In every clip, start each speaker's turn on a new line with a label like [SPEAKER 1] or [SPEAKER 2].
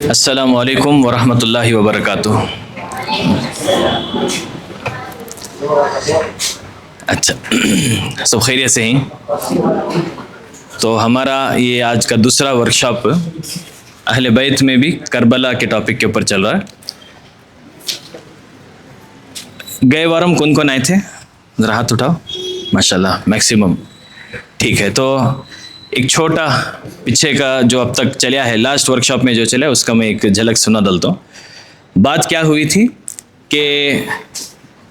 [SPEAKER 1] السلام علیکم ورحمۃ اللہ وبرکاتہ. اچھا سب خیریت سے ہیں؟ تو ہمارا یہ آج کا دوسرا ورکشاپ اہل بیت میں بھی کربلا کے ٹاپک کے اوپر چل رہا ہے. گئے وارم کون کون آئے تھے؟ ذرا ہاتھ اٹھاؤ. ماشاءاللہ میکسیمم. ٹھیک ہے، تو ایک چھوٹا پیچھے کا جو اب تک چلیا ہے، لاسٹ ورکشاپ میں جو چلا ہے اس کا میں ایک جھلک سنا ڈالتا ہوں. بات کیا ہوئی تھی کہ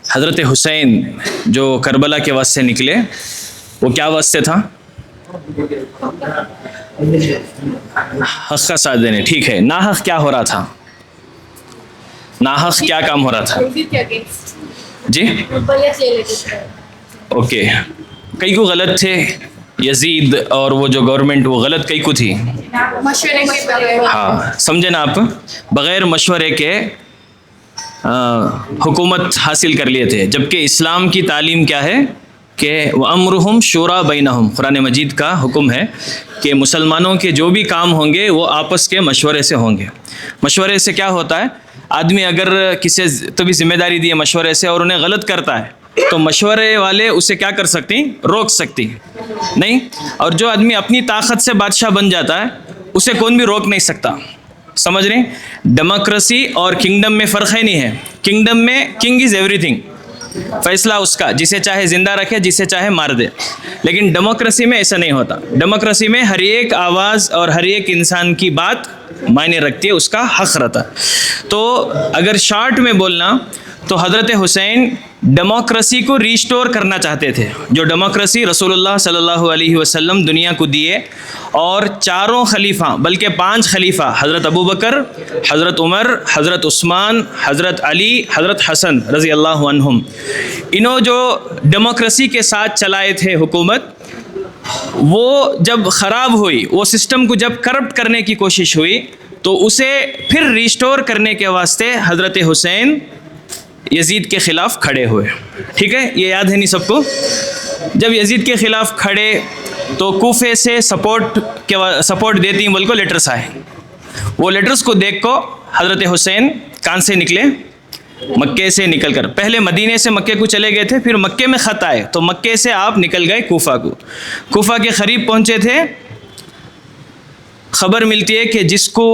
[SPEAKER 1] حضرت حسین جو کربلا کے واسطے نکلے، وہ کیا واسطے تھا؟ حق کا ساتھ دینے. ٹھیک ہے، ناحق کیا ہو رہا تھا؟ ناحق کیا کام ہو رہا تھا؟ جی اوکے. کئی کو غلط تھے، یزید اور وہ جو گورنمنٹ وہ غلط کئی کو تھی. ہاں سمجھے نا آپ، بغیر مشورے کے حکومت حاصل کر لیے تھے. جبکہ اسلام کی تعلیم کیا ہے کہ وَأَمْرُهُمْ شُورَىٰ بَيْنَهُمْ، قرآن مجید کا حکم ہے کہ مسلمانوں کے جو بھی کام ہوں گے وہ آپس کے مشورے سے ہوں گے. مشورے سے کیا ہوتا ہے؟ آدمی اگر کسی تو بھی ذمہ داری دی ہے مشورے سے اور انہیں غلط کرتا ہے تو مشورے والے اسے کیا کر سکتے ہیں؟ روک سکتی نہیں. اور جو آدمی اپنی طاقت سے بادشاہ بن جاتا ہے اسے کون بھی روک نہیں سکتا. سمجھ رہے ہیں؟ ڈیموکریسی اور کنگڈم میں فرق ہے نہیں ہے. کنگڈم میں کنگ از ایوری تھنگ، فیصلہ اس کا، جسے چاہے زندہ رکھے جسے چاہے مار دے. لیکن ڈیموکریسی میں ایسا نہیں ہوتا. ڈیموکریسی میں ہر ایک آواز اور ہر ایک انسان کی بات معنی رکھتی ہے، اس کا حق رہتا ہے. تو اگر شارٹ میں بولنا تو حضرت حسین ڈیموکریسی کو ریسٹور کرنا چاہتے تھے، جو ڈیموکریسی رسول اللہ صلی اللہ علیہ وسلم دنیا کو دیے. اور چاروں خلیفہ بلکہ 5 خلیفہ، حضرت ابوبکر، حضرت عمر، حضرت عثمان، حضرت علی، حضرت حسن رضی اللہ عنہم، انہوں جو ڈیموکریسی کے ساتھ چلائے تھے حکومت، وہ جب خراب ہوئی، وہ سسٹم کو جب کرپٹ کرنے کی کوشش ہوئی تو اسے پھر ریسٹور کرنے کے واسطے حضرت حسین یزید کے خلاف کھڑے ہوئے. ٹھیک ہے، یہ یاد ہے نہیں سب کو؟ جب یزید کے خلاف کھڑے تو کوفے سے سپورٹ دیتی ہیں بول کو لیٹرز آئے. وہ لیٹرز کو دیکھ کو حضرت حسین کان سے نکلے؟ مکے سے نکل کر، پہلے مدینے سے مکے کو چلے گئے تھے، پھر مکے میں خط آئے تو مکے سے آپ نکل گئے کوفہ کو. کوفہ کے قریب پہنچے تھے، خبر ملتی ہے کہ جس کو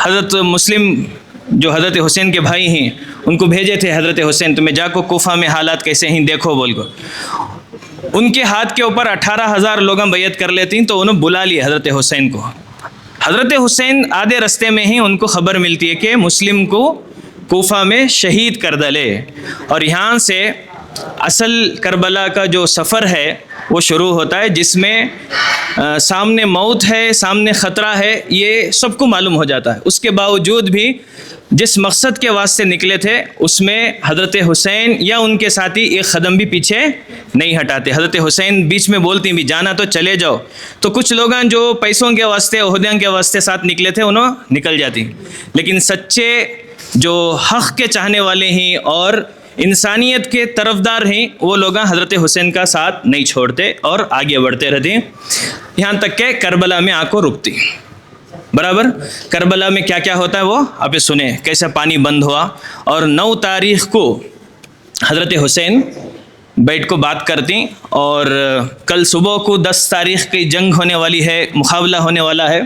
[SPEAKER 1] حضرت مسلم جو حضرت حسین کے بھائی ہیں ان کو بھیجے تھے حضرت حسین، تمہیں جا کو کوفہ میں حالات کیسے ہیں دیکھو بول کو. ان کے ہاتھ کے اوپر 18,000 لوگاں بیعت کر لیتی ہیں تو انہوں بلا لیے حضرت حسین کو. حضرت حسین آدھے رستے میں ہی ان کو خبر ملتی ہے کہ مسلم کو کوفہ میں شہید کر ڈالے. اور یہاں سے اصل کربلا کا جو سفر ہے وہ شروع ہوتا ہے، جس میں سامنے موت ہے، سامنے خطرہ ہے، یہ سب کو معلوم ہو جاتا ہے. اس کے باوجود بھی جس مقصد کے واسطے نکلے تھے اس میں حضرت حسین یا ان کے ساتھی ایک قدم بھی پیچھے نہیں ہٹاتے. حضرت حسین بیچ میں بولتی بھی جانا تو چلے جاؤ، تو کچھ لوگاں جو پیسوں کے واسطے عہدیاں کے واسطے ساتھ نکلے تھے انہوں نکل جاتی. لیکن سچے جو حق کے چاہنے والے ہیں اور انسانیت کے طرفدار ہیں وہ لوگ حضرت حسین کا ساتھ نہیں چھوڑتے اور آگے بڑھتے رہتے ہیں، یہاں تک کہ کربلا میں آ کو رکتی. برابر کربلا میں کیا کیا ہوتا ہے وہ آپ سنیں، کیسے پانی بند ہوا. اور 9 تاریخ کو حضرت حسین بیٹھ کو بات کرتی اور کل صبح کو 10 تاریخ کی جنگ ہونے والی ہے، مقابلہ ہونے والا ہے،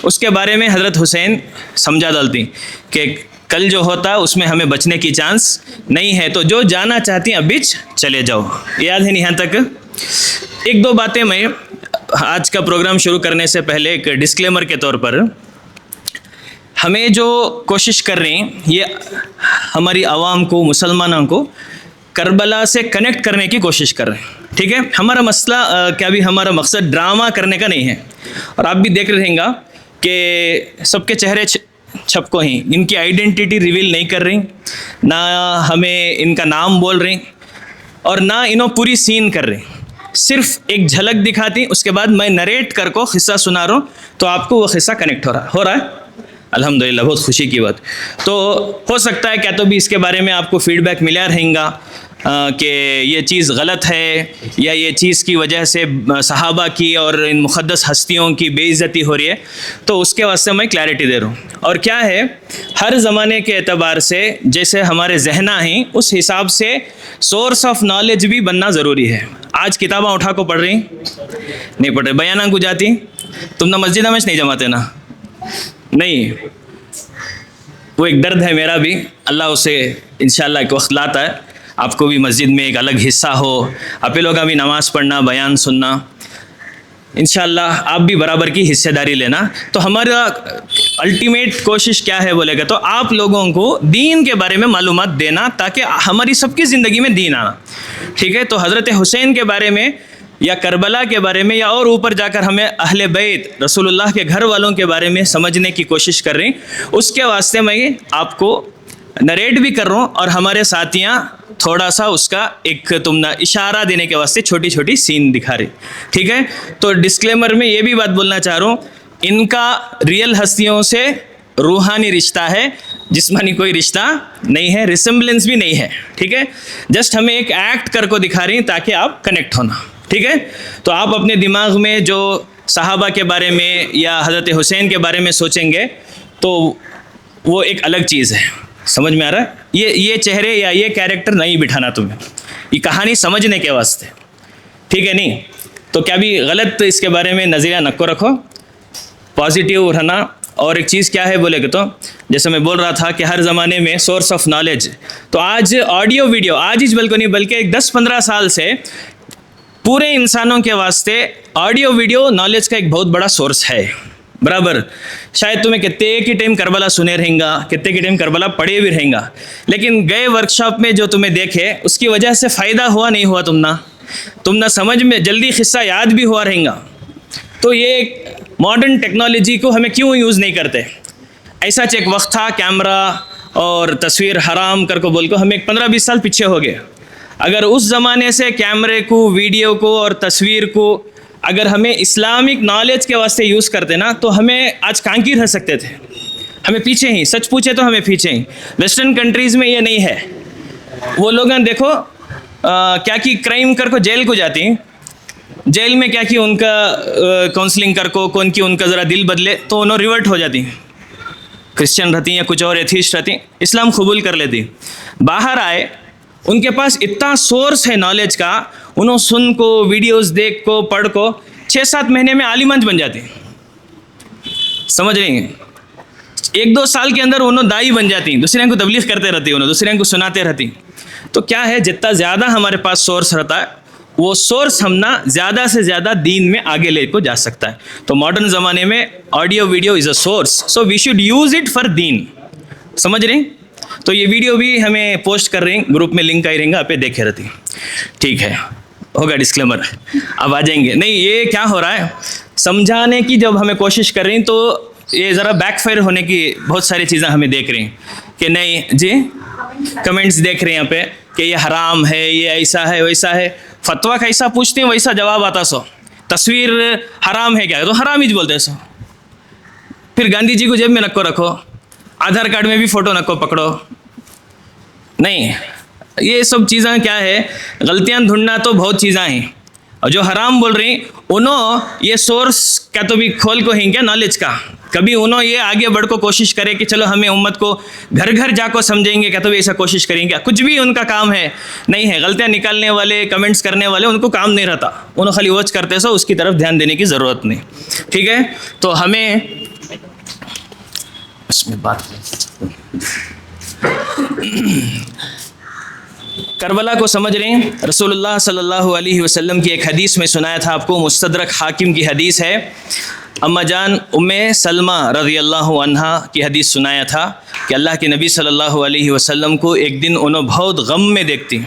[SPEAKER 1] اس کے بارے میں حضرت حسین سمجھا ڈالتی کہ کل جو ہوتا ہے اس میں ہمیں بچنے کی چانس نہیں ہے، تو جو جانا چاہتی ہیں ابھی چلے جاؤ. یاد ہے نہیں یہاں تک؟ 1-2 باتیں میں آج کا پروگرام شروع کرنے سے پہلے ایک ڈسکلیمر کے طور پر، ہمیں جو کوشش کر رہے ہیں یہ ہماری عوام کو، مسلمانوں کو کربلا سے کنیکٹ کرنے کی کوشش کر رہے ہیں. ٹھیک ہے، ہمارا مسئلہ کیا بھی، ہمارا مقصد ڈرامہ کرنے کا نہیں ہے. اور آپ بھی دیکھ رہیں گا کہ سب کے چہرے چھپ کو ہیں، ان کی آئیڈینٹی ریویل نہیں کر رہی، نہ ہمیں ان کا نام بول رہی اور نہ انہوں پوری سین کر رہی. صرف ایک جھلک دکھاتی، اس کے بعد میں نریٹ کر کو قصہ سنا رہا ہوں تو آپ کو وہ قصہ کنیکٹ ہو رہا ہے. الحمدللہ، بہت خوشی کی بات. تو ہو سکتا ہے کیا تو بھی اس کے بارے میں آپ کو فیڈ بیک ملا رہیں گا. کہ یہ چیز غلط ہے یا یہ چیز کی وجہ سے صحابہ کی اور ان مقدس ہستیوں کی بے عزتی ہو رہی ہے، تو اس کے واسطے میں کلیئرٹی دے رہا ہوں۔ اور کیا ہے، ہر زمانے کے اعتبار سے جیسے ہمارے ذہنہ ہیں اس حساب سے سورس آف نالج بھی بننا ضروری ہے۔ آج کتاباں اٹھا کو پڑھ رہی نہیں پڑھ رہے، بیاناں کو جاتی تم نہ مسجد میں نہیں جماتے نا، نہیں، وہ ایک درد ہے میرا بھی، اللہ اسے انشاءاللہ ایک وقت لاتا ہے، آپ کو بھی مسجد میں ایک الگ حصہ ہو، آپ لوگوں کا بھی نماز پڑھنا، بیان سننا، انشاءاللہ آپ بھی برابر کی حصہ داری لینا۔ تو ہمارا الٹیمیٹ کوشش کیا ہے بولے گا تو آپ لوگوں کو دین کے بارے میں معلومات دینا، تاکہ ہماری سب کی زندگی میں دین آنا، ٹھیک ہے۔ تو حضرت حسین کے بارے میں یا کربلا کے بارے میں یا اور اوپر جا کر ہمیں اہل بیت رسول اللہ کے گھر والوں کے بارے میں سمجھنے کی کوشش کر رہے ہیں، اس کے واسطے میں آپ کو نریٹ بھی کر رہا ہوں، اور ہمارے ساتھیاں تھوڑا سا اس کا ایک اشارہ دینے کے واسطے چھوٹی چھوٹی سین دکھا رہے، ٹھیک ہے۔ تو ڈسکلیمر میں یہ بھی بات بولنا چاہ رہا ہوں، ان کا ریئل ہستیوں سے روحانی رشتہ ہے، جسمانی کوئی رشتہ نہیں ہے، ریسمبلنس بھی نہیں ہے، ٹھیک ہے۔ جسٹ ہمیں ایک ایکٹ کر کو دکھا رہی ہیں تاکہ آپ کنیکٹ ہونا، ٹھیک ہے۔ تو آپ اپنے دماغ میں جو صحابہ کے بارے میں یا حضرت حسین کے بارے میں سوچیں گے تو وہ ایک الگ چیز ہے، سمجھ میں آ رہا ہے؟ یہ چہرے یا یہ کیریکٹر نہیں بٹھانا تمہیں، یہ کہانی سمجھنے کے واسطے، ٹھیک ہے نہیں؟ تو کیا بھی غلط اس کے بارے میں نظریہ نکو رکھو، پازیٹیو رہنا۔ اور ایک چیز کیا ہے بولے کہ تو جیسے میں بول رہا تھا کہ ہر زمانے میں سورس آف نالج، تو آج آڈیو ویڈیو، آج ہی بلکہ نہیں بلکہ ایک 10-15 سال سے پورے انسانوں کے واسطے آڈیو ویڈیو نالج کا ایک بہت بڑا سورس ہے، برابر۔ شاید تمہیں کتنے کی ٹائم کربلا سنے رہیں گا، کتنے کی ٹائم کربلا پڑھے بھی رہیں گا، لیکن گئے ورکشاپ میں جو تمہیں دیکھے اس کی وجہ سے فائدہ ہوا نہیں ہوا تم نہ سمجھ میں جلدی قصہ یاد بھی ہوا رہیں گا۔ تو یہ ماڈرن ٹیکنالوجی کو ہمیں کیوں یوز نہیں کرتے؟ ایسا ایک وقت تھا کیمرہ اور تصویر حرام کر کو بول کو ہمیں 15-20 سال پیچھے ہو گئے۔ اگر اس زمانے سے کیمرے کو، ویڈیو کو اور تصویر کو اگر ہمیں اسلامک نالج کے واسطے یوز کرتے نا تو ہمیں آج کانکی رہ سکتے تھے، ہمیں پیچھے ہی، سچ پوچھے تو ہمیں پیچھے ہی۔ ویسٹرن کنٹریز میں یہ نہیں ہے، وہ لوگ دیکھو کیا کی کرائم کر کو جیل کو جاتی ہیں، جیل میں کیا کی ان کا کاؤنسلنگ کر کو کون کی ان کا ذرا دل بدلے تو انہوں ریورٹ ہو جاتی ہیں، کرسچن رہتی ہیں یا کچھ اور ایتھیسٹ رہتی ہیں، اسلام قبول کر لیتی، باہر آئے ان کے پاس اتنا سورس ہے نالج کا، انہوں سن کو، ویڈیوز دیکھ کو، پڑھ کو 6-7 مہینے میں عالمانج بن جاتے ہیں، سمجھ رہے ہیں؟ 1-2 سال کے اندر انہوں دائی بن جاتی ہیں، دوسرے کو تبلیغ کرتے رہتی ہیں، انہوں دوسرے کو سناتے رہتی ہیں۔ تو کیا ہے، جتنا زیادہ ہمارے پاس سورس رہتا ہے وہ سورس ہم نہ زیادہ سے زیادہ دین میں آگے لے کو جا سکتا ہے۔ تو ماڈرن زمانے میں audio video is a source, so we should use it for then, سمجھ رہے ہیں؟ تو یہ ویڈیو بھی ہمیں پوسٹ کر رہے ہیں، گروپ میں لنک آئی رہیں گا، آپ دیکھے رہتی ہیں، ٹھیک ہے، ہوگا ڈسکلیمر، اب آ جائیں گے۔ نہیں، یہ کیا ہو رہا ہے، سمجھانے کی جب ہمیں کوشش کر رہی ہیں تو یہ ذرا بیک فائر ہونے کی بہت ساری چیزیں ہمیں دیکھ رہی ہیں کہ نہیں جی، کمنٹس دیکھ رہے ہیں یہاں پہ کہ یہ حرام ہے، یہ ایسا ہے ویسا ہے، فتویٰ کیسا پوچھتے ہیں ویسا جواب آتا سو، تصویر حرام ہے کیا تو حرام ہی بولتے سو، پھر گاندھی جی کو جیب میں نکو رکھو، آدھار کارڈ میں بھی فوٹو نکو پکڑو، نہیں، یہ سب چیزیں کیا ہے، غلطیاں ڈھونڈنا تو بہت چیزیں ہیں، اور جو حرام بول رہی انہوں یہ سورس کا تو بھی کھول کو ہیں کیا نالج کا، کبھی انہوں یہ آگے بڑھ کو کوشش کرے کہ چلو ہمیں امت کو گھر گھر جا کو سمجھیں گے، کیا تو بھی ایسا کوشش کریں گے، کچھ بھی ان کا کام ہے نہیں ہے، غلطیاں نکالنے والے، کمنٹس کرنے والے ان کو کام نہیں رہتا، انہوں خالی واچ کرتے سو، اس کی طرف دھیان دینے کی ضرورت نہیں، ٹھیک ہے۔ تو ہمیں اس میں بات کربلا کو سمجھ رہے ہیں، رسول اللہ صلی اللہ علیہ وسلم کی ایک حدیث میں سنایا تھا آپ کو، مستدرک حاکم کی حدیث ہے، اما جان ام سلمہ رضی اللہ عنہا کی حدیث سنایا تھا کہ اللہ کے نبی صلی اللہ علیہ وسلم کو ایک دن انہوں بہت غم میں دیکھتی،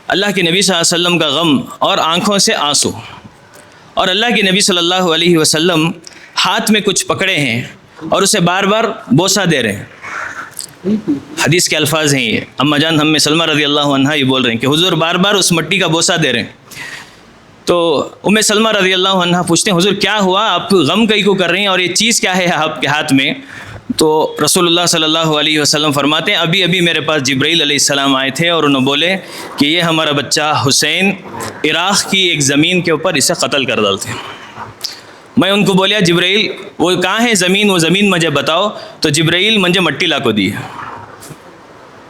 [SPEAKER 1] اللہ کے نبی صلی اللہ علیہ وسلم کا غم اور آنکھوں سے آنسو، اور اللہ کے نبی صلی اللہ علیہ وسلم ہاتھ میں کچھ پکڑے ہیں اور اسے بار بار بوسہ دے رہے ہیں، حدیث کے الفاظ ہیں یہ، اما جان ہم سلمہ رضی اللہ عنہا یہ بول رہے ہیں کہ حضور بار بار اس مٹی کا بوسہ دے رہے ہیں۔ تو ام سلمہ رضی اللہ عنہا پوچھتے ہیں حضور کیا ہوا، آپ غم کئی کو کر رہی ہیں اور یہ چیز کیا ہے آپ کے ہاتھ میں؟ تو رسول اللہ صلی اللہ علیہ وسلم فرماتے ہیں ابھی ابھی میرے پاس جبرائیل علیہ السلام آئے تھے اور انہوں بولے کہ یہ ہمارا بچہ حسین عراق کی ایک زمین کے اوپر اسے قتل کر ڈالتے ہیں۔ میں ان کو بولیا جبرائیل وہ کہاں ہے زمین، وہ زمین مجھے بتاؤ، تو جبرائیل مجھے مٹی لا کو دی۔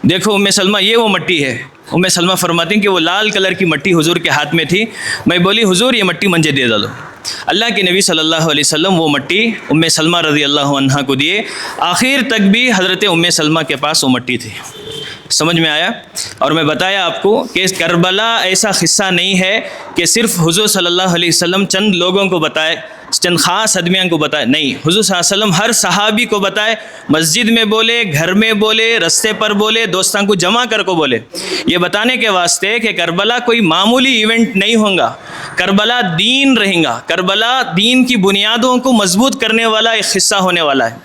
[SPEAKER 1] دیکھو ام سلمہ یہ وہ مٹی ہے۔ ام سلمہ فرماتی ہیں کہ وہ لال کلر کی مٹی حضور کے ہاتھ میں تھی۔ میں بولی حضور یہ مٹی مجھے دے ڈالو۔ اللہ کے نبی صلی اللہ علیہ وسلم وہ مٹی ام سلمہ رضی اللہ عنہا کو دیے۔ آخر تک بھی حضرت ام سلمہ کے پاس وہ مٹی تھی۔ سمجھ میں آیا؟ اور میں بتایا آپ کو کہ کربلا ایسا قصہ نہیں ہے کہ صرف حضور صلی اللہ علیہ وسلم چند لوگوں کو بتائے، چند خاص آدمیوں کو بتائے، نہیں، حضور صلی اللہ علیہ وسلم ہر صحابی کو بتائے، مسجد میں بولے، گھر میں بولے، رستے پر بولے، دوستوں کو جمع کر کو بولے، یہ بتانے کے واسطے کہ کربلا کوئی معمولی ایونٹ نہیں ہوگا، کربلا دین رہیں گا، کربلا دین کی بنیادوں کو مضبوط کرنے والا ایک قصہ ہونے والا ہے۔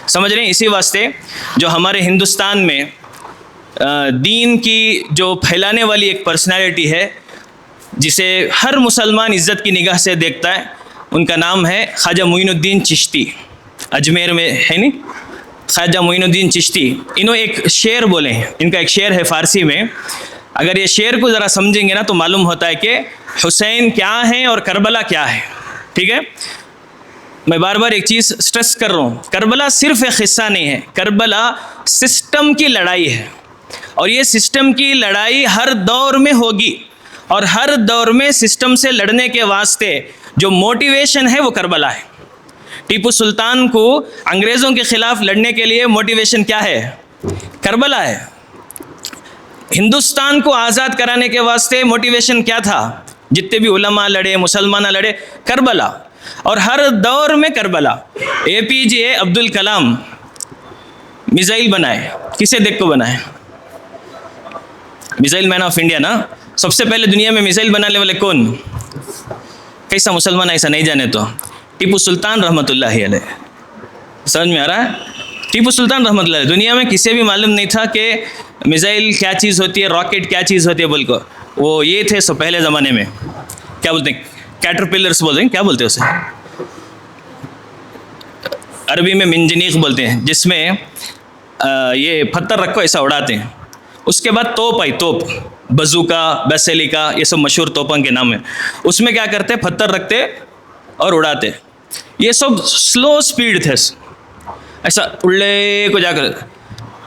[SPEAKER 1] سمجھ رہے ہیں؟ اسی واسطے جو ہمارے ہندوستان میں دین کی جو پھیلانے والی ایک پرسنالٹی ہے جسے ہر مسلمان عزت کی نگاہ سے دیکھتا ہے، ان کا نام ہے خواجہ معین الدین چشتی، اجمیر میں ہے نہیں، خواجہ معین الدین چشتی۔ انہوں ایک شعر بولے ہیں، ان کا ایک شعر ہے فارسی میں، اگر یہ شعر کو ذرا سمجھیں گے نا تو معلوم ہوتا ہے کہ حسین کیا ہے اور کربلا کیا ہے۔ ٹھیک ہے؟ میں بار بار ایک چیز سٹریس کر رہا ہوں، کربلا صرف ایک قصہ نہیں ہے، کربلا سسٹم کی لڑائی ہے، اور یہ سسٹم کی لڑائی ہر دور میں ہوگی، اور ہر دور میں سسٹم سے لڑنے کے واسطے جو موٹیویشن ہے وہ کربلا ہے۔ ٹیپو سلطان کو انگریزوں کے خلاف لڑنے کے لیے موٹیویشن کیا ہے؟ کربلا ہے۔ ہندوستان کو آزاد کرانے کے واسطے موٹیویشن کیا تھا؟ جتنے بھی علماء لڑے، مسلمان لڑے، کربلا، اور ہر دور میں کربلا۔ اے پی جے عبد الکلام میزائل بنائے، کسے دیکھ کو بنائے؟ میزائل مین آف انڈیا نا، سب سے پہلے دنیا میں میزائل بنانے والے کون؟ کیسا مسلمان ایسا نہیں جانے تو ٹیپو سلطان رحمۃ اللہ علیہ۔ سمجھ میں آ رہا ہے؟ ٹیپو سلطان رحمۃ اللہ علیہ، دنیا میں کسی بھی معلوم نہیں تھا کہ میزائل کیا چیز ہوتی ہے، راکٹ کیا چیز ہوتی ہے بول کو، وہ یہ تھے سو پہلے زمانے میں، کیا بولتے ہیں، کیٹرپلرس بولتے ہیں، کیا بولتے ہیں اسے، عربی میں منجنیق بولتے ہیں، جس میں یہ پتھر رکھو ایسا اڑاتے ہیں۔ اس کے بعد توپ آئی، توپ، بزوکا، بیسیلیکا، یہ سب مشہور توپوں کے نام ہیں۔ اس میں کیا کرتے؟ پتھر رکھتے اور اڑاتے۔ یہ سب سلو سپیڈ تھے، ایسا اڑے کو جا کر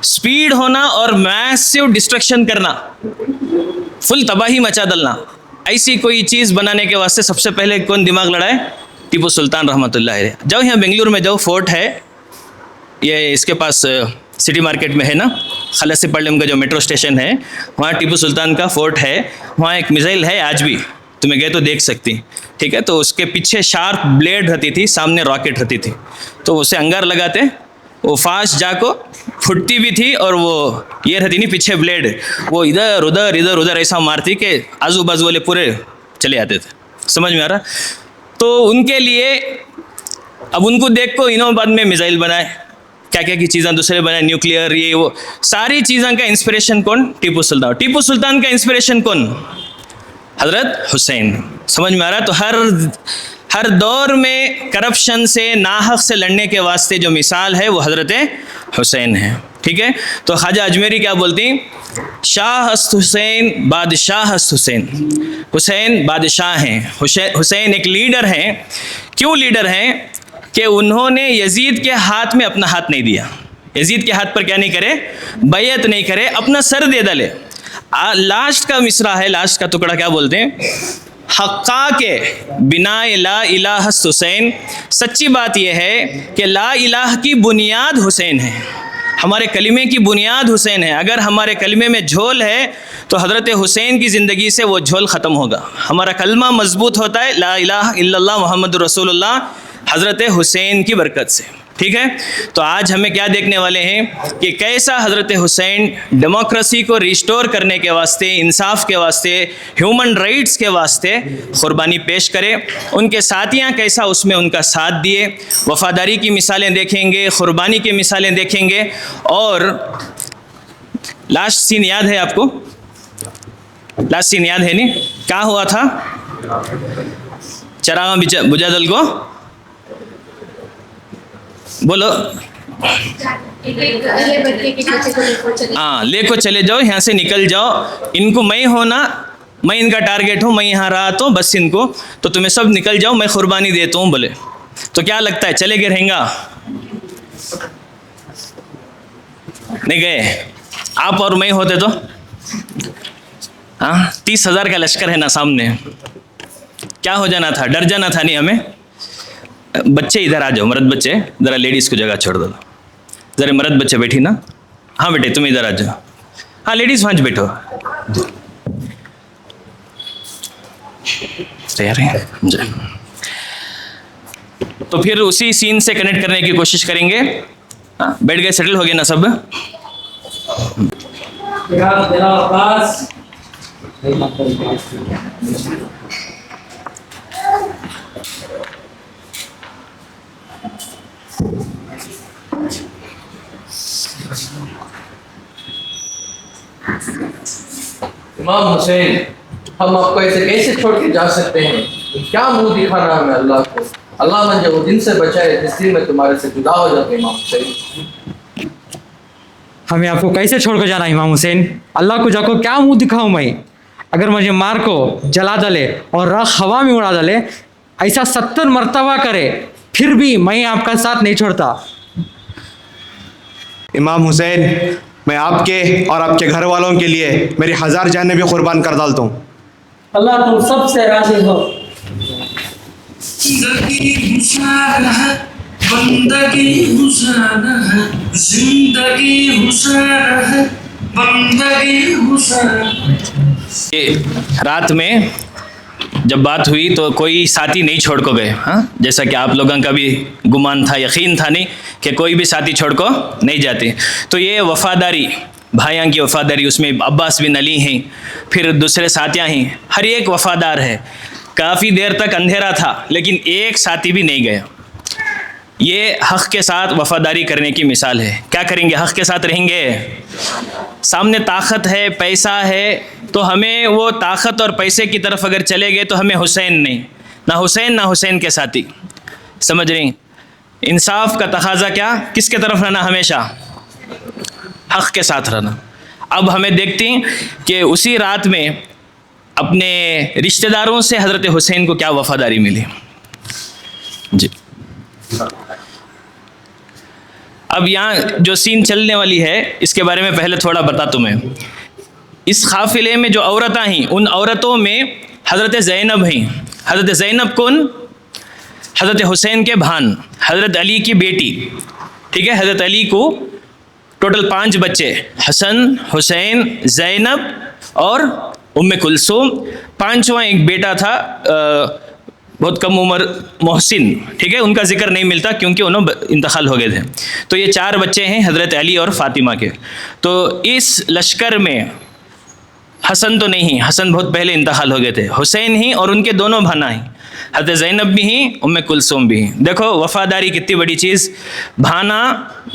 [SPEAKER 1] سپیڈ ہونا اور میسیو ڈسٹرکشن کرنا، فل تباہی مچا ڈالنا، ایسی کوئی چیز بنانے کے واسطے سب سے پہلے کون دماغ لڑائے؟ ٹیپو سلطان رحمۃ اللہ علیہ۔ جاؤ یہاں بنگلور میں جاؤ، فورٹ ہے، یہ اس کے پاس سٹی مارکیٹ میں ہے نا، خلص پڑلم کا جو میٹرو اسٹیشن ہے، وہاں ٹیپو سلطان کا فورٹ ہے، وہاں ایک میزائل ہے آج بھی، تمہیں گئے تو دیکھ سکتی، ٹھیک ہے؟ تو اس کے پیچھے شارپ بلیڈ رہتی تھی، سامنے راکٹ رہتی تھی، تو اسے انگار لگاتے، وہ فاسٹ جا کو پھٹتی بھی تھی، اور وہ یہ رہتی نہیں پیچھے بلیڈ، وہ ادھر ادھر ادھر ادھر ایسا مارتی کہ آزو بازو والے پورے چلے آتے تھے۔ سمجھ میں آ رہا؟ تو ان کے لیے اب ان کو دیکھ کو انہوں بعد میں میزائل بنائے، کیا کیا کی چیزیں دوسرے بنائے، نیوکلیئر، یہ وہ ساری چیزوں کا انسپریشن کون؟ ٹیپو سلطان۔ ٹیپو سلطان کا انسپریشن کون؟ حضرت حسین۔ سمجھ میں آ رہا ہے؟ تو ہر دور میں کرپشن سے، ناحق سے لڑنے کے واسطے جو مثال ہے وہ حضرت حسین ہے۔ ٹھیک ہے؟ تو خواجہ اجمیری کیا بولتی ہیں؟ شاہ ہست حسین، بادشاہ ہست حسین۔ حسین بادشاہ ہیں، حسین ایک لیڈر ہیں۔ کیوں لیڈر ہیں؟ کہ انہوں نے یزید کے ہاتھ میں اپنا ہاتھ نہیں دیا، یزید کے ہاتھ پر کیا نہیں کرے؟ بیعت نہیں کرے، اپنا سر دے ڈالے۔ لاسٹ کا مصرع ہے، لاسٹ کا ٹکڑا کیا بولتے ہیں؟ حقا کے بنا لا الہ حسین۔ سچی بات یہ ہے کہ لا الہ کی بنیاد حسین ہے، ہمارے کلمے کی بنیاد حسین ہے۔ اگر ہمارے کلمے میں جھول ہے تو حضرت حسین کی زندگی سے وہ جھول ختم ہوگا۔ ہمارا کلمہ مضبوط ہوتا ہے لا الہ الا اللہ محمد رسول اللہ حضرت حسین کی برکت سے۔ ٹھیک ہے؟ تو آج ہمیں کیا دیکھنے والے ہیں کہ کیسا حضرت حسین ڈیموکریسی کو ریسٹور کرنے کے واسطے، انصاف کے واسطے، ہیومن رائٹس کے واسطے قربانی پیش کرے، ان کے ساتھیاں کیسا اس میں ان کا ساتھ دیے، وفاداری کی مثالیں دیکھیں گے، قربانی کی مثالیں دیکھیں گے۔ اور لاسٹ سین یاد ہے آپ کو؟ لاسٹ سین یاد ہے نہیں؟ کیا ہوا تھا؟ چراغاں بجا دل کو بولو، हाँ, ले को चले जाओ, यहाँ से निकल जाओ, इनको मैं हो ना, मैं इनका टारगेट हूँ, मैं यहाँ रहा तो बस इनको, तो तुम्हें सब निकल जाओ, मैं कुर्बानी देता हूँ बोले। तो क्या लगता है चले गए रहेंगा? नहीं गए। आप और मैं होते तो हाँ, 30,000 का लश्कर है ना सामने, क्या हो जाना था, डर जाना था नहीं हमें। बच्चे इधर आ जाओ, मर्द बच्चे, ज़रा लेडीज़ को जगह छोड़ दो, ज़रा मर्द बच्चे बैठी ना, हाँ बेटे तुम इधर आ जाओ, हाँ लेडीज़ वहाँ बैठो, तैयार है जी। तो फिर उसी सीन से कनेक्ट करने की कोशिश करेंगे। हाँ, बैठ गए, सेटल हो गए ना सब?
[SPEAKER 2] इमाम हुसैन, हम आपको ऐसे कैसे छोड़ के जा सकते हैं? क्या मुंह दिखाना हमें अल्लाह को? अल्लाह मुझे वो दिन से बचाए जिस दिन में तुम्हारे से जुदा हो जाते। इमाम हुसैन,
[SPEAKER 3] हमें आपको कैसे छोड़ कर जाना इमाम हुसैन? अल्लाह को जाको क्या मुंह दिखाऊं मैं? अगर मुझे मार को जला डाले और राख हवा में उड़ा डाले, ऐसा 70 मरतबा करे, फिर भी मैं आपका साथ नहीं छोड़ता।
[SPEAKER 4] इमाम हुसैन, मैं आपके और आपके घर वालों के लिए मेरी 1000 जानें भी कुर्बान कर डालता हूँ।
[SPEAKER 5] अल्लाह तुम सबसे राजी हो।
[SPEAKER 6] जिंदगी हुसैन है, बंदगी हुसैन है, जिंदगी हुसैन है, बंदगी हुसैन।
[SPEAKER 1] रात में जब बात हुई तो कोई साथी नहीं छोड़ को गए। हाँ, जैसा कि आप लोगों का भी गुमान था, यकीन था नहीं कि कोई भी साथी छोड़ को नहीं जाते। तो ये वफादारी, भाइयों की वफादारी, उसमें अब्बास बिन अली हैं, फिर दूसरे साथियाँ हैं, हर एक वफादार है। काफ़ी देर तक अंधेरा था लेकिन एक साथी भी नहीं गया। ये हक़ के साथ वफादारी करने की मिसाल है। क्या करेंगे? हक़ के साथ रहेंगे। सामने ताकत है, पैसा है, तो हमें वो ताकत और पैसे की तरफ अगर चले गए तो हमें हुसैन नहीं, ना हुसैन ना हुसैन के साथी। समझ रही? इंसाफ का तकाजा क्या? किसके तरफ रहना? हमेशा हक़ के साथ रहना। अब हमें देखते हैं कि उसी रात में अपने रिश्तेदारों से हज़रत हुसैन को क्या वफादारी मिली। जी, अब यहाँ जो सीन चलने वाली है इसके बारे में पहले थोड़ा बता तुम्हें। इस काफिले में जो औरतें हैं, उन औरतों में हज़रत ज़ैनब हैं। हज़रत ज़ैनब कौन? हज़रत हुसैन के भान, हज़रत अली की बेटी। ठीक है, हज़रत अली को टोटल 5 बच्चे, हसन, हुसैन, ज़ैनब और उम्मे कुलसूम। 5वां एक बेटा था, बहुत कम उम्र, मोहसिन। ठीक है, उनका जिक्र नहीं मिलता क्योंकि उन्होंने इंतकाल हो गए थे। तो ये 4 बच्चे हैं हज़रत अली और फ़ातिमा के। तो इस लश्कर में हसन तो नहीं, हसन बहुत पहले इंतकाल हो गए थे। हुसैन ही और उनके दोनों भाना हैं, हज़रत ज़ैनब भी हैं, उम्मे कुलसूम भी हैं। देखो वफ़ादारी कितनी बड़ी चीज़, भाना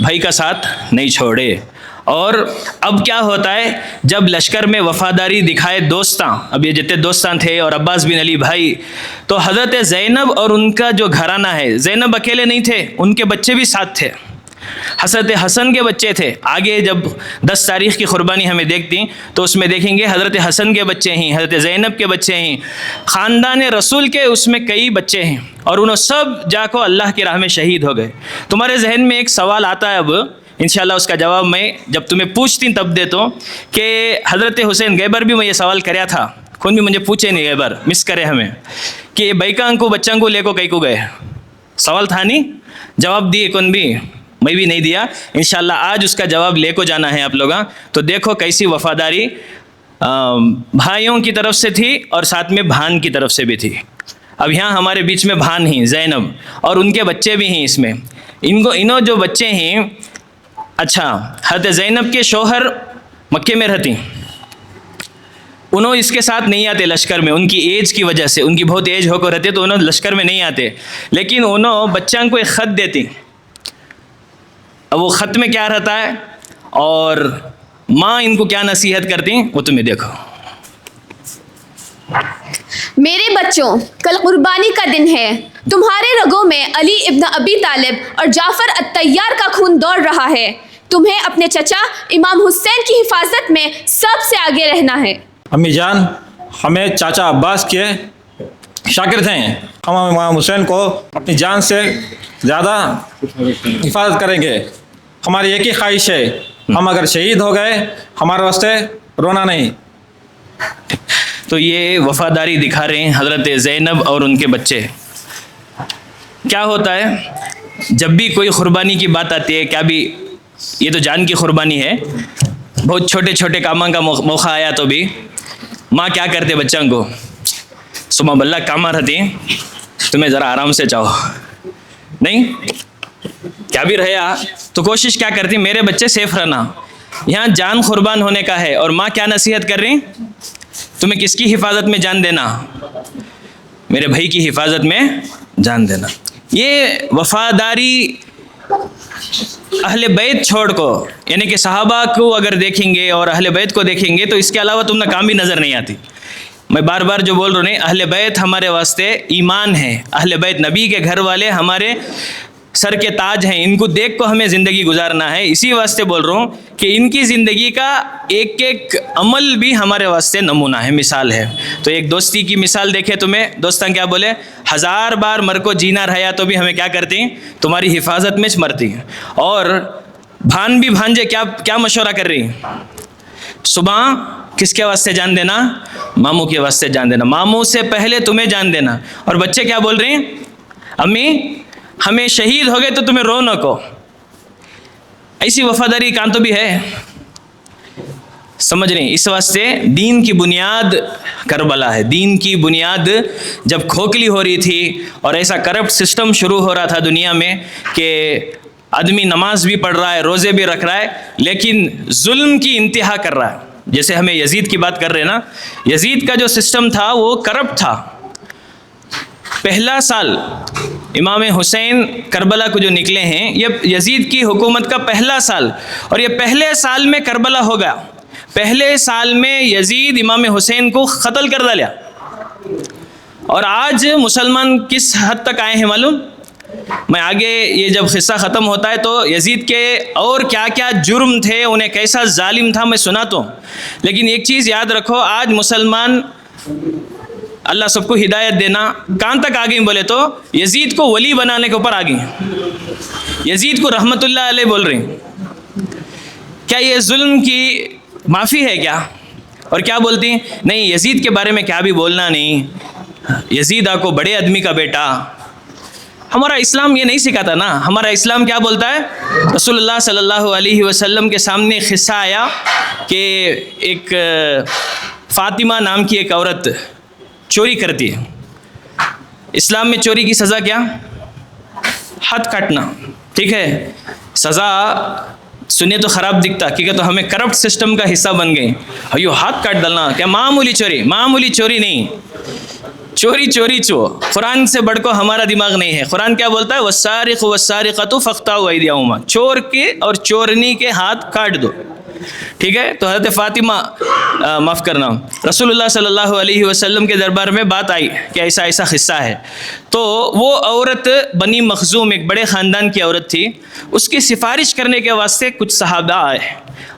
[SPEAKER 1] भाई का साथ नहीं छोड़े। और अब क्या होता है जब लश्कर में वफ़ादारी दिखाए दोस्तां, अब ये जितने दोस्तां थे और अब्बास बिन अली भाई, तो हज़रत ज़ैनब और उनका जो घराना है, ज़ैनब अकेले नहीं थे, उनके बच्चे भी साथ थे। हज़रत हसन के बच्चे थे। आगे जब 10 तारीख़ की कुर्बानी हमें देखती तो उसमें देखेंगे हज़रत हसन के बच्चे हैं, हज़रत ज़ैनब के बच्चे हैं, ख़ानदान रसूल के उसमें कई बच्चे हैं, और उन्होंने सब जाको अल्लाह की राह में शहीद हो गए। तुम्हारे जहन में एक सवाल आता है, अब इंशाल्लाह उसका जवाब मैं जब तुम्हें पूछती तब देता हूँ कि हज़रत हुसैन, गैबर भी मैं ये सवाल कराया था, कौन भी मुझे पूछे नहीं, गैबर मिस करे हमें कि बैका को बच्चों को लेको कहीं को गए, सवाल था नहीं, जवाब दिए कौन भी, मैं भी नहीं दिया। इंशाल्लाह आज उसका जवाब लेको जाना है आप लोग। तो देखो कैसी वफ़ादारी भाइयों की तरफ से थी और साथ में भान की तरफ से भी थी। अब यहाँ हमारे बीच में भान ही ज़ैनब और उनके बच्चे भी हैं इसमें। इन्हों जो बच्चे हैं, अच्छा, हज़रत ज़ैनब के शौहर मक्के में रहती, उन्होंने इसके साथ नहीं आते लश्कर में, उनकी एज की वजह से, उनकी बहुत एज होकर रहते तो उन्होंने लश्कर में नहीं आते, लेकिन उन्होंने बच्चों को एक ख़त देती। अब वो ख़त में क्या रहता है और माँ इनको क्या नसीहत करती वो तुम्हें देखो।
[SPEAKER 7] میرے بچوں، کل قربانی کا دن ہے. تمہارے رگوں میں علی ابن ابی طالب اور جعفر الطیار کا خون دوڑ رہا ہے. تمہیں اپنے چچا امام حسین کی حفاظت میں سب سے آگے رہنا ہے.
[SPEAKER 8] امی جان، ہمیں چاچا عباس کے شاگرد ہیں. ہم امام حسین کو اپنی جان سے زیادہ حفاظت کریں گے. ہماری ایک ہی خواہش ہے، ہم اگر شہید ہو گئے ہمارے واسطے رونا نہیں.
[SPEAKER 1] تو یہ وفاداری دکھا رہے ہیں حضرت زینب اور ان کے بچے. کیا ہوتا ہے جب بھی کوئی قربانی کی بات آتی ہے، کیا بھی یہ تو جان کی قربانی ہے، بہت چھوٹے چھوٹے کاموں کا موقع آیا تو بھی ماں کیا کرتے بچوں کو، صبح بلّہ کام رہتی تمہیں ذرا آرام سے چاہو نہیں، کیا بھی رہا تو کوشش کیا کرتی میرے بچے سیف رہنا. یہاں جان قربان ہونے کا ہے اور ماں کیا نصیحت کر رہی، تمہیں کس کی حفاظت میں جان دینا، میرے بھائی کی حفاظت میں جان دینا. یہ وفاداری اہل بیت چھوڑ کو، یعنی کہ صحابہ کو اگر دیکھیں گے اور اہل بیت کو دیکھیں گے تو اس کے علاوہ تمہیں کام بھی نظر نہیں آتی. میں بار بار جو بول رہا ہوں، اہل بیت ہمارے واسطے ایمان ہے. اہل بیت نبی کے گھر والے ہمارے سر کے تاج ہیں، ان کو دیکھ کو ہمیں زندگی گزارنا ہے. اسی واسطے بول رہا ہوں کہ ان کی زندگی کا ایک ایک عمل بھی ہمارے واسطے نمونہ ہے، مثال ہے. تو ایک دوستی کی مثال دیکھے تمہیں دوستاں کیا بولے، 1000 بار مر کو جینا رہا تو بھی ہمیں کیا کرتی ہیں، تمہاری حفاظت میں مرتی ہیں. اور بھان بھی بھانجے کیا مشورہ کر رہی ہیں، صبح کس کے واسطے جان دینا، ماموں کے واسطے جان دینا، ماموں سے پہلے تمہیں جان دینا. اور بچے کیا بول رہے ہیں، امی ہمیں شہید ہو گئے تو تمہیں رو نہ کو. ایسی وفاداری کام تو بھی ہے، سمجھ رہے ہیں. اس واسطے دین کی بنیاد کربلا ہے. دین کی بنیاد جب کھوکھلی ہو رہی تھی اور ایسا کرپٹ سسٹم شروع ہو رہا تھا دنیا میں کہ آدمی نماز بھی پڑھ رہا ہے، روزے بھی رکھ رہا ہے، لیکن ظلم کی انتہا کر رہا ہے. جیسے ہمیں یزید کی بات کر رہے ہیں نا، یزید کا جو سسٹم تھا وہ کرپٹ تھا. پہلا سال امام حسین کربلا کو جو نکلے ہیں، یہ یزید کی حکومت کا پہلا سال، اور یہ پہلے سال میں کربلا ہو گیا. پہلے سال میں یزید امام حسین کو قتل کر ڈالا. اور آج مسلمان کس حد تک آئے ہیں معلوم؟ میں آگے یہ جب قصہ ختم ہوتا ہے تو یزید کے اور کیا کیا جرم تھے، انہیں کیسا ظالم تھا میں سناتا ہوں. لیکن ایک چیز یاد رکھو، آج مسلمان، اللہ سب کو ہدایت دینا، کہاں تک آگئے بولے تو یزید کو ولی بنانے کے اوپر آگئے. یزید کو رحمت اللہ علیہ بول رہے ہیں. کیا یہ ظلم کی معافی ہے کیا؟ اور کیا بولتی ہیں، نہیں یزید کے بارے میں کیا بھی بولنا نہیں، یزید آپ کو بڑے آدمی کا بیٹا. ہمارا اسلام یہ نہیں سکھاتا نا. ہمارا اسلام کیا بولتا ہے، رسول اللہ صلی اللہ علیہ وسلم کے سامنے ایک قصہ آیا کہ ایک فاطمہ نام کی ایک عورت چوری کرتی ہے. اسلام میں چوری کی سزا کیا، ہاتھ کاٹنا. ٹھیک ہے، سزا سنے تو خراب دکھتا کیونکہ تو ہمیں کرپٹ سسٹم کا حصہ بن گئے. ایو ہاتھ کاٹ ڈالنا کیا معمولی چوری، معمولی چوری نہیں، چوری چوری قرآن سے بڑھ کو ہمارا دماغ نہیں ہے. قرآن کیا بولتا ہے، والسارق والسارقۃ فاقطعوا ایدیہما، چور کے اور چورنی کے ہاتھ کاٹ دو. ٹھیک ہے، تو حضرت فاطمہ معاف کرنا، رسول اللہ صلی اللہ علیہ وسلم کے دربار میں بات آئی کہ ایسا ایسا قصہ ہے. تو وہ عورت بنی مخزوم، ایک بڑے خاندان کی عورت تھی. اس کی سفارش کرنے کے واسطے کچھ صحابہ آئے،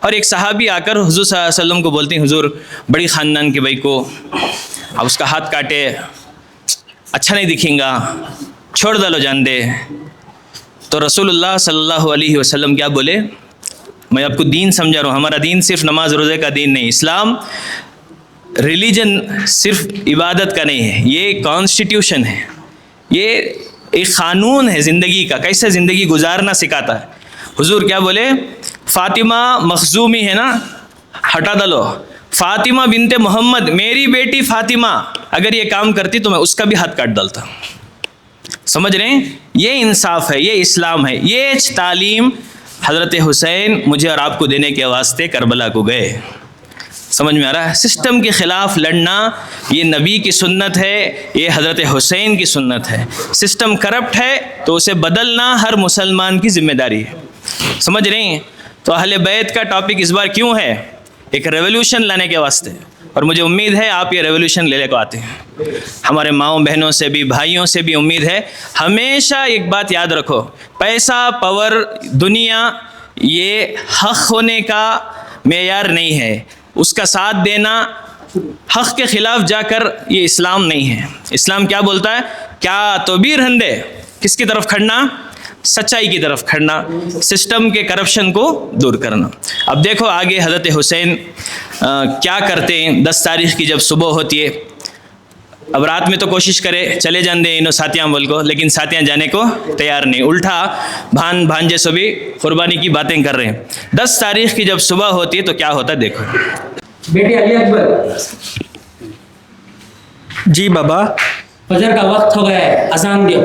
[SPEAKER 1] اور ایک صحابی آ کر حضور صلی اللہ علیہ وسلم کو بولتے ہیں، حضور بڑی خاندان کے بھائی کو اب اس کا ہاتھ کاٹے، اچھا نہیں دکھیں گا، چھوڑ ڈالو، جان دے. تو رسول اللہ صلی اللہ علیہ وسلم کیا بولے، میں آپ کو دین سمجھا رہا ہوں. ہمارا دین صرف نماز روزے کا دین نہیں، اسلام ریلیجن صرف عبادت کا نہیں ہے، یہ کانسٹیٹیوشن ہے، یہ ایک قانون ہے زندگی کا، کیسے زندگی گزارنا سکھاتا ہے. حضور کیا بولے، فاطمہ مخزومی ہے نا، ہٹا ڈالو. فاطمہ بنت محمد، میری بیٹی فاطمہ اگر یہ کام کرتی تو میں اس کا بھی ہاتھ کاٹ ڈالتا. سمجھ رہے ہیں، یہ انصاف ہے، یہ اسلام ہے. یہ تعلیم حضرت حسین مجھے اور آپ کو دینے کے واسطے کربلا کو گئے. سمجھ میں آ رہا ہے؟ سسٹم کے خلاف لڑنا یہ نبی کی سنت ہے، یہ حضرت حسین کی سنت ہے. سسٹم کرپٹ ہے تو اسے بدلنا ہر مسلمان کی ذمہ داری ہے. سمجھ رہے ہیں؟ تو اہل بیت کا ٹاپک اس بار کیوں ہے، ایک ریولوشن لانے کے واسطے. اور مجھے امید ہے آپ یہ ریولوشن لے کو آتے ہیں. ہمارے ماؤں بہنوں سے بھی بھائیوں سے بھی امید ہے. ہمیشہ ایک بات یاد رکھو, پیسہ پاور دنیا یہ حق ہونے کا معیار نہیں ہے. اس کا ساتھ دینا حق کے خلاف جا کر یہ اسلام نہیں ہے. اسلام کیا بولتا ہے؟ کیا تو بھی رہندے, کس کی طرف کھڑنا؟ سچائی کی طرف کھڑنا, سسٹم کے کرپشن کو دور کرنا. اب دیکھو آگے حضرت حسین کیا کرتے ہیں. 10 تاریخ کی جب صبح ہوتی ہے, اب رات میں تو کوشش کرے چلے جان دیں انہوں ساتھیاں بول کو, لیکن ساتھیاں جانے کو تیار نہیں. الٹا بھانجے سے بھی قربانی کی باتیں کر رہے ہیں. 10 تاریخ کی جب صبح ہوتی ہے تو کیا ہوتا ہے دیکھو.
[SPEAKER 5] بیٹے علی اکبر,
[SPEAKER 3] جی بابا.
[SPEAKER 5] فجر کا وقت ہو گیا ہے, اذان دیو.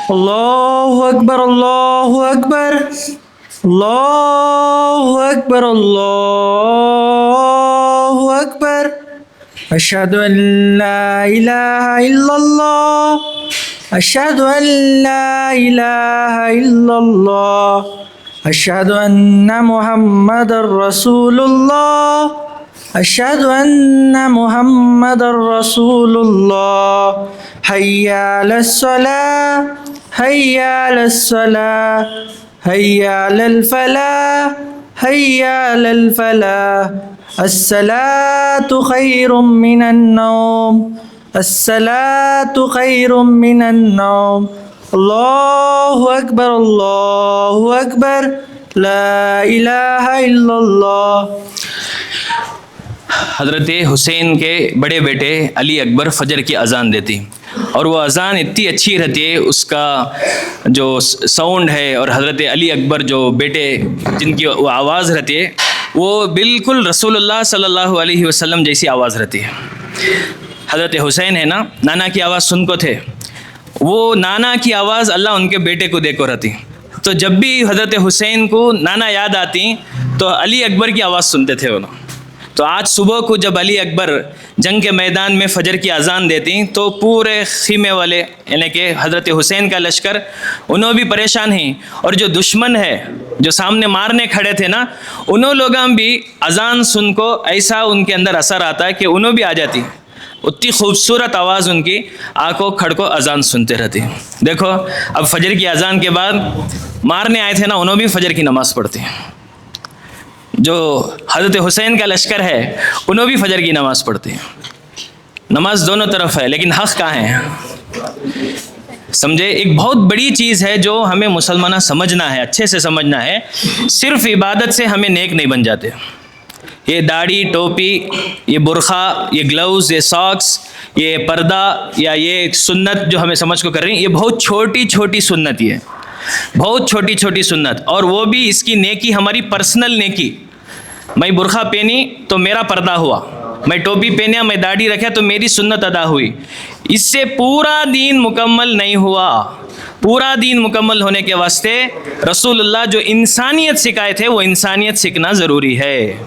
[SPEAKER 3] اللہ اکبر, اللہ اکبر, اللہ اکبر, اللہ اکبر. اشہد ان لا الہ الا اللہ, اشہد ان لا الہ الا اللہ, اشہد ان محمد رسول اللہ, اشہد ان محمد رسول اللہ. حی علی الصلاۃ, حی علی الصلاۃ, حی علی الفلاح, حی علی الفلاح. الصلاۃ خیر من النوم, الصلاۃ خیر من النوم. اللہ اکبر, اللہ اکبر, لا الہ الا اللہ.
[SPEAKER 1] حضرت حسین کے بڑے بیٹے علی اکبر فجر کی اذان دیتی, اور وہ اذان اتنی اچھی رہتی ہے, اس کا جو ساؤنڈ ہے, اور حضرت علی اکبر جو بیٹے جن کی وہ آواز رہتی ہے وہ بالکل رسول اللہ صلی اللہ علیہ وسلم جیسی آواز رہتی ہے. حضرت حسین ہے نا, نانا کی آواز سن کو تھے, وہ نانا کی آواز اللہ ان کے بیٹے کو دے کو رہتی. تو جب بھی حضرت حسین کو نانا یاد آتی تو علی اکبر کی آواز سنتے تھے وہ. تو آج صبح کو جب علی اکبر جنگ کے میدان میں فجر کی اذان دیتی تو پورے خیمے والے یعنی کہ حضرت حسین کا لشکر انہوں بھی پریشان ہیں, اور جو دشمن ہے جو سامنے مارنے کھڑے تھے نا, انہوں لوگاں بھی اذان سن کو ایسا ان کے اندر اثر آتا ہے کہ انہوں بھی آ جاتی. اتنی خوبصورت آواز ان کی, آنکھوں کھڑ کو اذان سنتے رہتی. دیکھو اب فجر کی اذان کے بعد مارنے آئے تھے نا, انہوں بھی فجر کی نماز پڑھتے ہیں. جو حضرت حسین کا لشکر ہے انہوں بھی فجر کی نماز پڑھتے ہیں. نماز دونوں طرف ہے, لیکن حق کہاں ہے؟ سمجھے, ایک بہت بڑی چیز ہے جو ہمیں مسلمانہ سمجھنا ہے, اچھے سے سمجھنا ہے. صرف عبادت سے ہمیں نیک نہیں بن جاتے. یہ داڑھی, ٹوپی, یہ برقع, یہ گلوز, یہ ساکس, یہ پردہ یا یہ سنت جو ہمیں سمجھ کو کر رہی ہیں, یہ بہت چھوٹی چھوٹی سنت, یہ بہت چھوٹی چھوٹی سنت. اور وہ بھی اس کی نیکی ہماری پرسنل نیکی. میں برقع پہنی تو میرا پردہ ہوا, میں ٹوپی پہنیا, میں داڑھی رکھا تو میری سنت ادا ہوئی. اس سے پورا دین مکمل نہیں ہوا. پورا دین مکمل ہونے کے واسطے رسول اللہ جو انسانیت سکھائے تھے وہ انسانیت سیکھنا ضروری ہے.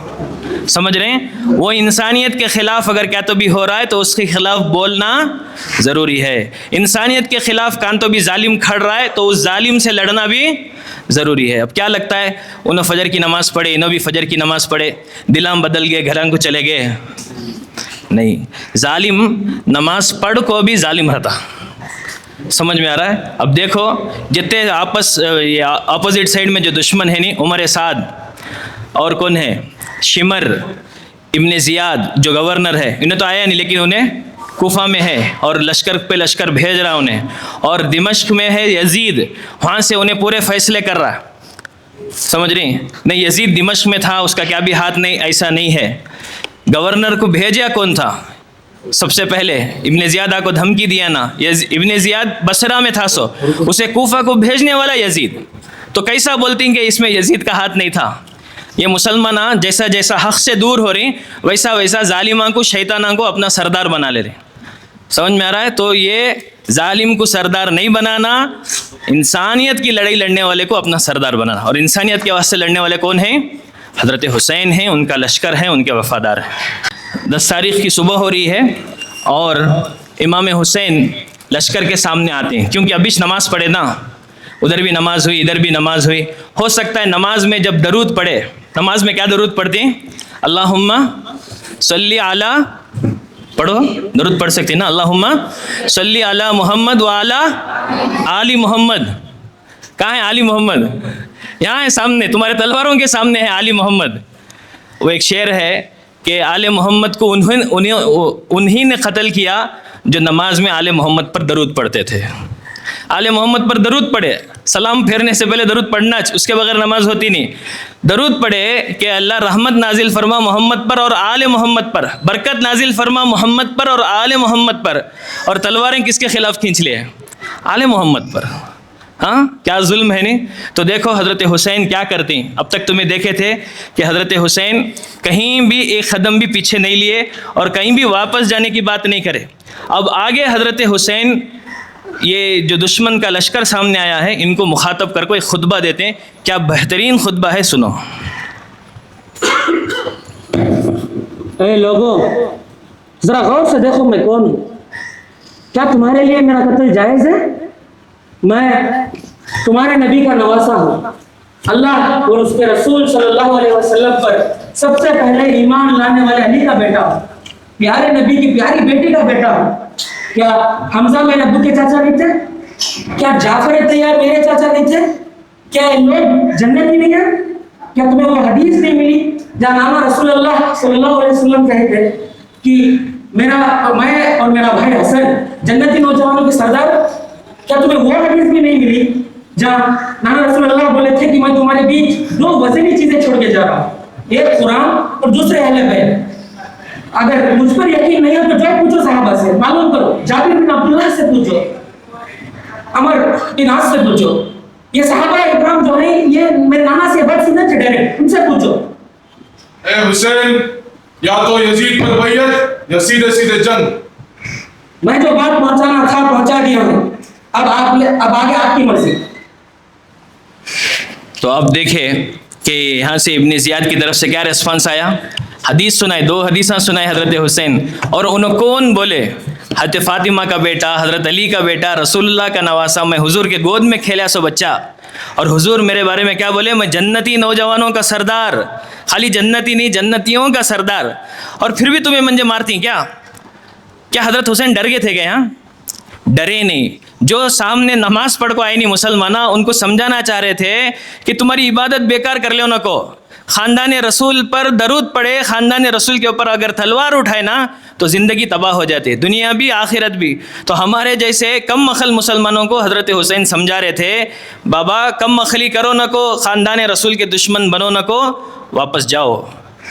[SPEAKER 1] سمجھ رہے ہیں؟ وہ انسانیت کے خلاف اگر کیا تو بھی ہو رہا ہے تو اس کے خلاف بولنا ضروری ہے. انسانیت کے خلاف کان تو بھی ظالم کھڑ رہا ہے تو اس ظالم سے لڑنا بھی ضروری ہے. اب کیا لگتا ہے انہوں فجر کی نماز پڑھے, انہوں بھی فجر کی نماز پڑھے, دلام بدل گئے, گھراں کو چلے گئے؟ نہیں, ظالم نماز پڑھ کو بھی ظالم رہتا. سمجھ میں آ رہا ہے؟ اب دیکھو جتنے اپوزٹ سائڈ میں جو دشمن ہے نہیں, عمر سعد اور کون ہے, شمر ابن زیاد جو گورنر ہے, انہیں تو آیا نہیں لیکن انہیں کوفہ میں ہے اور لشکر پہ لشکر بھیج رہا انہیں, اور دمشق میں ہے یزید, وہاں سے انہیں پورے فیصلے کر رہا. سمجھ رہی ہیں؟ نہیں, یزید دمشق میں تھا, اس کا کیا بھی ہاتھ نہیں, ایسا نہیں ہے. گورنر کو بھیجا کون تھا سب سے پہلے؟ ابن زیادہ کو دھمکی دیا نا, ابن زیاد بصرہ میں تھا, سو اسے کوفہ کو بھیجنے والا یزید. تو کیسا بولتی ہیں کہ اس میں یزید کا ہاتھ نہیں تھا؟ یہ مسلمانہ جیسا جیسا حق سے دور ہو رہی ویسا ویسا ظالماں کو, شیطاناں کو اپنا سردار بنا لے رہے. سمجھ میں آ رہا ہے؟ تو یہ ظالم کو سردار نہیں بنانا, انسانیت کی لڑائی لڑنے والے کو اپنا سردار بنانا. اور انسانیت کے واسطے لڑنے والے کون ہیں؟ حضرت حسین ہیں, ان کا لشکر ہے, ان کے وفادار ہیں. 10 تاریخ کی صبح ہو رہی ہے اور امام حسین لشکر کے سامنے آتے ہیں, کیونکہ ابھی نماز پڑھے نا, ادھر بھی نماز ہوئی, ادھر بھی نماز ہوئی. ہو سکتا ہے نماز میں جب درود پڑھے नमाज में क्या दरूद पढ़ते हैं? अल्लाहुम्मा सल्ली अला, पढ़ो, दरूद पढ़ सकते हैं ना? अल्लाहुम्मा सल्ली अला मोहम्मद व अला आली मोहम्मद। कहाँ है आली मोहम्मद? यहाँ है सामने, तुम्हारे तलवारों के सामने है आली मोहम्मद। वो एक शेर है कि आले मोहम्मद को उन्हीं ने कत्ल किया जो नमाज में आले मोहम्मद पर दरूद पढ़ते थे। आले मोहम्मद पर दरूद पढ़े, सलाम फेरने से पहले दरूद पढ़ना, उसके बगैर नमाज होती नहीं। दरूद पढ़े कि अल्लाह रहमत नाजिल फरमा मोहम्मद पर और आले मोहम्मद पर, बरकत नाजिल फरमा मोहम्मद पर और आले मोहम्मद पर। और तलवारें किसके खिलाफ खींच लिए? आले मोहम्मद पर। हाँ, क्या जुल्म है नहीं? तो देखो हज़रत हुसैन क्या करती। अब तक तुम्हें देखे थे कि हज़रत हुसैन कहीं भी एक कदम भी पीछे नहीं लिए और कहीं भी वापस जाने की बात नहीं करे। अब आगे हज़रत हुसैन, ये जो दुश्मन का लश्कर सामने आया है, इनको मुखातब कर कोई खुतबा देते हैं। क्या बेहतरीन खुतबा है, सुनो।
[SPEAKER 5] ए लोगों, जरा गौर से देखो मैं कौन हूँ। क्या तुम्हारे लिए मेरा कत्ल जायज़ है? मैं तुम्हारे नबी का नवासा हूँ। अल्लाह और उसके रसूल सल्लल्लाहु अलैहि वसल्लम पर सबसे पहले ईमान लाने वाले अली का बेटा हूँ, प्यारे नबी की प्यारी बेटी का बेटा हूँ। क्या हमजा मेरे अब्बू के चाचा नहीं थे? क्या जाफर तैयार मेरे चाचा नहीं थे? क्या इन लोग जन्नती नहीं है? क्या तुम्हें वो हदीस नहीं मिली जहाँ नामा रसूलुल्लाह सल्लल्लाहु अलैहि वसल्लम कहे थे कि मैं और मेरा भाई हसन जन्नती नौजवानों के सरदार? क्या तुम्हें वो हदीस भी नहीं मिली जहाँ नाना रसूलुल्लाह बोले थे कि मैं तुम्हारे बीच दो वज़नी चीजें छोड़ के जा रहा हूँ, एक कुरान और दूसरे अहले बैत। अगर मुझ पर यकीन नहीं हो तो जाओ पूछो सहाबा से, मालूम करो। जाबिर बिन अब्दुल्लाह से पूछो, अमर बिन आस से पूछो, ये सहाबा इकराम जो है ये मेरे नाना से बात सीधा डायरेक्ट उनसे पूछो।
[SPEAKER 9] ए हुसैन, या तो यजीद पर बैयत या सीधे सीधे जंग।
[SPEAKER 5] मैं जो बात पहुंचाना था पहुंचा दिया हूं, अब आगे आपकी मर्जी।
[SPEAKER 1] तो अब देखे कि यहाँ से इब्ने ज़ियाद की तरफ से क्या रिस्पांस आया। हदीस सुनाए, दो हदीसा सुनाए हज़रत हुसैन, और उन्हें कौन बोले? हज़रत फ़ातिमा का बेटा, हज़रत अली का बेटा, रसूलुल्लाह का नवासा, मैं हुजूर के गोद में खेला सो बच्चा। और हुजूर मेरे बारे में क्या बोले? मैं जन्नती नौजवानों का सरदार, खाली जन्नती नहीं जन्नतियों का सरदार। और फिर भी तुम्हें मंजे मारती क्या? क्या हज़रत हुसैन डर गए थे क्या? यहाँ डरे नहीं। जो सामने नमाज पढ़ को आए नहीं मुसलमाना, उनको समझाना चाह रहे थे कि तुम्हारी इबादत बेकार कर ले उनको। ख़ानदान रसूल पर दरूद पढ़े, ख़ानदान रसूल के ऊपर अगर तलवार उठाए ना तो ज़िंदगी तबाह हो जाती है, दुनिया भी आखिरत भी। तो हमारे जैसे कम अखल मुसलमानों को हज़रत हुसैन समझा रहे थे, बाबा कम अखली करो न को, ख़ानदान रसूल के दुश्मन बनो न को, वापस जाओ,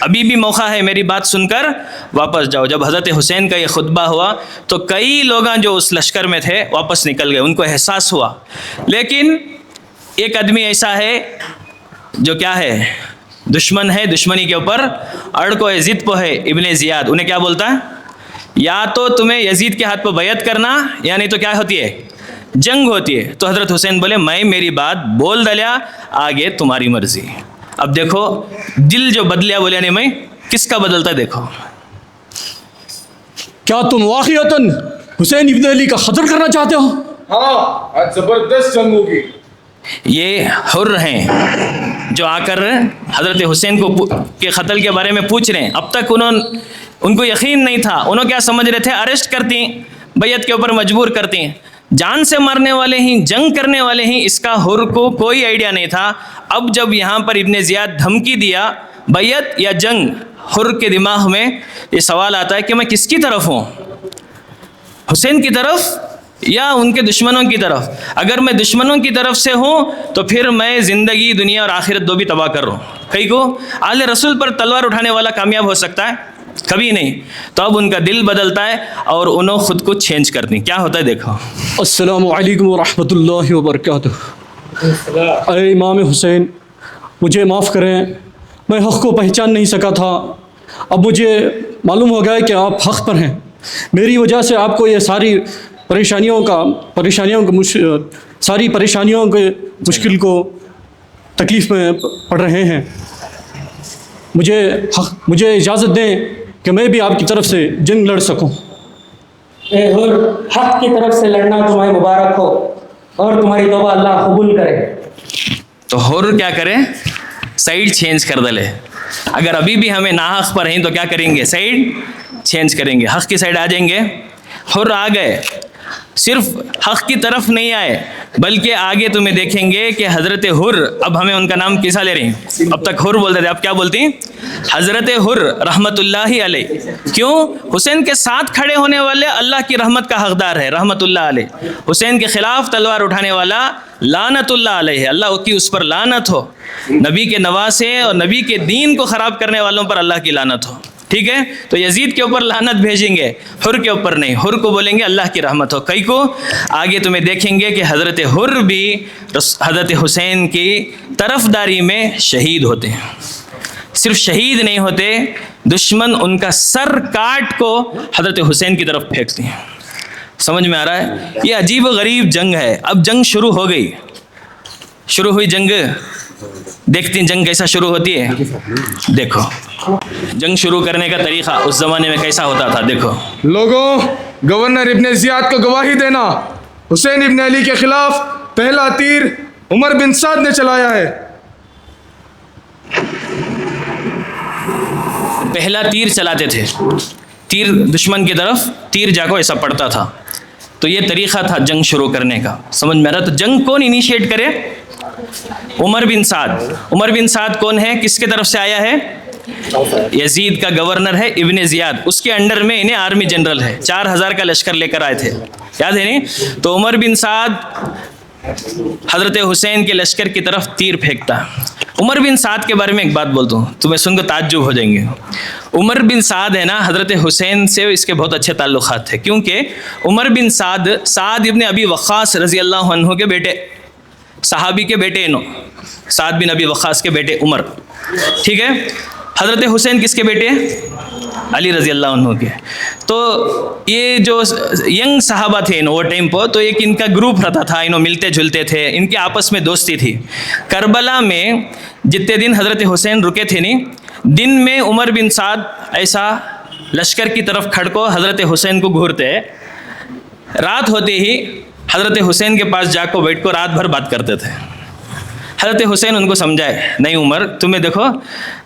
[SPEAKER 1] अभी भी मौका है, मेरी बात सुनकर वापस जाओ। जब हज़रत हुसैन का ये खुतबा हुआ तो कई लोग जो उस लश्कर में थे वापस निकल गए, उनको एहसास हुआ। लेकिन एक आदमी ऐसा है जो क्या है, दुश्मन है, दुश्मनी के ऊपर अड़ को है, ज़िद पे है। इब्ने ज़ियाद उन्हें क्या बोलता है? या तो तुम्हें यजीद के हाथ पर बैत करना, या नहीं तो क्या होती है? जंग होती है। तो हज़रत हुसैन बोले मैं मेरी बात बोल दलिया, आगे तुम्हारी मर्जी। अब देखो दिल जो बदलिया, बोले नहीं मैं किसका बदलता है देखो।
[SPEAKER 10] क्या तुम वाक़ियतन हुसैन इब्न अली का खतर करना चाहते हो?
[SPEAKER 9] हाँ, आज जबरदस्त जंग होगी।
[SPEAKER 1] ये हुर्र हैं जो आकर हज़रत हुसैन को के क़त्ल के बारे में पूछ रहे हैं। अब तक उनको यकीन नहीं था, उन्होंने क्या समझ रहे थे? अरेस्ट करती, बैत के ऊपर मजबूर करती, जान से मारने वाले ही, जंग करने वाले ही। इसका हुर्र को कोई आइडिया नहीं था। अब जब यहाँ पर इब्ने ज़ियाद धमकी दिया बैत या जंग, हुर्र के दिमाग में ये सवाल आता है कि मैं किसकी तरफ हूँ, हुसैन की तरफ या उनके दुश्मनों की तरफ? अगर मैं दुश्मनों की तरफ से हूँ तो फिर मैं ज़िंदगी, दुनिया और आखिरत दो भी तबाह कर रहा हूँ। कहीं को आले रसूल पर तलवार उठाने वाला कामयाब हो सकता है? कभी नहीं। तो अब उनका दिल बदलता है और उन्होंने खुद को चेंज करती। क्या होता है देखो।
[SPEAKER 10] अस्सलामु अलैकुम व रहमतुल्लाहि व बरकातुहू। अरे इमाम हुसैन, मुझे माफ़ करें, मैं हक़ को पहचान नहीं सका था। अब मुझे मालूम हो गया है कि आप हक़ पर हैं। मेरी वजह से आपको ये सारी परेशानियों के मुश्किल को तकलीफ़ में पड़ रहे हैं। मुझे इजाज़त दें कि मैं भी आपकी तरफ से जंग लड़ सकूं।
[SPEAKER 5] ए हुर, हक की तरफ से लड़ना तुम्हें मुबारक हो और तुम्हारी तौबा अल्लाह कबूल करे।
[SPEAKER 1] तो हुर क्या करे? साइड चेंज कर दले। अगर अभी भी हमें नाहक पर हैं तो क्या करेंगे, साइड चेंज करेंगे, हक़ की साइड आ जाएंगे। हुर आ गए, सिर्फ हक़ की तरफ नहीं आए बल्कि आगे तुम्हें देखेंगे कि हज़रत हुर, अब हमें उनका नाम किसा ले रही हैं, अब तक हुर बोलते थे, अब क्या बोलती हैं, हज़रत हुर रहमतुल्लाहि अलैह। क्यों? हुसैन के साथ खड़े होने वाले अल्लाह की रहमत का हकदार है, रहमतुल्लाह अलैह। हुसैन के खिलाफ तलवार उठाने वाला लानतुल्लाह अलैह, अल्लाह की उस पर लानत हो। नबी के नवासे और नबी के दीन को ख़राब करने वालों पर अल्लाह की लानत हो। ठीक है, तो यजीद के ऊपर लानत भेजेंगे, हुर के ऊपर नहीं। हुर को बोलेंगे अल्लाह की रहमत हो। कई को आगे तुम्हें देखेंगे कि हज़रत हुर भी हज़रत हुसैन की तरफदारी में शहीद होते हैं। सिर्फ शहीद नहीं होते, दुश्मन उनका सर काट को हज़रत हुसैन की तरफ फेंकते हैं। समझ में आ रहा है? ये अजीब व गरीब जंग है। अब जंग शुरू हो गई, शुरू हुई जंग। देखती हैं जंग कैसा शुरू होती है। देखो जंग शुरू करने का तरीक़ा उस ज़माने में कैसा होता था। देखो
[SPEAKER 9] लोगों, गवर्नर इब्न ज़ियाद को गवाही देना, हुसैन इब्न अली के खिलाफ पहला तीर उमर बिन साद ने चलाया है।
[SPEAKER 1] पहला तीर चलाते थे, तीर दुश्मन की तरफ तीर जाको ऐसा पड़ता था। तो ये तरीक़ा था जंग शुरू करने का। समझ में आ रहा? तो जंग कौन इनिशिएट करे? उमर बिन साद। उमर बिन साद कौन है, किसके तरफ से आया है? यजीद का गवर्नर है इब्न ज़ियाद, उसके अंडर में इन्हें आर्मी जनरल है, 4000 का लश्कर लेकर आए थे, याद है नहीं? तो उमर बिन साद हज़रत हुसैन के लश्कर की तरफ तीर फेंकता। उमर बिन साद के बारे में एक बात बोलता हूँ, तुम्हें सुनकर ताज्जुब हो जाएंगे। उमर बिन साद है ना, हज़रत हुसैन से इसके बहुत अच्छे ताल्लुक़ात थे, क्योंकि उमर बिन साद इब्न अबी वक़ास रज़ी अल्लाह अन्हु के बेटे, सहाबी के बेटे इनो, साद बिन अबी वक़ास के बेटे उमर। ठीक है, हज़रत हुसैन किसके बेटे? अली रज़ी अल्लाह अन्हु के। तो ये जो यंग सहाबा थे वो टाइम पर, तो एक इनका ग्रुप रहता था, इन्हों मिलते जुलते थे, इनके आपस में दोस्ती थी। करबला में जितने दिन हज़रत हुसैन रुके थे नहीं, दिन में उमर बिन साद ऐसा लश्कर की तरफ खड़को हज़रत हुसैन को घूरते, रात होते ही हज़रत हुसैन के पास जाकर बैठ को रात भर बात करते थे। हज़रत हुसैन उनको समझाए, नहीं उमर, तुम्हें देखो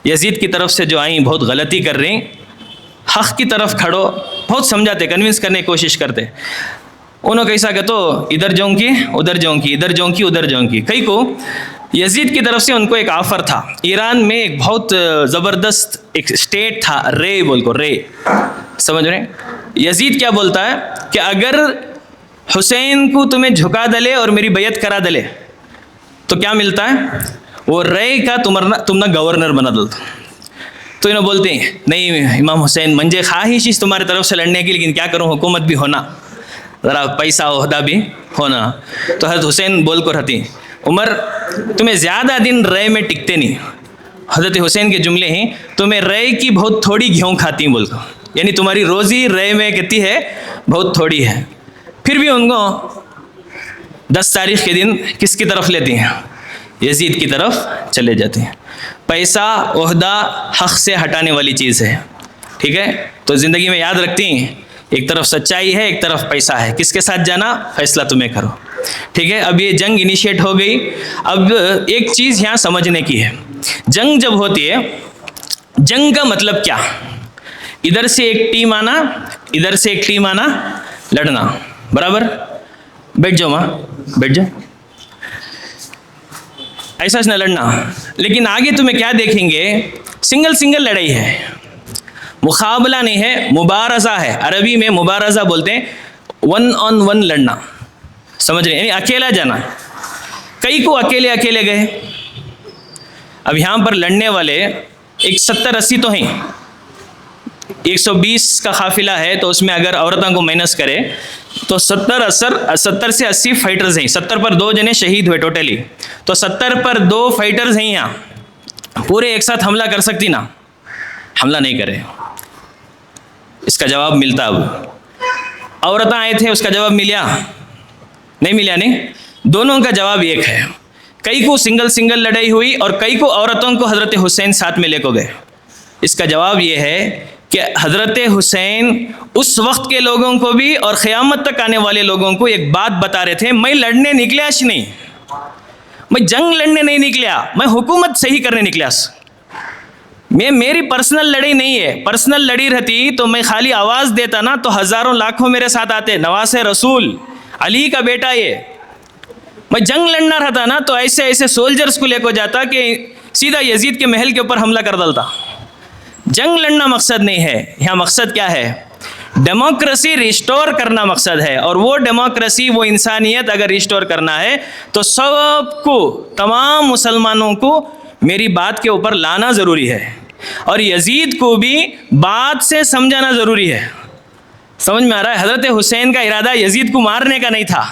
[SPEAKER 1] यजीद की तरफ से जो आई बहुत गलती कर रही, हक़ की तरफ खड़ो। बहुत समझाते, कन्विंस करने की कोशिश करते। उन्होंने कैसा कहते तो इधर जाऊँ की उधर जाऊँ की, इधर जाऊँ की उधर जाऊँ की। कई को यजीद की तरफ से उनको एक ऑफ़र था। ईरान में एक बहुत ज़बरदस्त एक स्टेट था, रे बोल को, रे, समझ रहे? यजीद क्या बोलता है कि अगर हुसैन को तुम्हें झुका दले और मेरी बैयत करा दले तो क्या मिलता है? वो रे का तुमना गवर्नर बना दो। तो इन्होंने बोलते हैं नहीं इमाम हुसैन, मंजे ख्वाहिश इस तुम्हारे तरफ से लड़ने की, लेकिन क्या करूँ, हुकूमत भी होना, ज़रा पैसा ओहदा भी होना। तो हज़रत हुसैन बोल को रहती, उमर तुम्हें ज़्यादा दिन रे में टिकते नहीं। हज़रत हुसैन के जुमले हैं, तुम्हें रे की बहुत थोड़ी गेहूँ खाती बोल को, यानी तुम्हारी रोज़ी रे में कितनी है, बहुत थोड़ी है। फिर भी उनको 10 तारीख़ के दिन किसकी तरफ लेती हैं? यजीद की तरफ चले जाते हैं। पैसा ओहदा हक़ से हटाने वाली चीज़ है। ठीक है, तो ज़िंदगी में याद रखती हैं, एक तरफ सच्चाई है, एक तरफ पैसा है, किसके साथ जाना फैसला तुम्हें करो। ठीक है, अब ये जंग इनिशिएट हो गई। अब एक चीज़ यहाँ समझने की है, जंग जब होती है, जंग का मतलब क्या? इधर से एक टीम आना, इधर से एक टीम आना, लड़ना, बराबर? बैठ जाओ माँ, बैठ जाओ, ऐसा न लड़ना। लेकिन आगे तुम्हें क्या देखेंगे, सिंगल सिंगल लड़ाई है, मुकाबला नहीं है, मुबारज़ा है। अरबी में मुबारज़ा बोलते हैं, 1 on 1 लड़ना, समझ रहे हैं, यानी अकेला जाना। कई को अकेले अकेले गए। अब यहाँ पर लड़ने वाले एक 70-80 तो हैं, 120 का काफिला है, तो उसमें अगर औरतों को माइनस करे तो 70 से 80 फाइटर्स हैं। 70 पर 2 जने शहीद हुए टोटली, तो 70 पर 2 फाइटर्स हैं। यहाँ पूरे एक साथ हमला कर सकती ना, हमला नहीं करे। इसका जवाब मिलता, अब औरतें आए थे, उसका जवाब मिला नहीं मिला? नहीं, दोनों का जवाब एक है। कई को सिंगल सिंगल लड़ाई हुई और कई को औरतों को हज़रत हुसैन साथ में लेकर गए। इसका जवाब ये है कि हज़रत हुसैन उस वक्त के लोगों को भी और क़यामत तक आने वाले लोगों को एक बात बता रहे थे, मैं लड़ने निकले आज नहीं, मैं जंग लड़ने नहीं निकला, मैं हुकूमत सही करने निकला। मैं मेरी पर्सनल लड़ाई नहीं है, पर्सनल लड़ी रहती तो मैं खाली आवाज़ देता ना तो हज़ारों लाखों मेरे साथ आते। नवासे रसूल अली का बेटा ये, मैं जंग लड़ना रहता ना तो ऐसे ऐसे सोल्जर्स को लेकर जाता कि सीधा यजीद के महल के ऊपर हमला कर डालता। जंग लड़ना मकसद नहीं है, यहाँ मकसद क्या है? डेमोक्रेसी रिस्टोर करना मकसद है। और वो डेमोक्रेसी, वो इंसानियत अगर रिस्टोर करना है तो सबको, तमाम मुसलमानों को मेरी बात के ऊपर लाना ज़रूरी है, और यजीद को भी बात से समझाना ज़रूरी है। समझ में आ रहा है? हज़रत हुसैन का इरादा यजीद को मारने का नहीं था,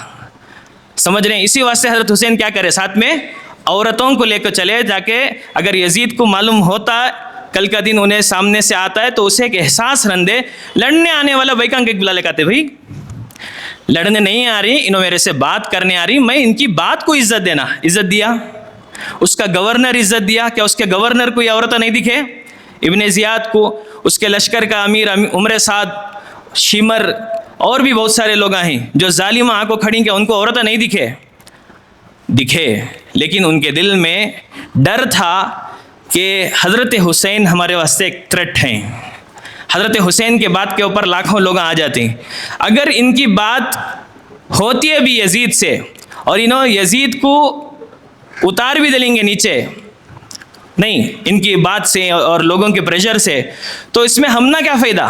[SPEAKER 1] समझ रहे हैं? इसी वास्ते हज़रत हुसैन क्या करे, साथ में औरतों को लेकर चले, जाके अगर यजीद को मालूम होता कल का दिन उन्हें सामने से आता है तो उसे एक एहसास रंदे। लड़ने आने वाला भाई कहाँ के बुला ले कहते, भाई लड़ने नहीं आ रही, इन्हों मेरे से बात करने आ रही, मैं इनकी बात को इज्जत देना। इज्जत दिया, उसका गवर्नर इज्जत दिया। क्या उसके गवर्नर को ये औरत नहीं दिखे? इब्ने ज़ियाद को, उसके लश्कर का अमीर उमर साद, शिमर और भी बहुत सारे लोग हैं जो जालिम आंखों खड़ी के, उनको औरत नहीं दिखे? दिखे, लेकिन उनके दिल में डर था कि हज़रत हुसैन हमारे वास्ते एक थ्रेट हैं। हज़रत हुसैन के बात के ऊपर लाखों लोग आ जाते हैं। अगर इनकी बात होती है भी यजीद से और इन्हों यजीद को उतार भी देंगे नीचे, नहीं इनकी बात से और लोगों के प्रेशर से, तो इसमें हमना क्या फ़ायदा?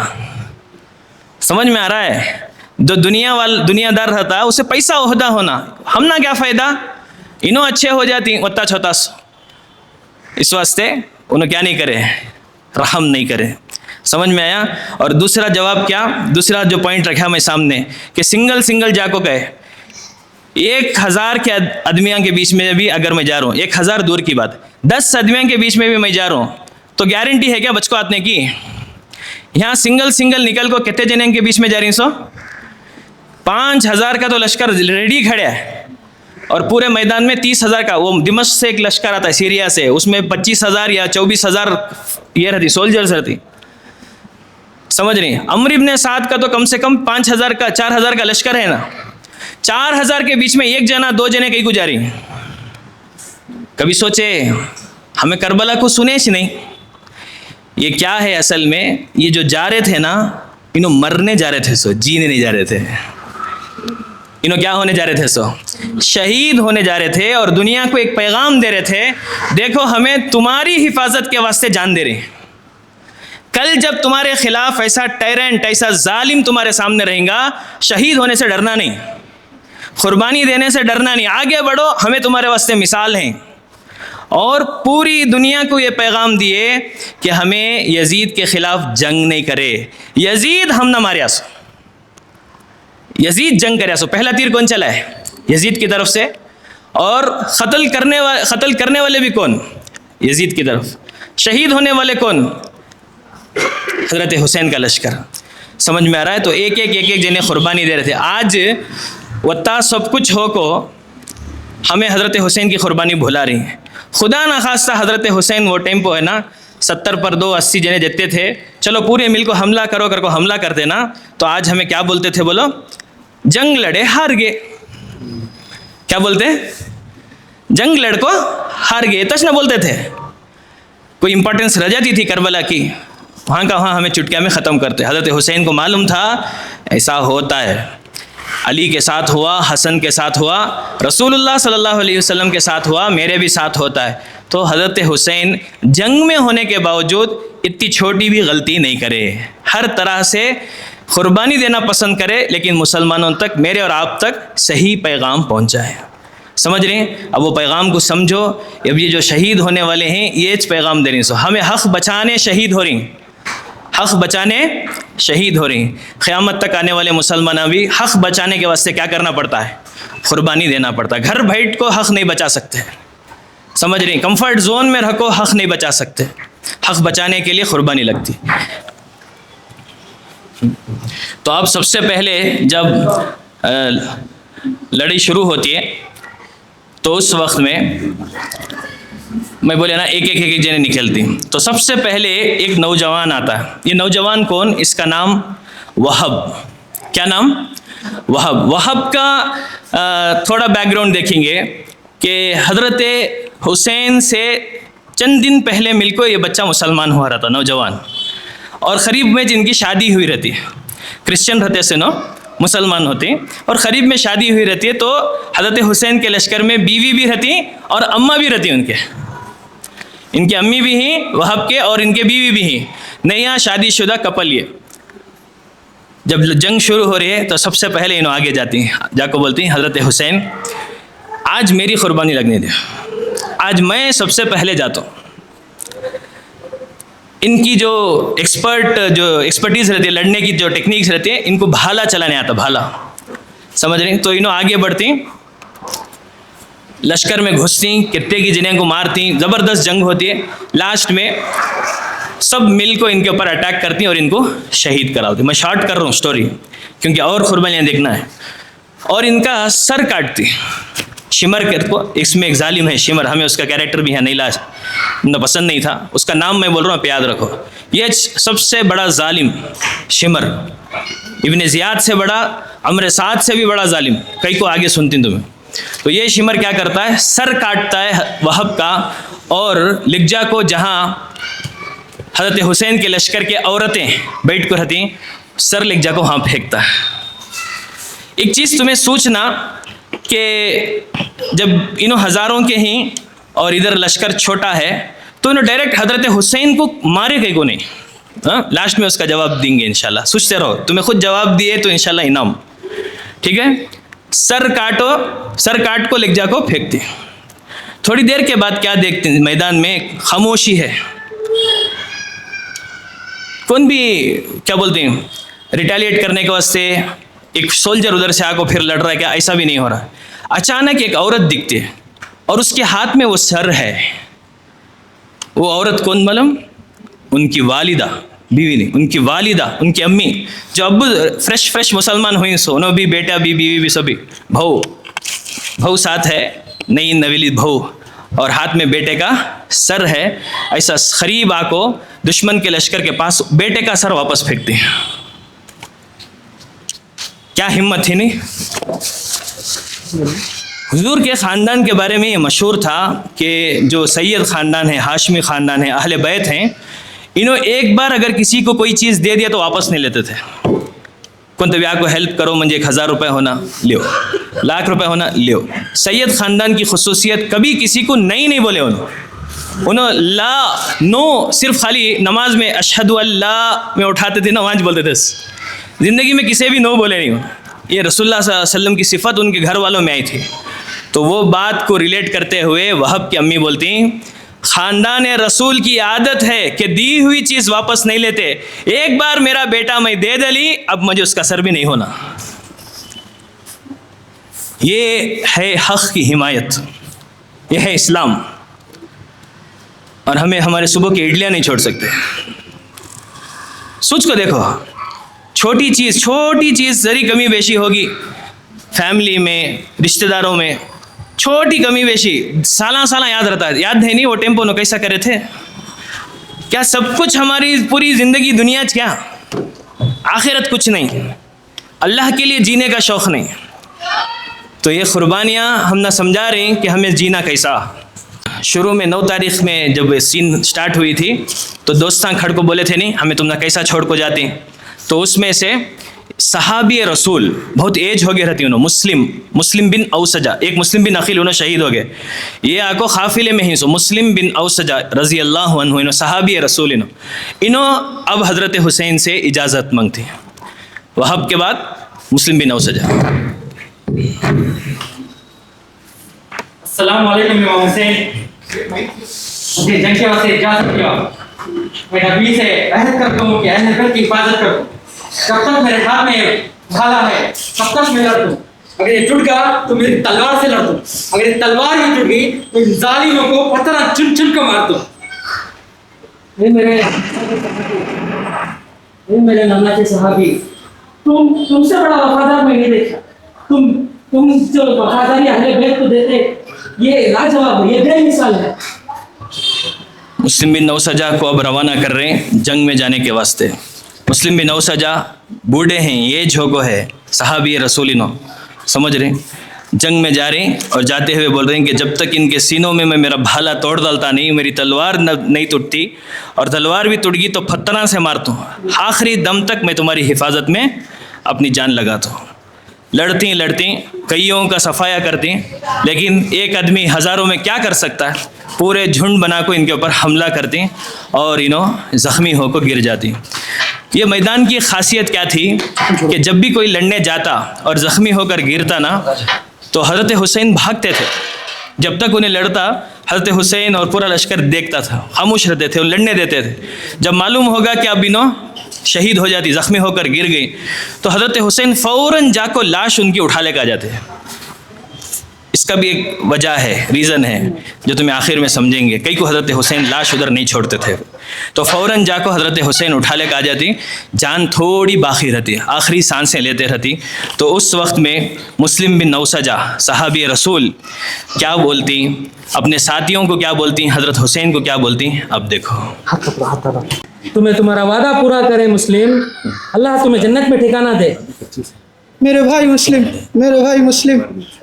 [SPEAKER 1] समझ में आ रहा है? जो दुनियादार रहता है उसे पैसा ओहदा होना, हमना क्या फ़ायदा? इन्हों अच्छे हो जाती वत्ता छोता। इस वास्ते उन्हें क्या नहीं करे, रहम नहीं करे। समझ में आया? और दूसरा जवाब क्या, दूसरा जो पॉइंट रखा मैं सामने कि सिंगल जाको कहे 1000 के आदमियों के बीच में भी अगर मैं जा रहा हूँ, 1000 दूर की बात, 10 आदमियों के बीच में भी मैं जा रहा हूँ तो गारंटी है क्या बच को आने की? यहाँ सिंगल निकल को कितने जने के बीच में जा रही सो? 5000 का तो लश्कर रेडी खड़ा है, और पूरे मैदान में 30,000 का, वो दिमश्क से एक लश्कर आता है सीरिया से, उसमें 25,000 या 24,000 ये रहती सोल्जर्स रहती। समझ रही? अमर इब्न साद का तो कम से कम 5,000 का 4,000 का लश्कर है ना। 4,000 के बीच में एक जना 2 जने कहीं गुजारी। कभी सोचे हमें करबला को सुने ही नहीं? ये क्या है असल में? ये जो जा रहे थे ना, इन्हों मरने जा रहे थे, सो जीने नहीं जा रहे थे। इन्हों क्या होने जा रहे थे? सो शहीद होने जा रहे थे, और दुनिया को एक पैगाम दे रहे थे, देखो हमें तुम्हारी हिफाजत के वास्ते जान दे रहे हैं। कल जब तुम्हारे खिलाफ ऐसा टायरेंट, ऐसा जालिम तुम्हारे सामने रहेगा, शहीद होने से डरना नहीं, कुर्बानी देने से डरना नहीं, आगे बढ़ो, हमें तुम्हारे वास्ते मिसाल हैं। और पूरी दुनिया को ये पैगाम दिए कि हमें यजीद के खिलाफ जंग नहीं करे, यजीद हम ना मारे आसो, यजीद जंग करे आसो। पहला तीर कौन चला है? यजीद की तरफ से, और कत्ल करने वाले भी कौन? यजीद की तरफ। शहीद होने वाले कौन? हज़रत हुसैन का लश्कर। समझ में आ रहा है? तो एक एक जने कुर्बानी दे रहे थे। आज वत्ता सब कुछ हो को हमें हज़रत हुसैन की कुर्बानी भुला रही है। खुदा न खास्ता हज़रत हुसैन वो टेम्पो है ना, 70 पर 2 80 जने जितते थे, चलो पूरे मिल को हमला करो कर को हमला करते ना, तो आज हमें क्या बोलते थे? बोलो, जंग लड़े हार गए। क्या बोलते? जंग लड़को हार गए, तच न बोलते थे। कोई इंपॉर्टेंस रह जाती थी करबला की, वहाँ का वहाँ हमें चुटकिया में ख़त्म करते। हज़रत हुसैन को मालूम था ऐसा होता है, अली के साथ हुआ, हसन के साथ हुआ, रसूलुल्लाह सल्लल्लाहु अलैहि वसल्लम के साथ हुआ, मेरे भी साथ होता है। तो हज़रत हुसैन जंग में होने के बावजूद इतनी छोटी भी गलती नहीं करे, हर तरह से कुर्बानी देना पसंद करे, लेकिन मुसलमानों तक, मेरे और आप तक सही पैगाम पहुँचाए। समझ रहे हैं? अब वो पैगाम को समझो। अब ये जो शहीद होने वाले हैं ये पैगाम दे रही सो, हमें हक़ बचाने शहीद हो रही, हक़ बचाने शहीद हो रही। क़यामत तक आने वाले मुसलमान भी हक़ बचाने के वास्ते क्या करना पड़ता है? कुर्बानी देना पड़ता है। घर बैठ को हक़ नहीं बचा सकते, समझ रही? कंफर्ट जोन में रह को हक़ नहीं बचा सकते, हक़ बचाने के लिए कुर्बानी लगती। तो अब सबसे पहले जब लड़ाई शुरू होती है तो उस वक्त में मैं बोले ना एक जने निकलती। तो सबसे पहले एक नौजवान आता है। ये नौजवान कौन? इसका नाम वहब। क्या नाम? वहब। वहब का थोड़ा बैकग्राउंड देखेंगे کہ حضرت حسین سے چند دن پہلے مل کو یہ بچہ مسلمان ہوا رہتا، نوجوان، اور قریب میں جن کی شادی ہوئی رہتی ہے، کرسچن رہتے سے نو مسلمان ہوتے، اور قریب میں شادی ہوئی رہتی ہے، تو حضرت حسین کے لشکر میں بیوی بھی رہتی اور اماں بھی رہتی، ان کے امی بھی ہیں وہب کے، اور ان کے بیوی بھی ہیں، نیا شادی شدہ کپل۔ یہ جب جنگ شروع ہو رہی ہے تو سب سے پہلے انہوں آگے جاتی ہیں، جا کو بولتی ہیں حضرت حسین آج میری قربانی لگنے دے، آج میں سب سے پہلے جاتا ہوں۔ ان کی جو ایکسپرٹیز رہتی ہے، لڑنے کی جو ٹیکنیکس رہتی ہے، ان کو بھالا چلانے آتا، بھالا، سمجھ رہے ہیں؟ تو انہوں آگے بڑھتی، لشکر میں گھستی، کتے کی جنہیں کو مارتی، زبردست جنگ ہوتی ہے، لاسٹ میں سب مل کو ان کے اوپر اٹیک کرتی ہیں اور ان کو شہید کرا ہوتی۔ میں شارٹ کر رہا ہوں سٹوری کیونکہ اور قربانیاں دیکھنا ہے، اور ان کا سر کاٹتی شمر کو، اس میں ایک ظالم ہے شمر، ہمیں اس کا کیریکٹر بھی ہے نہیں پسند نہیں تھا، اس کا نام میں بول رہا ہوں، آپ یاد رکھو، یہ سب سے بڑا ظالم شمر، ابن زیاد سے بڑا، عمر سعد سے بھی بڑا ظالم، کئی کو آگے سنتی تمہیں۔ تو یہ شمر کیا کرتا ہے، سر کاٹتا ہے وہب کا، اور لگجا کو جہاں حضرت حسین کے لشکر کے عورتیں بیٹھ کر رہتی، سر لگجا کو وہاں پھینکتا ہے۔ ایک چیز تمہیں سوچنا کہ جب انہوں ہزاروں کے ہیں اور ادھر لشکر چھوٹا ہے، تو انہوں ڈائریکٹ حضرت حسین کو مارے گئے کو نہیں، لاسٹ میں اس کا جواب دیں گے انشاءاللہ، سوچتے رہو، تمہیں خود جواب دیے تو انشاءاللہ انعام، ٹھیک ہے؟ سر کاٹ کو لگجا کو پھینکتے، تھوڑی دیر کے بعد کیا دیکھتے ہیں، میدان میں خاموشی ہے، کون بھی کیا بولتے ہیں ریٹیلیٹ کرنے کے واسطے ایک سولجر ادھر سے آ کو پھر لڑ رہا ہے، کیا ایسا بھی نہیں ہو رہا۔ اچانک ایک عورت دکھتی ہے اور اس کے ہاتھ میں وہ سر ہے، وہ عورت کون معلوم؟ ان کی والدہ، بیوی نہیں، ان کی والدہ، ان کی امی، جو اب فریش مسلمان ہوئی، سو انہوں بھی بیٹا بھی بیوی بھی سبھی، بہو ساتھ ہے، نئی نویلی بہو، اور ہاتھ میں بیٹے کا سر ہے، ایسا قریب آ کو دشمن کے لشکر کے پاس بیٹے کا سر واپس پھینکتے ہیں۔ کیا ہمت تھی نہیں؟ حضور کے خاندان کے بارے میں یہ مشہور تھا کہ جو سید خاندان ہے، ہاشمی خاندان ہے، اہل بیت ہیں، انہوں ایک بار اگر کسی کو کوئی چیز دے دیا تو واپس نہیں لیتے تھے۔ کون تو کو ہیلپ کرو، مجھے 1000 روپے ہونا لیو، 1,00,000 روپے ہونا لیو۔ سید خاندان کی خصوصیت، کبھی کسی کو نہیں بولے، انہوں لا نو، صرف خالی نماز میں اشہد اللہ میں اٹھاتے تھے، نماز بولتے تھے، زندگی میں کسی بھی نو بولے نہیں۔ یہ رسول اللہ صلی اللہ علیہ وسلم کی صفت ان کے گھر والوں میں آئی تھی۔ تو وہ بات کو ریلیٹ کرتے ہوئے وہب کی امی بولتی ہیں، خاندان رسول کی عادت ہے کہ دی ہوئی چیز واپس نہیں لیتے، ایک بار میرا بیٹا میں دے دلی، اب مجھے اس کا سر بھی نہیں ہونا۔ یہ ہے حق کی حمایت، یہ ہے اسلام، اور ہمیں ہمارے صبح کی اڈلیاں نہیں چھوڑ سکتے۔ سوچ کو دیکھو، چھوٹی چیز ذری کمی بیشی ہوگی، فیملی میں، رشتہ داروں میں چھوٹی کمی بیشی سالہ یاد رہتا ہے، یاد ہے نہیں وہ ٹیمپو نو کیسا کرے تھے؟ کیا سب کچھ ہماری پوری زندگی دنیا کیا؟ آخرت کچھ نہیں، اللہ کے لیے جینے کا شوق نہیں۔ تو یہ قربانیاں ہم نہ سمجھا رہے ہیں کہ ہمیں جینا کیسا۔ شروع میں 9 تاریخ میں جب سین سٹارٹ ہوئی تھی تو دوستان کھڑ کو بولے تھے نہیں ہمیں تم نہ کیسا چھوڑ کو جاتے، تو اس میں سے صحابی رسول بہت ایج ہو گئے رہتی انہوں، مسلم بن اوسجا، ایک مسلم بن عقیل انہوں شہید ہو گئے، یہ آکو قافلے میں ہی سو مسلم بن اوسجا رضی اللہ عنہ، انہوں صحابی رسول، انہوں اب حضرت حسین سے اجازت مانگتی، وہب کے بعد مسلم بن اوسجا۔
[SPEAKER 3] السلام علیکم امام حسین، مجھے جنگ کے واسطے اجازت دیا، میں نبی سے عہد کرتا ہوں کہ اہل بیت کی حفاظت کروں، جب تک میرے ہاتھ میں بھالا ہے تب تک میں لڑوں، اگر یہ ٹوٹ گیا تو میری تلوار سے لڑوں، اگر یہ تلوار ہی ٹوٹ گئی تو ان ظالموں کو پتھر چن کر مار دو۔ میرے نانا کے صحابی، تم سے بڑا وفادار میں نہیں دیکھا، تم جو وفاداری اہل بیت کو دیتے، یہ لاجواب ہے، یہ بے مثال ہے۔
[SPEAKER 1] مسلم بن اوسجا کو اب روانہ کر رہے ہیں جنگ میں جانے کے واسطے۔ مسلم بن اوسجا بوڑھے ہیں، ایج ہو گو ہے، صحابی رسولینوں، سمجھ رہے ہیں، जंग में जा रही और जाते हुए बोल रहे हैं कि जब तक इनके सीनों में मैं मेरा भाला तोड़ डालता नहीं, मेरी तलवार नहीं टूटती, और तलवार भी टूट गई तो पत्थरों से मारता हूँ, आखिरी दम तक मैं तुम्हारी हिफाजत में अपनी जान लगाता हूँ। लड़ती लड़ती कईयों का सफाया करती, लेकिन एक आदमी हज़ारों में क्या कर सकता है, पूरे झुंड बना को इनके ऊपर हमला करती और ज़ख्मी होकर गिर जाती। ये मैदान की खासियत क्या थी कि जब भी कोई लड़ने जाता और ज़ख्मी होकर गिरता ना, तो हज़रत हुसैन भागते थे। जब तक उन्हें लड़ता, हज़रत हुसैन और पूरा लश्कर देखता था, खामोश रहते थे और लड़ने देते थे। जब मालूम होगा कि अब शहीद हो जाती, ज़ख्मी होकर गिर गई, तो हज़रत हुसैन फ़ौरन जाकर लाश उनकी उठा लेकर आ जाते हैं। इसका भी एक वजह है, रीज़न है, जो तुम्हें आखिर में समझेंगे। कई को हज़रत हुसैन लाश उधर नहीं छोड़ते थे, तो फ़ौरन जाकर हज़रत हुसैन उठा लेकर आ जाती, जान थोड़ी बाकी रहती, आखिरी सांसें लेते रहती। तो उस वक्त में मुस्लिम बिन नौसजा सहाबी रसूल क्या बोलती, अपने साथियों को क्या बोलती, हज़रत हुसैन को क्या बोलती, अब देखो।
[SPEAKER 5] तुम्हें तुम्हारा वादा पूरा करे मुस्लिम, अल्लाह तुम्हें जन्नत में ठिकाना दे।
[SPEAKER 11] मेरे भाई मुस्लिम, मेरे भाई मुस्लिम,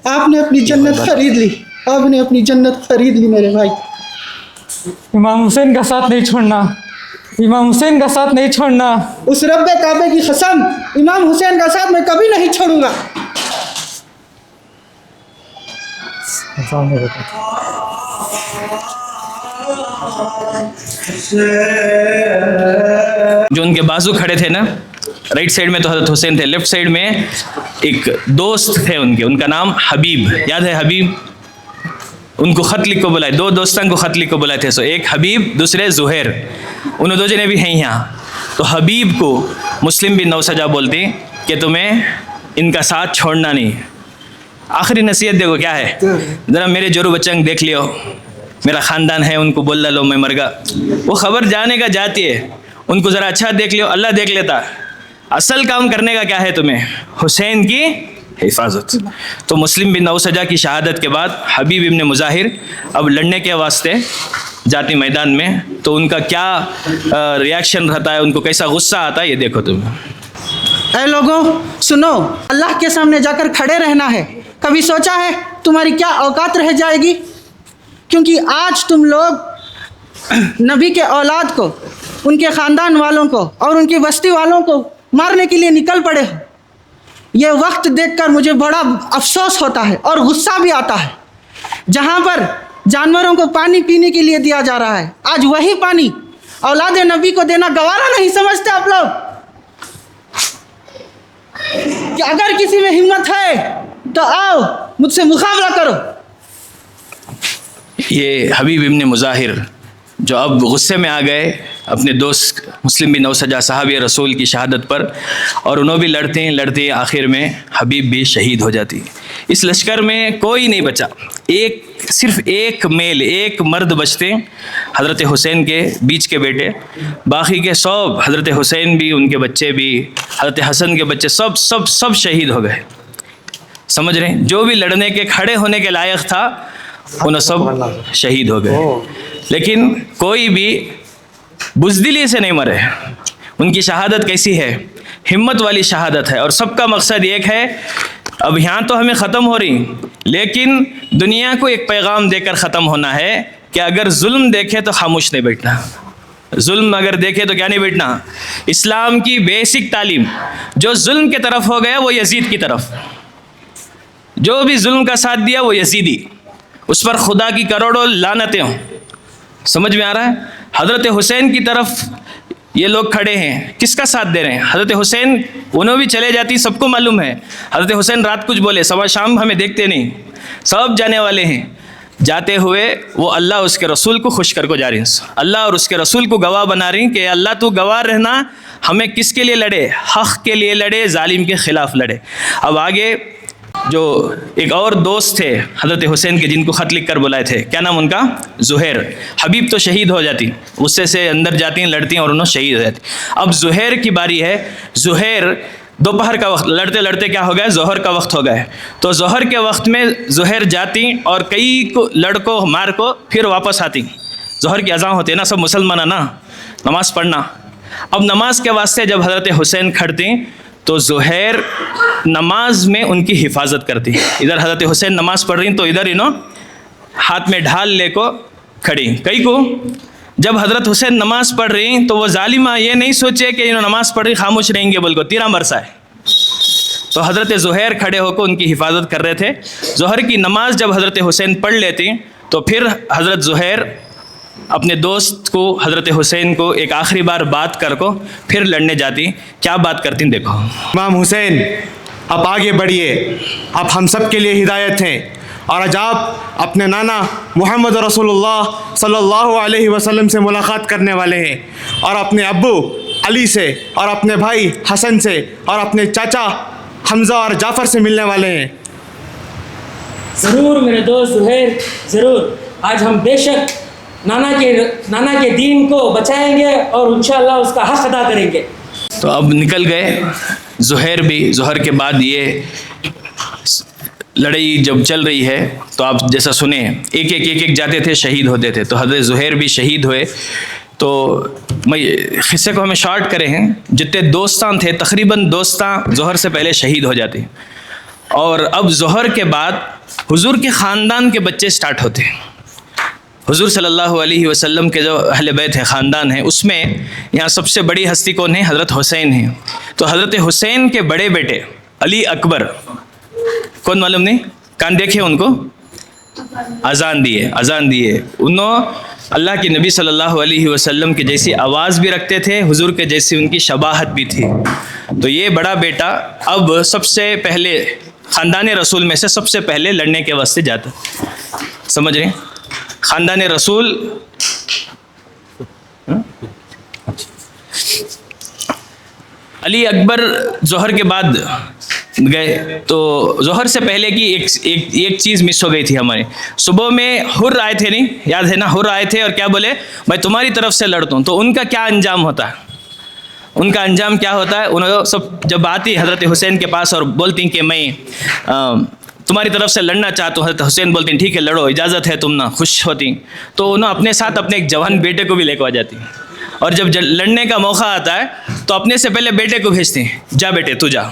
[SPEAKER 11] आपने अपनी जन्नत खरीद ली, आपने अपनी जन्नत खरीद ली मेरे भाई।
[SPEAKER 3] इमाम हुसैन का साथ नहीं छोड़ना, इमाम हुसैन का साथ नहीं छोड़ना।
[SPEAKER 11] उस रब्बे काबे की कसम, इमाम हुसैन का साथ मैं कभी नहीं छोड़ूंगा।
[SPEAKER 1] जो उनके बाजू खड़े थे ना, राइट साइड में तो हज़रत हुसैन थे, लेफ्ट साइड में एक दोस्त थे उनके, उनका नाम हबीब, याद है हबीब? उनको ख़त लिख को बुलाए, दो दोस्तों को ख़त लिख को बुलाए थे, सो एक हबीब, दूसरे ज़ुहैर, उन दो जने भी हैं यहाँ। तो हबीब को मुस्लिम बिन नौसजा बोलती कि तुम्हें इनका साथ छोड़ना नहीं। आखिरी नसीहत देखो क्या है, ज़रा मेरे जोरू बच्चंग देख लियो, मेरा ख़ानदान है, उनको बोल लो मैं मर गया। वो खबर जाने का जाती है, उनको ज़रा अच्छा देख लियो, अल्लाह देख लेता। असल काम करने का क्या है तुम्हें, हुसैन की हिफाजत। तो मुस्लिम बिन नौसजा की शहादत के बाद हबीब इब्न मुज़ाहिर अब लड़ने के वास्ते जाती मैदान में, तो उनका क्या रिएक्शन रहता है, उनको कैसा गुस्सा आता है, ये देखो तुम।
[SPEAKER 11] ऐ लोगों सुनो, अल्लाह के सामने जाकर खड़े रहना है। कभी सोचा है तुम्हारी क्या औकात रह जाएगी? क्योंकि आज तुम लोग नबी के औलाद को, उनके ख़ानदान वालों को और उनकी बस्ती वालों को मारने के लिए निकल पड़े हो। ये वक्त देखकर मुझे बड़ा अफसोस होता है और गुस्सा भी आता है। जहाँ पर जानवरों को पानी पीने के लिए दिया जा रहा है, आज वही पानी औलाद नबी को देना गवारा नहीं समझते आप लोग? कि अगर किसी में हिम्मत है तो आओ मुझसे मुकाबला करो।
[SPEAKER 1] ये हबीब इब्न मुज़ाहिर जो अब गुस्से में आ गए अपने दोस्त मुस्लिम बिन नौसजा सहाबी रसूल की शहादत पर, और उन्होंने भी लड़ते लड़ते आखिर में हबीब भी शहीद हो जाती। इस लश्कर में कोई नहीं बचा, सिर्फ एक मेल, एक मर्द बचते, हज़रत हुसैन के बीच के बेटे, बाकी के सब, हज़रत हुसैन भी, उनके बच्चे भी, हज़रत हसन के बच्चे, सब सब सब शहीद हो गए। समझ रहे हैं, जो भी लड़ने के खड़े होने के लायक था उन्हें सब शहीद हो गए। लेकिन कोई भी बुज़दिली से नहीं मरे। उनकी शहादत कैसी है, हिम्मत वाली शहादत है, और सबका मकसद एक है। अब यहाँ तो हमें ख़त्म हो रही, लेकिन दुनिया को एक पैगाम देकर ख़त्म होना है कि अगर जुल्म देखे तो खामोश नहीं बैठना, जुल्म अगर देखे तो क्या नहीं बैठना। इस्लाम की बेसिक तालीम, जो जुल्म की तरफ हो गया वो यजीद की तरफ, जो भी जुल्म का साथ दिया वो यजीदी, उस पर खुदा की करोड़ों लानतें हों। समझ में आ रहा है? हज़रत हुसैन की तरफ ये लोग खड़े हैं, किसका साथ दे रहे हैं? हज़रत हुसैन, उन्होंने भी चले जाती, सबको मालूम है। हज़रत हुसैन रात कुछ बोले, सुबह शाम हमें देखते नहीं, सब जाने वाले हैं। जाते हुए वो अल्लाह उसके रसूल को खुश कर को जा रही हैं, अल्लाह और उसके रसूल को गवाह बना रही कि अल्लाह तू गवाह रहना, हमें किसके लिए लड़े, हक़ के लिए लड़े, जालिम के ख़िलाफ़ लड़े। अब आगे जो एक और दोस्त थे हज़रत हुसैन के, जिनको ख़त लिख कर बुलाए थे, क्या नाम उनका? ज़ुहैर। हबीब तो शहीद हो जाती, उससे से अंदर जाती हैं, लड़ती हैं और उन्होंने शहीद हो जाती। अब ज़ुहैर की बारी है। ज़ुहैर दोपहर का वक्त, लड़ते लड़ते क्या हो गया, ज़ोहर का वक्त हो गया। तो ज़ोहर के वक्त में ज़ुहैर जाती और कई को लड़कों मार को फिर वापस आती। ज़ोहर की अज़ान होती है ना, सब मुसलमान ना, नमाज़ पढ़ना। अब नमाज के वास्ते जब हज़रत हुसैन खड़ती تو زہیر نماز میں ان کی حفاظت کرتی. ادھر حضرت حسین نماز پڑھ رہی تو ادھر ہاتھ میں ڈھال لے کو کھڑی. کئی کو جب حضرت حسین نماز پڑھ رہی تو وہ ظالمہ یہ نہیں سوچے کہ نماز پڑھ رہی خاموش رہیں گے بول کو تیرا مرسا ہے. تو حضرت زہیر کھڑے ہو کر ان کی حفاظت کر رہے تھے. ظہر کی نماز جب حضرت حسین پڑھ لیتی تو پھر حضرت زہیر اپنے دوست کو حضرت حسین کو ایک آخری بار بات کر کو پھر لڑنے جاتی. کیا بات کرتی دیکھو.
[SPEAKER 4] امام حسین آپ آگے بڑھیے, آپ ہم سب کے لیے ہدایت ہیں, اور آج آپ اپنے نانا محمد رسول اللہ صلی اللہ علیہ وسلم سے ملاقات کرنے والے ہیں, اور اپنے ابو علی سے, اور اپنے بھائی حسن سے, اور اپنے چاچا حمزہ اور جعفر سے ملنے والے ہیں.
[SPEAKER 5] ضرور میرے دوست زہیر, ضرور. آج ہم بے شک نانا کے دین کو بچائیں گے اور انشاءاللہ اس کا حق ادا کریں گے.
[SPEAKER 1] تو اب نکل گئے زہیر بھی. ظہر کے بعد یہ لڑائی جب چل رہی ہے تو آپ جیسا سنیں ایک جاتے تھے, شہید ہوتے تھے. تو حضرت زہیر بھی شہید ہوئے. تو میں قصے کو ہمیں شارٹ کرے ہیں, جتنے دوستان تھے تقریباً دوستان ظہر سے پہلے شہید ہو جاتے ہیں. اور اب ظہر کے بعد حضور کے خاندان کے بچے سٹارٹ ہوتے ہیں. حضور صلی اللہ علیہ وسلم کے جو اہل بیت ہے, خاندان ہے, اس میں یہاں سب سے بڑی ہستی کون ہے؟ حضرت حسین ہیں. تو حضرت حسین کے بڑے بیٹے علی اکبر, کون معلوم نہیں, کان دیکھے ان کو اذان دیے. انہوں اللہ کے نبی صلی اللہ علیہ وسلم کی جیسی آواز بھی رکھتے تھے, حضور کے جیسی ان کی شباہت بھی تھی. تو یہ بڑا بیٹا اب سب سے پہلے خاندان رسول میں سے سب سے پہلے لڑنے کے واسطے جاتا. سمجھ رہے ہیں؟ خاندان رسول علی اکبر ظہر کے بعد گئے. تو ظہر سے پہلے کی ایک چیز مس ہو گئی تھی ہمارے. صبح میں حر آئے تھے, نہیں یاد ہے نا, حر آئے تھے اور کیا بولے, میں تمہاری طرف سے لڑتا ہوں. تو ان کا کیا انجام ہوتا ہے؟ ان کا انجام کیا ہوتا ہے؟ انہوں سب جب آتی حضرت حسین کے پاس اور بولتی کہ میں تمہاری طرف سے لڑنا چاہتا ہوں, حضرت حسین بولتے ہیں ٹھیک ہے لڑو, اجازت ہے, تم نہ خوش ہوتی. تو انہوں اپنے ساتھ اپنے ایک جوان بیٹے کو بھی لے کے آ جاتی. اور جب لڑنے کا موقع آتا ہے تو اپنے سے پہلے بیٹے کو بھیجتے ہیں, جا بیٹے تو جا.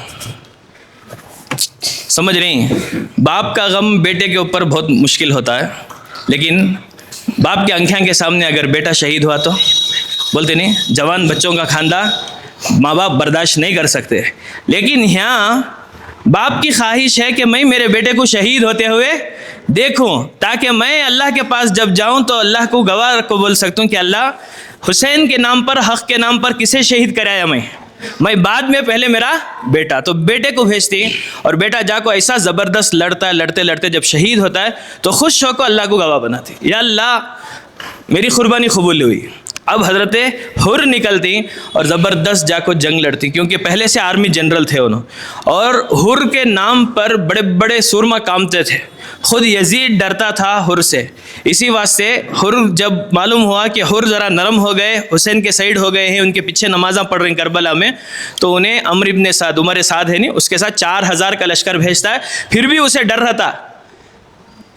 [SPEAKER 1] سمجھ رہی ہیں؟ باپ کا غم بیٹے کے اوپر بہت مشکل ہوتا ہے, لیکن باپ کی آنکھیں کے سامنے اگر بیٹا شہید ہوا تو بولتے نہیں, جوان بچوں کا خاندان ماں باپ برداشت نہیں کر سکتے. لیکن یہاں باپ کی خواہش ہے کہ میں میرے بیٹے کو شہید ہوتے ہوئے دیکھوں, تاکہ میں اللہ کے پاس جب جاؤں تو اللہ کو گواہ کو بول سکتا ہوں کہ اللہ حسین کے نام پر, حق کے نام پر کسے شہید کرایا میں بعد میں, پہلے میرا بیٹا. تو بیٹے کو بھیجتی, اور بیٹا جا کو ایسا زبردست لڑتا ہے, لڑتے لڑتے جب شہید ہوتا ہے تو خوش ہو کو اللہ کو گواہ بناتی, یا اللہ میری قربانی قبول ہوئی. اب حضرت حر نکلتی اور زبردست جا کو جنگ لڑتی, کیونکہ پہلے سے آرمی جنرل تھے انہوں, اور حر کے نام پر بڑے بڑے سورما کامتے تھے. خود یزید ڈرتا تھا حر سے. اسی واسطے حر جب معلوم ہوا کہ حر ذرا نرم ہو گئے, حسین کے سائیڈ ہو گئے ہیں, ان کے پیچھے نمازاں پڑھ رہے ہیں کربلا میں, تو انہیں عمر ابن سعد, عمر سعد ہے نہیں, اس کے ساتھ 4000 کا لشکر بھیجتا ہے. پھر بھی اسے ڈر رہتا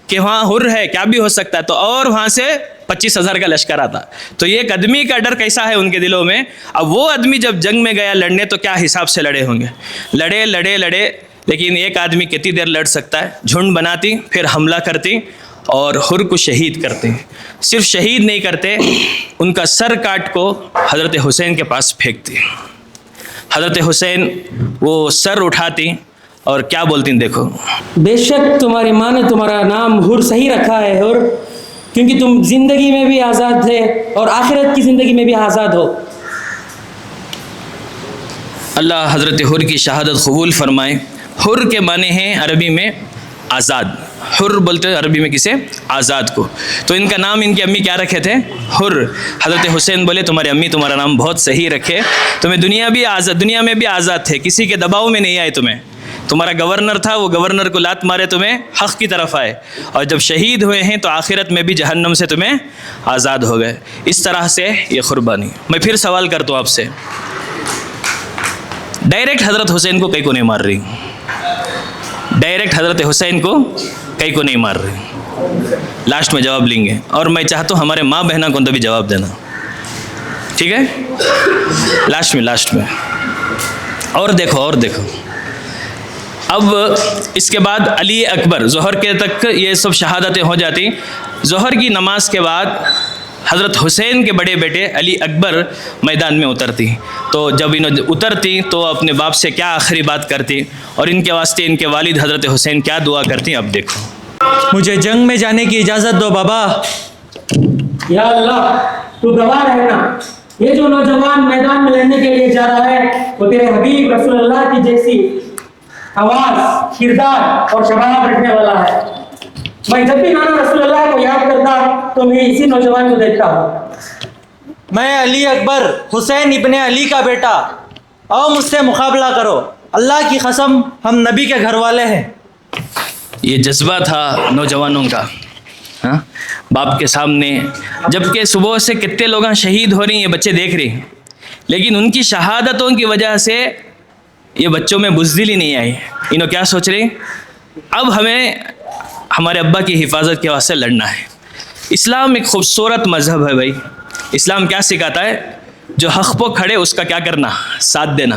[SPEAKER 1] کہ وہاں حر ہے, کیا بھی ہو سکتا ہے. تو اور وہاں سے 25,000 کا لشکر آتا. تو یہ ایک آدمی کا ڈر کیسا ہے ان کے دلوں میں. اب وہ آدمی جب جنگ میں گیا لڑنے تو کیا حساب سے لڑے ہوں گے. لڑے, لیکن ایک آدمی کتنی دیر لڑ سکتا ہے. جھنڈ بناتی, پھر حملہ کرتی اور حر کو شہید کرتے. صرف شہید نہیں کرتے, ان کا سر کاٹ کو حضرت حسین کے پاس پھینکتی. حضرت حسین وہ سر اٹھاتی اور کیا بولتی ہیں دیکھو.
[SPEAKER 5] بے شک تمہاری ماں نے تمہارا نام حر صحیح رکھا ہے حر, کیونکہ تم زندگی میں بھی آزاد تھے اور آخرت کی زندگی میں بھی آزاد ہو.
[SPEAKER 1] اللہ حضرت حر کی شہادت قبول فرمائے. حر کے معنی ہیں عربی میں آزاد. حر بولتے ہیں عربی میں کسے؟ آزاد کو. تو ان کا نام ان کی امی کیا رکھے تھے؟ حر. حضرت حسین بولے تمہاری امی تمہارا نام بہت صحیح رکھے, تمہیں دنیا میں بھی آزاد تھے, کسی کے دباؤ میں نہیں آئے. تمہارا گورنر تھا, وہ گورنر کو لات مارے, تمہیں حق کی طرف آئے, اور جب شہید ہوئے ہیں تو آخرت میں بھی جہنم سے تمہیں آزاد ہو گئے. اس طرح سے یہ قربانی. میں پھر سوال کرتا ہوں آپ سے, ڈائریکٹ حضرت حسین کو کئی کو نہیں مار رہی, ڈائریکٹ حضرت حسین کو کئی کو نہیں مار رہی. لاسٹ میں جواب لیں گے, اور میں چاہتا ہوں ہمارے ماں بہنوں کو تو بھی جواب دینا, ٹھیک ہے؟ لاسٹ میں اور دیکھو اب اس کے بعد علی اکبر ظہر کے تک یہ سب شہادتیں ہو جاتی. ظہر کی نماز کے بعد حضرت حسین کے بڑے بیٹے علی اکبر میدان میں اترتی. تو جب انہوں اترتی تو اپنے باپ سے کیا آخری بات کرتی اور ان کے واسطے ان کے والد حضرت حسین کیا دعا کرتی, اب دیکھو.
[SPEAKER 3] مجھے جنگ میں جانے کی اجازت دو بابا.
[SPEAKER 5] یا اللہ تو گواہ رہنا, یہ جو نوجوان میدان میں لڑنے کے لیے جا رہا ہے وہ تیرے حبیب رسول اللہ کی جیسی آواز, کردار اور شباہت رکھنے والا ہے. میں جب بھی نانا رسول اللہ کو یاد کرتا تو میں اسی نوجوان کو دیکھتا ہوں.
[SPEAKER 3] میں علی اکبر حسین ابن علی کا بیٹا, آؤ مجھ سے مقابلہ کرو. اللہ کی قسم ہم نبی کے گھر والے ہیں.
[SPEAKER 1] یہ جذبہ تھا نوجوانوں کا, ہاں, باپ کے سامنے. جبکہ صبح سے کتنے لوگ شہید ہو رہی ہیں, یہ بچے دیکھ رہے ہیں, لیکن ان کی شہادتوں کی وجہ سے یہ بچوں میں بزدلی نہیں آئی. انہوں کیا سوچ رہے, اب ہمیں ہمارے ابا کی حفاظت کے واسطے لڑنا ہے. اسلام ایک خوبصورت مذہب ہے بھائی. اسلام کیا سکھاتا ہے, جو حق پہ کھڑے اس کا کیا کرنا, ساتھ دینا.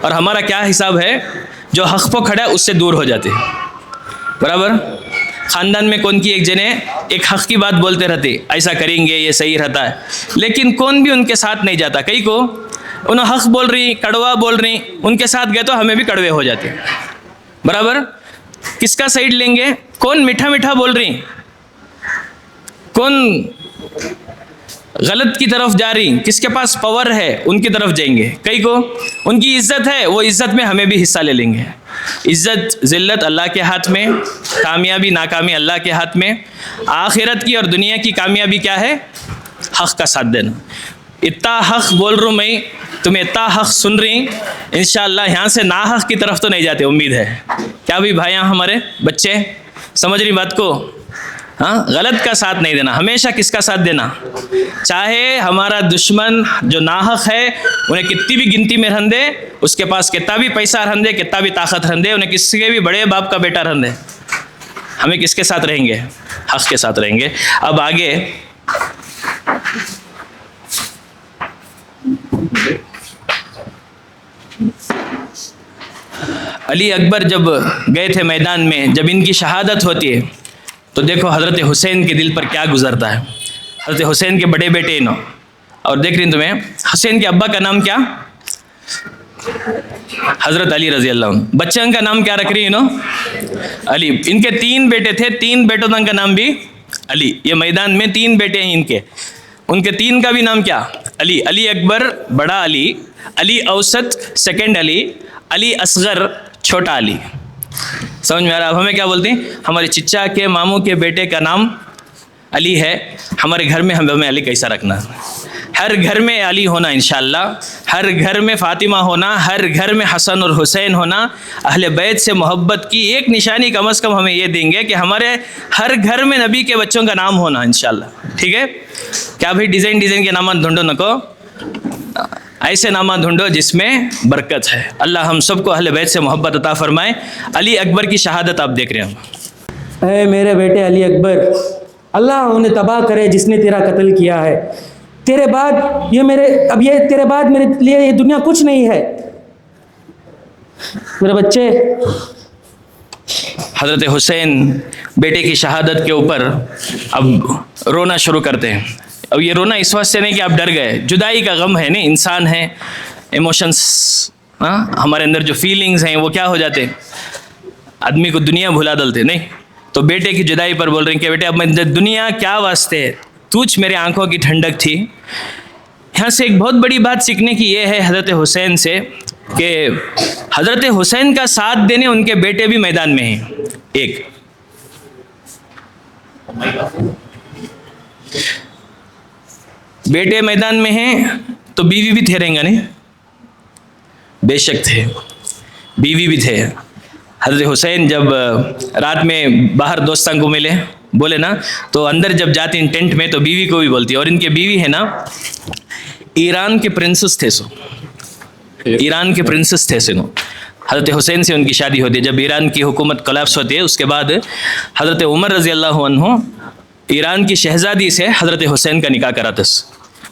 [SPEAKER 1] اور ہمارا کیا حساب ہے, جو حق پہ کھڑا ہے اس سے دور ہو جاتے, برابر. خاندان میں کون کی ایک جنے ایک حق کی بات بولتے رہتے, ایسا کریں گے یہ صحیح رہتا ہے, لیکن کون بھی ان کے ساتھ نہیں جاتا. کئی کو انہوں حق بول رہی, کڑوا بول رہی, ان کے ساتھ گئے تو ہمیں بھی کڑوے ہو جاتے, برابر. کس کا سائڈ لیں گے, کون میٹھا میٹھا بول رہی, کون غلط کی طرف جا رہی, کس کے پاس پاور ہے ان کی طرف جائیں گے. کئی کو ان کی عزت ہے, وہ عزت میں ہمیں بھی حصہ لے لیں گے. عزت ذلت اللہ کے ہاتھ میں, کامیابی ناکامی اللہ کے ہاتھ میں. آخرت کی اور دنیا کی کامیابی کیا ہے, حق کا ساتھ دینا. اتنا حق بول رہا ہوں میں, تمہیں اتنا حق سن رہی, انشاءاللہ یہاں سے نا حق کی طرف تو نہیں جاتے, امید ہے. کیا بھی بھائیاں ہمارے بچے سمجھ رہی بات کو, ہاں. غلط کا ساتھ نہیں دینا, ہمیشہ کس کا ساتھ دینا, چاہے ہمارا دشمن جو ناحق ہے انہیں کتنی بھی گنتی میں رہن دے, اس کے پاس کتنا بھی پیسہ رہن دے, کتنا بھی طاقت رہن دے, انہیں کس کے بھی بڑے باپ کا بیٹا رہن دے, ہمیں کس کے ساتھ رہیں گے, حق کے ساتھ رہیں گے. اب آگے علی اکبر جب گئے تھے میدان میں, جب ان کی شہادت ہوتی ہے تو دیکھو حضرت حسین کے دل پر کیا گزرتا ہے. حضرت حسین کے بڑے بیٹے انہوں, اور دیکھ رہی تمہیں حسین کے ابا کا نام کیا, حضرت علی رضی اللہ عنہ. بچوں کا نام کیا رکھ رہی انہوں, علی. ان کے 3 بیٹے تھے, 3 بیٹوں کا نام بھی علی. یہ میدان میں 3 بیٹے ہیں ان کے 3 کا بھی نام کیا, علی. علی اکبر بڑا علی, علی اوسط سیکنڈ علی, علی اصغر چھوٹا علی. سمجھ میں آ رہا. اب ہمیں کیا بولتے ہیں, ہمارے چچا کے ماموں کے بیٹے کا نام علی ہے, ہمارے گھر میں ہمیں علی کیسا رکھنا. ہر گھر میں علی ہونا انشاءاللہ, ہر گھر میں فاطمہ ہونا, ہر گھر میں حسن اور حسین ہونا. اہل بیت سے محبت کی ایک نشانی کم از کم ہمیں یہ دیں گے کہ ہمارے ہر گھر میں نبی کے بچوں کا نام ہونا انشاءاللہ. ٹھیک ہے, کیا بھائی ڈیزائن کے نام ڈھونڈو نہ کو, ایسے نامہ ڈھونڈو جس میں برکت ہے. اللہ ہم سب کو اہل بیت سے محبت عطا فرمائے. علی اکبر کی شہادت آپ دیکھ رہے ہیں.
[SPEAKER 5] اے میرے بیٹے علی اکبر, اللہ انہیں تباہ کرے جس نے تیرا قتل کیا ہے. تیرے بعد تیرے بعد میرے لیے یہ دنیا کچھ نہیں ہے. میرے بچے,
[SPEAKER 1] حضرت حسین بیٹے کی شہادت کے اوپر اب رونا شروع کرتے ہیں. اب یہ رونا اس واسطے نہیں کہ آپ ڈر گئے, جدائی کا غم ہے, نہیں, انسان ہے, ایموشنس, ہمارے اندر جو فیلنگز ہیں وہ کیا ہو جاتے, آدمی کو دنیا بھلا ڈالتے, نہیں. تو بیٹے کی جدائی پر بول رہے ہیں کہ بیٹے اب میں دنیا کیا واسطے, تجھ میرے آنکھوں کی ٹھنڈک تھی. یہاں سے ایک بہت بڑی بات سیکھنے کی یہ ہے حضرت حسین سے کہ حضرت حسین کا ساتھ دینے ان کے بیٹے بھی میدان میں ہیں. ایک بیٹے میدان میں ہیں تو بیوی بھی تھے, رہیں گا نہیں, بے شک تھے, بیوی بھی تھے. حضرت حسین جب رات میں باہر دوستوں کو ملے, بولے نا, تو اندر جب جاتے ہیں ٹینٹ میں تو بیوی کو بھی بولتی. اور ان کے بیوی ہے نا ایران کے پرنسس تھے, ایران کے پرنسس تھے سنو. حضرت حسین سے ان کی شادی ہوتی ہے. جب ایران کی حکومت کلیپس ہوتی ہے اس کے بعد حضرت عمر رضی اللہ عنہ ایران کی شہزادی سے حضرت حسین کا نکاح کراتے.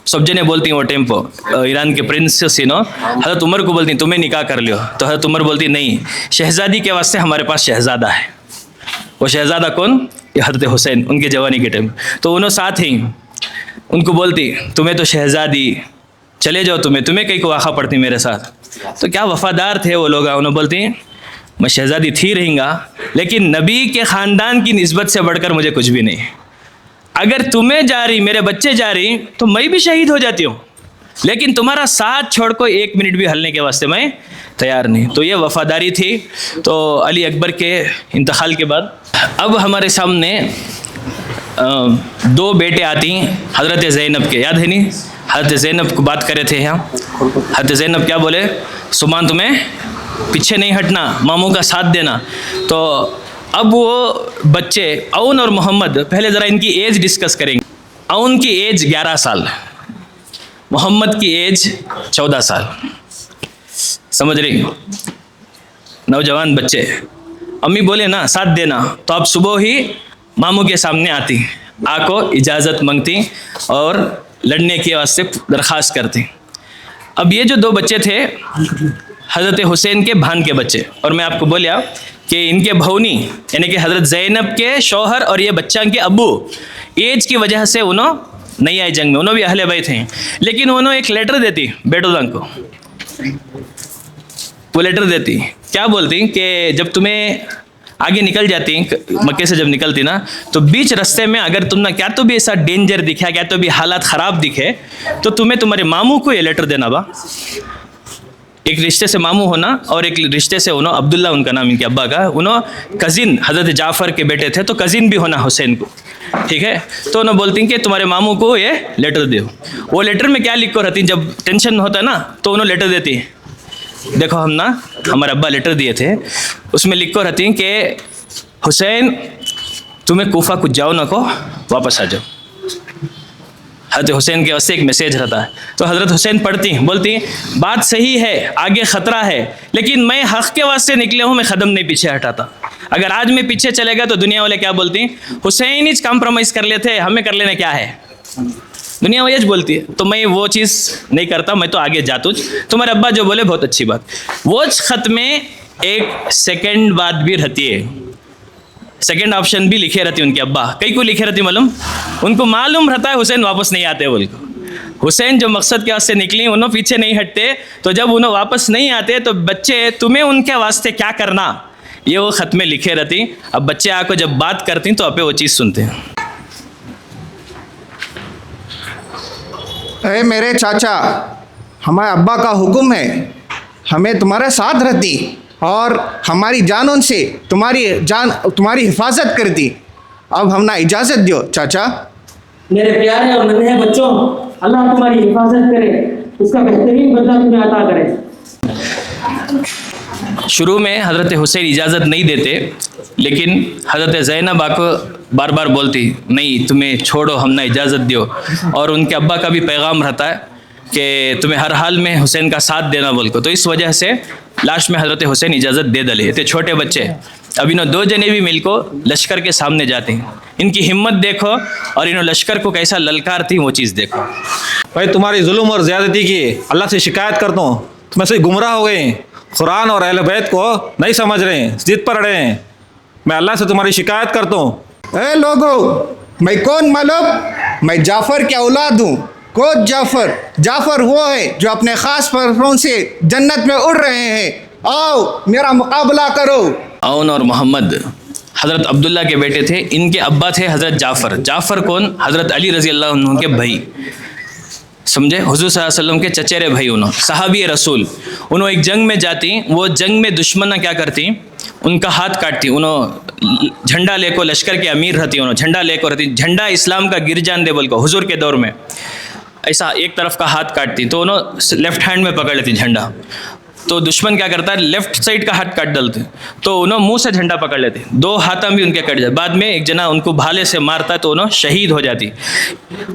[SPEAKER 1] सब जने बोलती हैं वो टेम्पो ईरान के प्रिंस सीनो हज़रत उमर को बोलती तुम्हें निकाह कर लियो, तो हज़रत उमर बोलती नहीं, शहज़ादी के वास्ते हमारे पास शहज़ादा है। वो शहज़ादा कौन? ये हज़रत हुसैन, उनके जवानी के टाइम। तो उन्होंने साथ ही उनको बोलती तुम्हें तो शहज़ादी, चले जाओ, तुम्हें कहीं को आखा पड़ती मेरे साथ। तो क्या वफ़ादार थे वो लोग, उन्होंने बोलती मैं शहज़ादी थी रहूँगा, लेकिन नबी के ख़ानदान की निस्बत से बढ़कर मुझे कुछ भी नहीं। अगर तुम्हें जा रही, मेरे बच्चे जा रही, तो मैं भी शहीद हो जाती हूँ, लेकिन तुम्हारा साथ छोड़ को 1 मिनट भी हलने के वास्ते मैं तैयार नहीं। तो ये वफ़ादारी थी। तो अली अकबर के इंतकाल के बाद अब हमारे सामने 2 बेटे आती हज़रत ज़ैनब के, याद है नहीं? हज़रत ज़ैनब को बात करे थे यहाँ। हज़रत ज़ैनब क्या बोले? सुमान तुम्हें पीछे नहीं हटना, मामू का साथ देना। तो अब वो बच्चे अउन और मोहम्मद, पहले ज़रा इनकी एज डिस्कस करेंगे। अउन की एज 11 साल, मोहम्मद की एज 14 साल। समझ रही? नौजवान बच्चे। अम्मी बोले ना साथ देना, तो आप सुबह ही मामू के सामने आती, आको इजाज़त मांगती और लड़ने के वास्ते दरख्वास्त करती। अब ये जो 2 बच्चे थे हज़रत हुसैन के भान के बच्चे, और मैं आपको बोलिया कि इनके भौनी यानी कि हज़रत ज़ैनब के शौहर और ये बच्चा के अब्बू एज की वजह से उन्होंने नहीं आए जंग में, उन्होंने भी अहले बैत हैं, लेकिन उन्होंने एक लेटर देती बेटों को। वो लेटर देती, क्या बोलती कि जब तुम्हें आगे निकल जाती मक्के से, जब निकलती ना, तो बीच रास्ते में अगर तुम ना क्या तो भी ऐसा डेंजर दिखा, क्या तो भी हालात ख़राब दिखे, तो तुम्हें तुम्हारे मामू को ये लेटर देना बा। एक रिश्ते से मामू होना और एक रिश्ते से उन्होंने, अब्दुल्ला उनका नाम इनके अब्बा का, उन्होंने कज़िन हज़रत जाफ़र के बेटे थे, तो कज़िन भी होना हुसैन को, ठीक है। तो उन्होंने बोलती कि तुम्हारे मामू को ये लेटर दो। वो लेटर में क्या लिख कर रहती, जब टेंशन होता ना तो उन्होंने लेटर देती, देखो हम ना हमारे अब्बा लेटर दिए थे, उसमें लिख कर रहती कि हुसैन तुम्हें कोफा कुछ जाओ ना को वापस आ जाओ। हज़रत हुसैन के वास्ते एक मैसेज रहता है। तो हज़रत हुसैन पढ़ती, बोलती बात सही है, आगे ख़तरा है, लेकिन मैं हक़ के वास्ते निकले हूँ, मैं कदम नहीं पीछे हटाता। अगर आज मैं पीछे चलेगा तो दुनिया वाले क्या बोलती, हुसैन ही कॉम्प्रोमाइज़ कर लेते, हमें कर लेना क्या है, दुनिया वही बोलती है। तो मैं वो चीज़ नहीं करता, मैं तो आगे जाता हूँ। तुम्हारे अब्बा जो बोले बहुत अच्छी बात। वो ख़त में एक सेकेंड बात भी रहती है, सेकेंड ऑप्शन भी लिखे रहती उनके अब्बा। कई को लिखे रहती मालूम, उनको मालूम रहता है हुसैन वापस नहीं आते बोल को। हुसैन जो मकसद के वास्ते निकली उन्होंने पीछे नहीं हटते, तो जब उन्हें वापस नहीं आते तो बच्चे तुम्हें उनके वास्ते क्या करना, ये वो ख़त में लिखे रहती। अब बच्चे आकर जब बात करती तो आपे वो चीज़ सुनते हैं।
[SPEAKER 12] अरे मेरे चाचा, हमारे अब्बा का हुक्म है, हमें तुम्हारे साथ रहती और हमारी जानों से तुम्हारी हिफाजत करती। अब हम ना इजाज़त दो चाचा।
[SPEAKER 5] मेरे प्यारे और नन्हे बच्चों, अल्लाह तुम्हारी हिफाजत करे, उसका बेहतरीन बदला तुम्हें अता करे।
[SPEAKER 1] शुरू में हज़रत हुसैन इजाज़त नहीं देते, लेकिन हज़रत ज़ैनब को बार बार बोलती नहीं तुम्हें छोड़ो, हम ना इजाज़त दो। और उनके अब्बा का भी पैगाम रहता है कि तुम्हें हर हाल में हुसैन का साथ देना बोल को। तो इस वजह से लास्ट में हज़रत हुसैन इजाज़त दे दले थे। छोटे बच्चे अब इन्हों 2 जने भी मिल को लश्कर के सामने जाते हैं, इनकी हिम्मत देखो और इन्हों लश्कर को कैसा ललकारती वो चीज़ देखो।
[SPEAKER 8] भाई तुम्हारी जुल्म और ज़्यादती की अल्लाह से शिकायत करता हूँ, तुम ऐसे गुमराह हो गए, कुरान और अहले बैत को नहीं समझ रहे हैं, जिद पर अड़े हैं। मैं अल्लाह से तुम्हारी शिकायत करता हूँ।
[SPEAKER 12] ए लोगो, मैं कौन मालूम? मैं जाफ़र की औलाद हूँ। कोच जाफ़र वो है जो अपने ख़ास परफों से जन्नत में उड़ रहे हैं। आओ मेरा मुकाबला करो।
[SPEAKER 1] अउन और मोहम्मद हज़रत अब्दुल्ला के बेटे थे, इनके अब्बा थे हज़रत जाफ़र। जाफ़र कौन? हज़रत अली रज़ी अल्लाह अन्हु के भाई, समझे, हुज़ूर सल्लल्लाहु अलैहि वसल्लम के चचेरे भाई। उन्होंने सहाबी रसूल, उन्होंने एक जंग में जाती, वो जंग में दुश्मन क्या करती, उनका हाथ काटती। उन्होंने झंडा लेकर, लश्कर के अमीर रहती, उन्होंने झंडा लेकर रहती, झंडा इस्लाम का गिर जान दे बोल को हुज़ूर के दौर में ऐसा एक तरफ का हाथ काटती, तो उन्होंने लेफ्ट हैंड में पकड़ लेती झंडा। तो दुश्मन क्या करता है, लेफ्ट साइड का हाथ काट डालते, तो उन्होंने मुंह से झंडा पकड़ लेते, 2 हाथ भी उनके कट जाते। बाद में एक जना उनको भाले से मारता है तो उन्होंने शहीद हो जाती।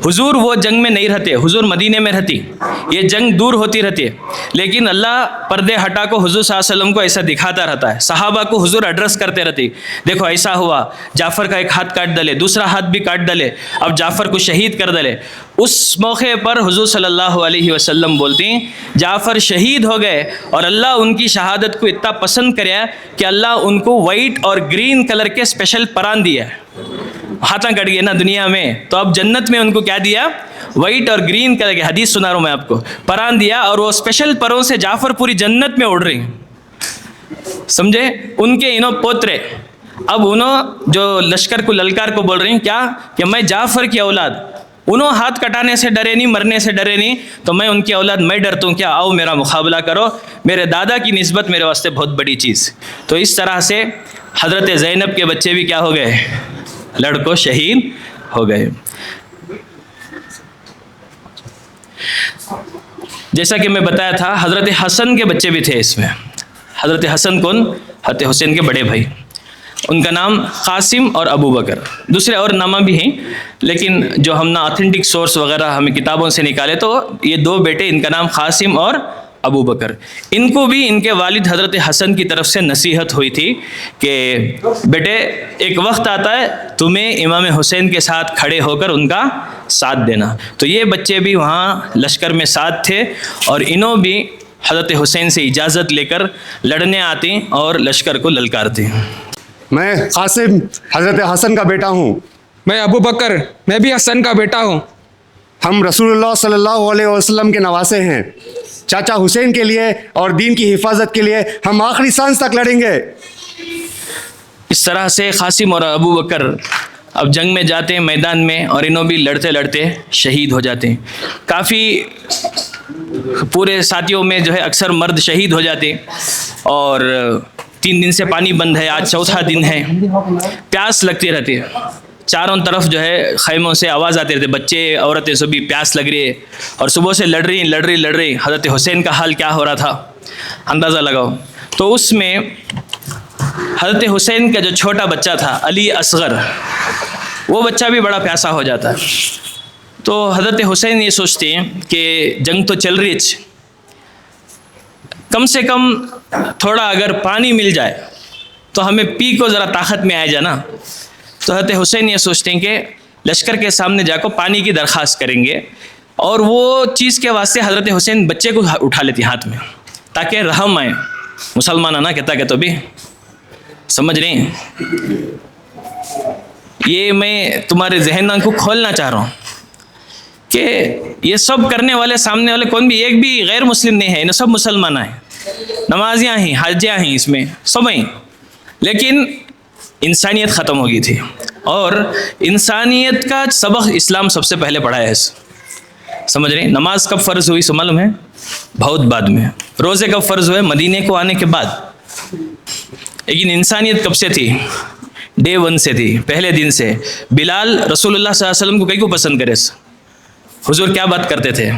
[SPEAKER 1] हुजूर वो जंग में नहीं रहते, हुजूर मदीने में रहती, ये जंग दूर होती रहती है, लेकिन अल्लाह पर्दे हटा को हुजूर सल्लल्लाहु अलैहि वसल्लम को ऐसा दिखाता रहता है। सहाबा को हुजूर एड्रेस करते रहती, देखो ऐसा हुआ, जाफ़र का एक हाथ काट डाले, दूसरा हाथ भी काट डाले, अब जाफ़र को शहीद कर डाले। اس موقع پر حضور صلی اللہ علیہ وسلم بولتے ہیں جعفر شہید ہو گئے اور اللہ ان کی شہادت کو اتنا پسند کریا کہ اللہ ان کو وائٹ اور گرین کلر کے اسپیشل پران دیا. ہاتھاں کٹ گئے نا دنیا میں, تو اب جنت میں ان کو کیا دیا؟ وائٹ اور گرین کلر کے, حدیث سنا رہا ہوں میں آپ کو, پران دیا. اور وہ اسپیشل پروں سے جعفر پوری جنت میں اڑ رہی ہیں, سمجھے. ان کے انہوں پوترے اب انہوں جو لشکر کو للکار کو بول رہی ہیں کیا کہ میں جعفر کی اولاد, انہوں ہاتھ کٹانے سے ڈرے نہیں, مرنے سے ڈرے نہیں, تو میں ان کی اولاد میں ڈرتا ہوں کیا, آؤ میرا مقابلہ کرو, میرے دادا کی نسبت میرے واسطے بہت بڑی چیز. تو اس طرح سے حضرت زینب کے بچے بھی کیا ہو گئے؟ لڑکوں شہید ہو گئے. جیسا کہ میں بتایا تھا حضرت حسن کے بچے بھی تھے اس میں. حضرت حسن کون؟ حضرت حسین کے بڑے بھائی. ان کا نام قاسم اور ابو بکر, دوسرے اور نامہ بھی ہیں, لیکن جو ہم نے آتھینٹک سورس وغیرہ ہمیں کتابوں سے نکالے تو یہ دو بیٹے, ان کا نام قاسم اور ابو بکر. ان کو بھی ان کے والد حضرت حسن کی طرف سے نصیحت ہوئی تھی کہ بیٹے ایک وقت آتا ہے تمہیں امام حسین کے ساتھ کھڑے ہو کر ان کا ساتھ دینا. تو یہ بچے بھی وہاں لشکر میں ساتھ تھے اور انہوں بھی حضرت حسین سے اجازت لے کر لڑنے آتے اور لشکر کو للکارتے.
[SPEAKER 4] میں قاسم حضرت حسن کا بیٹا ہوں.
[SPEAKER 9] میں ابو بکر, میں بھی حسن کا بیٹا ہوں.
[SPEAKER 4] ہم رسول اللہ صلی اللہ علیہ وسلم کے نواسے ہیں. چاچا حسین کے لیے اور دین کی حفاظت کے لیے ہم آخری سانس تک لڑیں گے.
[SPEAKER 1] اس طرح سے قاسم اور ابو بکر اب جنگ میں جاتے ہیں میدان میں, اور انہوں بھی لڑتے لڑتے شہید ہو جاتے ہیں. کافی پورے ساتھیوں میں جو ہے اکثر مرد شہید ہو جاتے ہیں, اور 3 دن سے پانی بند ہے, آج 4تھا دن ہے, پیاس لگتی رہتی ہے. چاروں طرف جو ہے خیموں سے آواز آتے رہتے, بچے عورتیں سبھی پیاس لگ رہی ہے, اور صبح سے لڑ رہی. حضرت حسین کا حال کیا ہو رہا تھا اندازہ لگاؤ. تو اس میں حضرت حسین کا جو چھوٹا بچہ تھا علی اصغر, وہ بچہ بھی بڑا پیاسا ہو جاتا ہے. تو حضرت حسین یہ سوچتے ہیں کہ جنگ تو چل رہی ہے, کم سے کم تھوڑا اگر پانی مل جائے تو ہمیں پی کو ذرا طاقت میں آئے جا نا. تو حضرت حسین یہ سوچتے ہیں کہ لشکر کے سامنے جا کر پانی کی درخواست کریں گے, اور وہ چیز کے واسطے حضرت حسین بچے کو اٹھا لیتی ہاتھ میں تاکہ رحم آئے. مسلمان نا کہتا کہ تو بھی سمجھ رہے ہیں, یہ میں تمہارے ذہن کو کھولنا چاہ رہا ہوں کہ یہ سب کرنے والے سامنے والے کون بھی ایک بھی غیر مسلم نہیں ہے, انہیں سب مسلمان ہیں, نمازیاں ہیں, حاجیاں ہیں, اس میں سب ہیں, لیکن انسانیت ختم ہو گئی تھی. اور انسانیت کا سبق اسلام سب سے پہلے پڑھایا ہے. سمجھ رہے ہیں, نماز کب فرض ہوئی سو معلوم ہے؟ بہت بعد میں. روزے کب فرض ہوئے؟ مدینے کو آنے کے بعد. لیکن انسانیت کب سے تھی؟ ڈے 1 سے تھی, پہلے دن سے. بلال رسول اللہ صلی اللہ علیہ وسلم کو کئی کو پسند کرے, حضور کیا بات کرتے تھے؟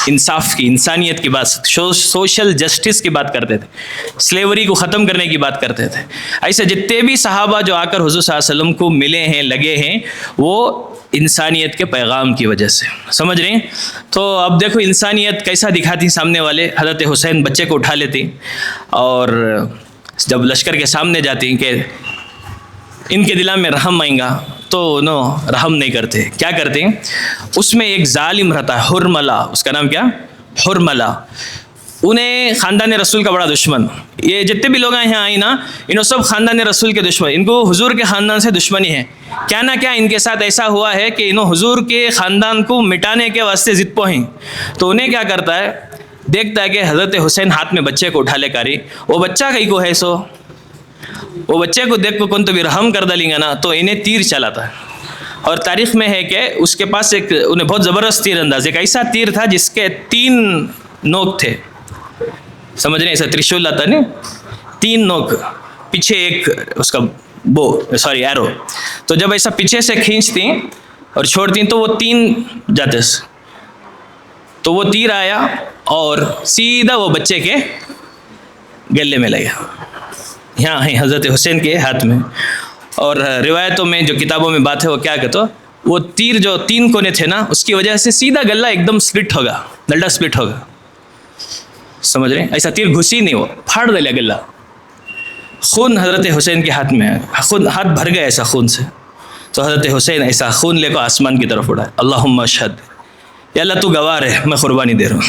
[SPEAKER 1] انصاف کی, انسانیت کی بات, سوشل جسٹس کی بات کرتے تھے, سلیوری کو ختم کرنے کی بات کرتے تھے. ایسے جتنے بھی صحابہ جو آ کر حضور صلی اللہ علیہ وسلم کو ملے ہیں, لگے ہیں, وہ انسانیت کے پیغام کی وجہ سے. سمجھ رہے ہیں؟ تو اب دیکھو انسانیت کیسا دکھاتی سامنے والے. حضرت حسین بچے کو اٹھا لیتے, اور جب لشکر کے سامنے جاتے ہیں کہ ان کے دلوں میں رحم آئیں گا, تو رحم نہیں کرتے. کیا کرتے ہیں؟ اس میں ایک ظالم رہتا ہے حرملہ, اس کا نام کیا؟ حرملہ. انہیں خاندان رسول کا بڑا دشمن. یہ جتنے بھی لوگ یہاں آئیں نا, انہوں سب خاندان رسول کے دشمن. ان کو حضور کے خاندان سے دشمنی ہے. کیا نہ کیا ان کے ساتھ ایسا ہوا ہے کہ انہوں حضور کے خاندان کو مٹانے کے واسطے ضد پہ ہیں. تو انہیں کیا کرتا ہے, دیکھتا ہے کہ حضرت حسین ہاتھ میں بچے کو اٹھا لے کاری, وہ بچہ کہیں کو ہے, سو وہ بچے کو دیکھ کو کون تو بھی رحم کر ڈالیں گا نا, تو انہیں تیر چلاتا ہے. اور تاریخ میں ہے کہ اس کے پاس ایک انہیں بہت زبردست تیر انداز, ایک ایسا تیر تھا جس کے 3 نوک تھے. سمجھ رہے ہیں, ایسا ترشول آتا نہیں, 3 نوک, پیچھے ایک اس کا ایرو. تو جب ایسا پیچھے سے کھینچتی اور چھوڑتی تو وہ 3 جاتے. تو وہ تیر آیا اور سیدھا وہ بچے کے گلے میں لگا. یہاں ہے حضرت حسین کے ہاتھ میں. اور روایتوں میں جو کتابوں میں بات ہے وہ کیا کہتے, وہ تیر جو 3 کونے تھے نا, اس کی وجہ سے سیدھا گلا ایک دم سپلٹ ہوگا, گلہ سپلٹ ہوگا. سمجھ رہے ہیں, ایسا تیر گھسی نہیں, وہ پھاڑ دے لیا گلا. خون حضرت حسین کے ہاتھ میں, خون ہاتھ بھر گیا ایسا خون سے. تو حضرت حسین ایسا خون لے کو آسمان کی طرف اڑا, اللہم اشہد. یا اللہ تو گواہ ہے میں قربانی دے رہا ہوں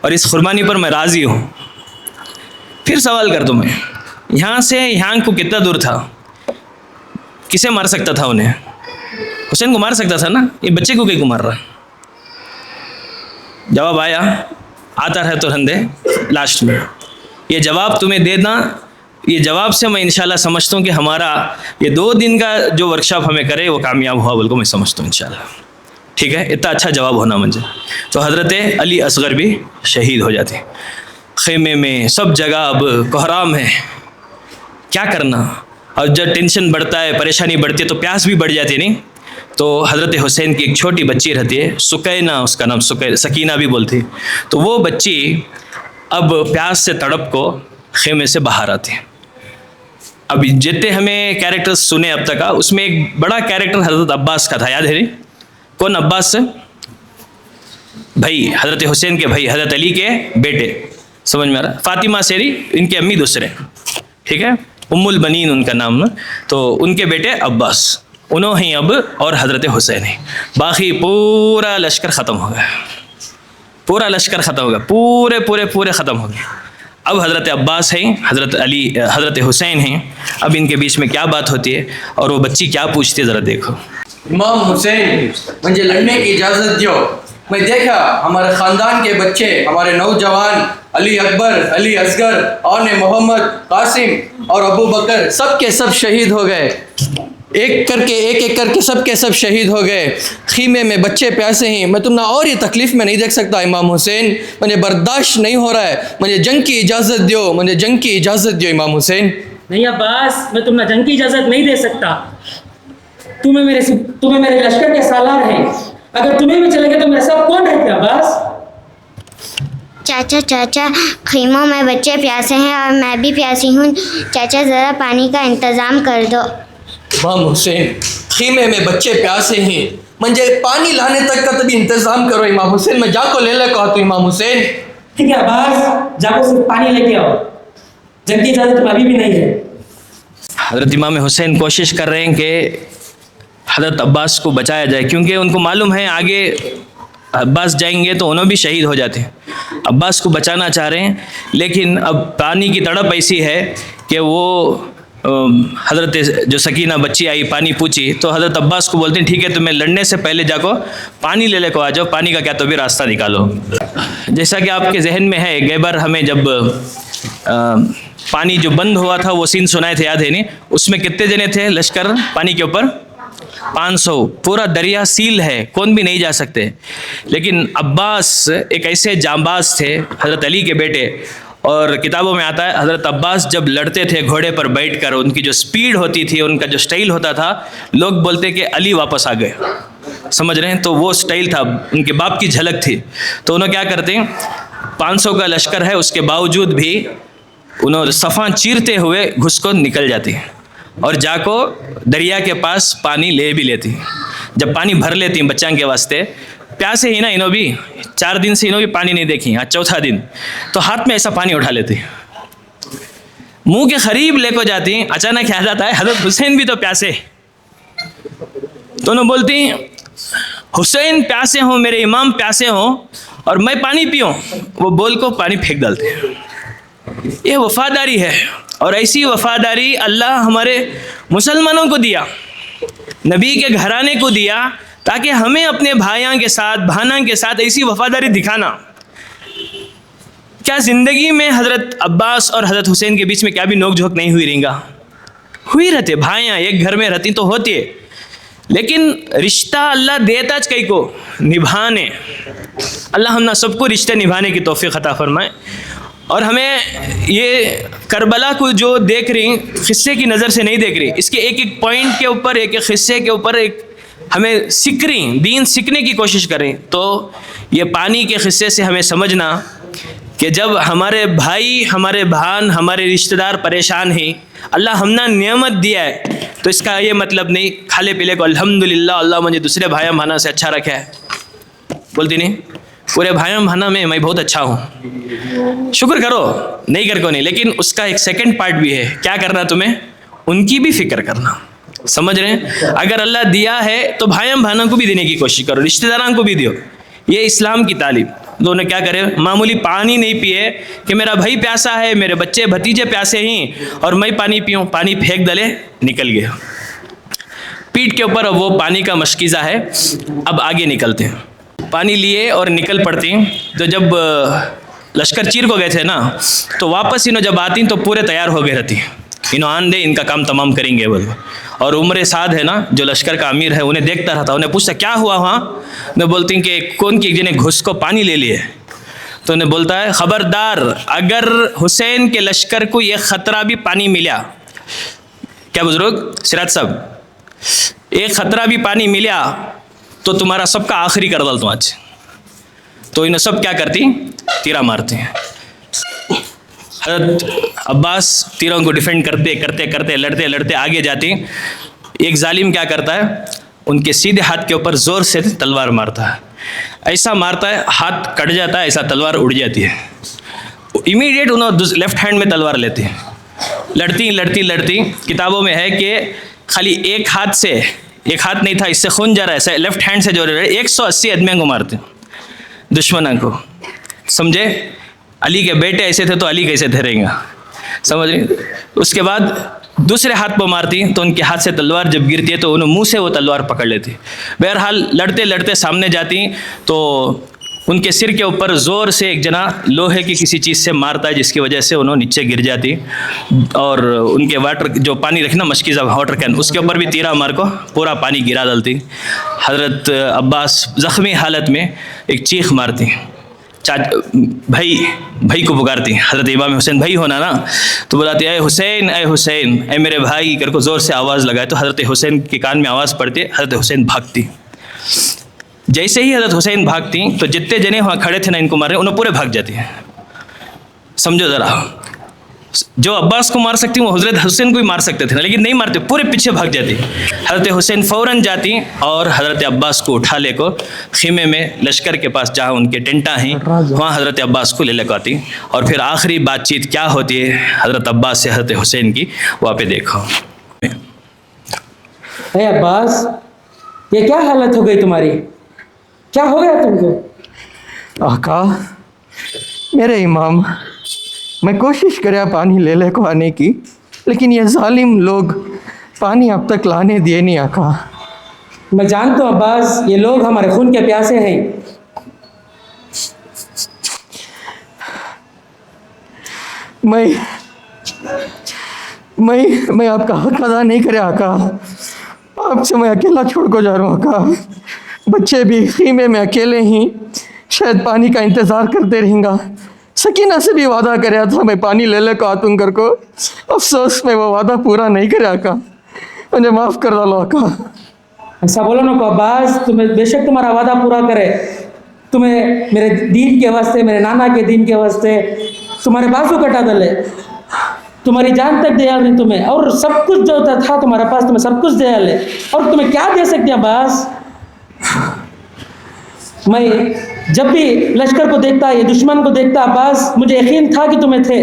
[SPEAKER 1] اور اس قربانی پر میں راضی ہوں. پھر سوال کر دوں میں, یہاں سے یہاں کو کتنا دور تھا؟ کسے مار سکتا تھا انہیں؟ حسین کو مار سکتا تھا نا, یہ بچے کو کیوں مار رہا؟ جواب آتا رہے تو رہندے لاسٹ میں. یہ جواب تمہیں دینا, یہ جواب سے میں انشاءاللہ سمجھتا ہوں کہ ہمارا یہ 2 دن کا جو ورکشاپ ہمیں کرے وہ کامیاب ہوا بول کو میں سمجھتا ہوں انشاءاللہ. ٹھیک ہے, اتنا اچھا جواب ہونا مجھے. تو حضرت علی اصغر بھی شہید ہو جاتے, خیمے میں سب جگہ اب کوہرام ہے, کیا کرنا. اور جب ٹینشن بڑھتا ہے, پریشانی بڑھتی ہے تو پیاس بھی بڑھ جاتی ہے نہیں. تو حضرت حسین کی ایک چھوٹی بچی رہتی ہے, سکینہ اس کا نام, سکینہ بھی بولتی. تو وہ بچی اب پیاس سے تڑپ کو خیمے سے باہر آتی ہے. اب جتنے ہمیں کیریکٹر سنے اب تک, اس میں ایک بڑا کیریکٹر حضرت عباس کا تھا, یاد ہے نہیں؟ کون عباس سے؟ بھائی, حضرت حسین کے بھائی, حضرت علی کے بیٹے. سمجھ میں آ رہا؟ فاطمہ سیری ان کے امی دوسرے, ٹھیک ہے, ام البنین ان کا نام نا. تو ان کے بیٹے عباس انہوں ہیں اب, اور حضرت حسین ہیں. باقی پورا لشکر ختم ہو گیا, پورا لشکر ختم ہو گیا, پورے ختم ہو گئے. اب حضرت عباس ہیں, حضرت علی, حضرت حسین ہیں. اب ان کے بیچ میں کیا بات ہوتی ہے اور وہ بچی کیا پوچھتی ہے, ذرا دیکھو.
[SPEAKER 2] امام حسین مجھے لڑنے کی اجازت دیو. میں دیکھا ہمارے خاندان کے بچے, ہمارے نوجوان, علی اکبر, علی اصغر, آن محمد, قاسم اور ابو بکر, سب کے سب شہید ہو گئے. ایک کر کے سب کے سب شہید ہو گئے. خیمے میں بچے پیاسے ہیں. میں تم نہ اور یہ تکلیف میں نہیں دیکھ سکتا امام حسین, مجھے برداشت نہیں ہو رہا ہے. مجھے جنگ کی اجازت دیو, مجھے جنگ کی اجازت دیو امام حسین.
[SPEAKER 5] نہیں عباس, میں تمہیں جنگ کی اجازت نہیں دے سکتا. تمہیں میرے لشکر کے سالار ہیں, اگر تمہیں بھی چلے گے تو میرے ساتھ کون رہتے عباس؟
[SPEAKER 13] چاچا خیموں میں بچے پیاسے ہیں اور میں بھی پیاسی ہوں. چاچا ذرا پانی کا انتظام کر دو.
[SPEAKER 2] امام حسین خیمے میں بچے پیاسے ہیں, مجھے پانی لانے تک کا تبھی انتظام کرو امام حسین. میں جا کو لے کہا تو امام حسین.
[SPEAKER 5] ٹھیک ہے عباس, جا کو صرف پانی لے کے آؤ, جنگ کی اجازت تمہیں ابھی بھی نہیں ہے.
[SPEAKER 1] حضرت امام حسین کوشش کر رہے ہیں کہ حضرت عباس کو بچایا جائے, کیونکہ ان کو معلوم ہے آگے عباس جائیں گے تو انہوں بھی شہید ہو جاتے ہیں. عباس کو بچانا چاہ رہے ہیں, لیکن اب پانی کی تڑپ ایسی ہے کہ وہ حضرت جو سکینہ بچی آئی پانی پوچھی تو حضرت عباس کو بولتے ہیں ٹھیک ہے تمہیں لڑنے سے پہلے جا کو پانی لے کو آ جاؤ, پانی کا کیا تو بھی راستہ نکالو. جیسا کہ آپ کے ذہن میں ہے, گئے بار ہمیں جب پانی جو بند ہوا تھا وہ سین سنائے تھے, یاد ہے نہیں؟ اس میں کتنے جنے تھے لشکر پانی کے اوپر؟ 500. پورا دریا سیل ہے, کون بھی نہیں جا سکتے. لیکن عباس ایک ایسے جانباز تھے, حضرت علی کے بیٹے, اور کتابوں میں آتا ہے حضرت عباس جب لڑتے تھے گھوڑے پر بیٹھ کر, ان کی جو سپیڈ ہوتی تھی, ان کا جو سٹائل ہوتا تھا, لوگ بولتے کہ علی واپس آ گئے. سمجھ رہے ہیں؟ تو وہ سٹائل تھا, ان کے باپ کی جھلک تھی. تو انہوں کیا کرتے ہیں, 500 کا لشکر ہے, اس کے باوجود بھی انہوں صفاں چیرتے ہوئے گھس کو نکل جاتے ہیں اور جا کو دریا کے پاس پانی لے بھی لیتی ہیں. جب پانی بھر لیتی ہیں بچوں کے واسطے, پیاسے ہی نا انہوں بھی, 4 دن سے انہوں بھی پانی نہیں دیکھی, آج 4تھا دن, تو ہاتھ میں ایسا پانی اٹھا لیتی ہیں, منہ کے قریب لے کو جاتی ہیں. اچانک یاد آتا ہے حضرت حسین بھی تو پیاسے. تو انہوں بولتی ہیں حسین پیاسے ہوں, میرے امام پیاسے ہوں اور میں پانی پیوں. وہ بول کو پانی پھینک ڈالتے ہیں. یہ وفاداری ہے, اور ایسی وفاداری اللہ ہمارے مسلمانوں کو دیا, نبی کے گھرانے کو دیا, تاکہ ہمیں اپنے بھائیاں کے ساتھ, بہنوں کے ساتھ ایسی وفاداری دکھانا. کیا زندگی میں حضرت عباس اور حضرت حسین کے بیچ میں کیا بھی نوک جھوک نہیں ہوئی رہی گا؟ ہوئی رہتے, بھائیاں ایک گھر میں رہتی تو ہوتی ہے, لیکن رشتہ اللہ دیتا کئی کو نبھانے. اللہ ہم نہ سب کو رشتے نبھانے کی توفیق عطا فرمائے. اور ہمیں یہ کربلا کو جو دیکھ رہی قصے کی نظر سے نہیں دیکھ رہی, اس کے ایک ایک پوائنٹ کے اوپر, ایک ایک قصے کے اوپر ایک ہمیں سیکھ رہی, دین سیکھنے کی کوشش کریں. تو یہ پانی کے قصے سے ہمیں سمجھنا کہ جب ہمارے بھائی, ہمارے بہن, ہمارے رشتہ دار پریشان ہیں, اللہ ہم نے نعمت دیا ہے, تو اس کا یہ مطلب نہیں کھالے پیلے کو الحمدللہ اللہ مجھے دوسرے بھائی بہنوں سے اچھا رکھا ہے, بولتی نہیں. پورے بھائیوں بہنوں میں بہت اچھا ہوں, شکر کرو, نہیں کر کو نہیں, لیکن اس کا ایک سیکنڈ پارٹ بھی ہے, کیا کرنا تمہیں, ان کی بھی فکر کرنا. سمجھ رہے ہیں؟ اگر اللہ دیا ہے تو بھائیوں بہنوں کو بھی دینے کی کوشش کرو, رشتہ داروں کو بھی دیو. یہ اسلام کی تعلیم. تو انہیں کیا کرے, معمولی پانی نہیں پیے کہ میرا بھائی پیاسا ہے, میرے بچے بھتیجے پیاسے ہیں اور میں پانی پیوں, پانی پھینک ڈلے, نکل گیا پیٹھ کے اوپر. وہ پانی کا مشکیزہ ہے. اب آگے نکلتے ہیں, پانی لیے اور نکل پڑتی. تو جب لشکر چیر کو گئے تھے نا, تو واپس انہوں جب آتی تو پورے تیار ہو گئے رہتی, انہوں آن دے ان کا کام تمام کریں گے بولو. اور عمر سعد ہے نا جو لشکر کا امیر ہے, انہیں دیکھتا رہتا, انہیں پوچھتا کیا ہوا وہاں. میں بولتی کہ کون کی جنہیں گھس کو پانی لے لیے. تو انہیں بولتا ہے خبردار, اگر حسین کے لشکر کو یہ خطرہ بھی پانی ملا, کیا بزرگ سراج صاحب, ایک خطرہ بھی پانی ملا تو تمہارا سب کا آخری کر ڈالتا ہوں آج. تو انہیں سب کیا کرتی, تیرا مارتے ہیں. حضرت عباس تیروں کو ڈیفینڈ کرتے کرتے کرتے لڑتے لڑتے آگے جاتی. ایک ظالم کیا کرتا ہے, ان کے سیدھے ہاتھ کے اوپر زور سے تلوار مارتا ہے. ایسا مارتا ہے ہاتھ کٹ جاتا ہے, ایسا تلوار اڑ جاتی ہے. امیڈیٹ انہوں لیفٹ ہینڈ میں تلوار لیتے ہیں. لڑتی لڑتی لڑتی, کتابوں میں ہے کہ خالی ایک ہاتھ سے, ایک ہاتھ نہیں تھا اس سے خون جا رہا ہے, لیفٹ ہینڈ سے جو 180 آدمیوں کو مارتے دشمنوں کو. سمجھے, علی کے بیٹے ایسے تھے تو علی کیسے تھے رہیں گا, سمجھ رہے. اس کے بعد دوسرے ہاتھ پہ مارتی تو ان کے ہاتھ سے تلوار جب گرتی ہے تو انہوں منہ سے وہ تلوار پکڑ لیتی. بہرحال لڑتے لڑتے سامنے جاتی تو ان کے سر کے اوپر زور سے ایک جنا لوہے کی کسی چیز سے مارتا ہے, جس کی وجہ سے انہوں نیچے گر جاتی. اور ان کے واٹر جو پانی رکھنا مشکیزہ واٹر کین, اس کے اوپر بھی تیرا مار کو پورا پانی گرا ڈالتی. حضرت عباس زخمی حالت میں ایک چیخ مارتی, بھائی کو پکارتی. حضرت امام حسین بھائی ہونا نا, تو بلاتی اے حسین اے حسین اے میرے بھائی کر کو زور سے آواز لگائے. تو حضرت حسین کے کان میں آواز پڑتی, حضرت حسین بھاگتی. جیسے ہی حضرت حسین بھاگتی تو جتنے جنے وہاں کھڑے تھے نا ان کو مارے, انہوں پورے بھاگ جاتی ہیں. سمجھو ذرا, جو عباس کو مار سکتی وہ حضرت حسین کو بھی مار سکتے تھے نا, لیکن نہیں مارتے, پورے پیچھے بھاگ جاتی. حضرت حسین فوراً جاتی اور حضرت عباس کو اٹھا لے کو خیمے میں لشکر کے پاس جہاں ان کے ٹینٹا ہیں وہاں حضرت عباس کو لے کو آتی. اور پھر آخری بات چیت کیا ہوتی ہے حضرت عباس سے حضرت حسین کی, وہاں پہ دیکھو.
[SPEAKER 5] اے عباس, یہ کیا حالت ہو گئی تمہاری, کیا ہو گیا تم کو؟
[SPEAKER 12] آقا میرے امام, میں کوشش کریا پانی لے کو آنے کی, لیکن یہ ظالم لوگ پانی اب تک لانے دیے نہیں. آقا
[SPEAKER 5] میں جانتا ہوں عباس, یہ لوگ ہمارے خون کے پیاسے ہیں.
[SPEAKER 12] میں آپ کا حق ادا نہیں کرے آقا. آپ سے میں اکیلا چھوڑ کو جا رہا ہوں آقا. بچے بھی خیمے میں اکیلے ہی, شاید پانی کا انتظار کرتے رہیں گا. سکینہ سے بھی وعدہ کریا تھا میں پانی لے کو آتوں کر کو, افسوس میں وہ وعدہ پورا نہیں کرے آقا. مجھے معاف کر ڈالو آقا.
[SPEAKER 5] ایسا بولو نا کو عباس, تمہیں بے شک تمہارا وعدہ پورا کرے. تمہیں میرے دین کے واسطے, میرے نانا کے دین کے واسطے تمہارے بازو کٹا ڈالے, تمہاری جان تک دیا نہیں تمہیں, اور سب کچھ جو تھا تمہارے پاس تمہیں سب کچھ دیا لے. اور تمہیں کیا دے سکتے ہیں عباس؟ میں جب بھی لشکر کو دیکھتا, یہ دشمن کو دیکھتا عباس, مجھے یقین تھا کہ تمہیں تھے.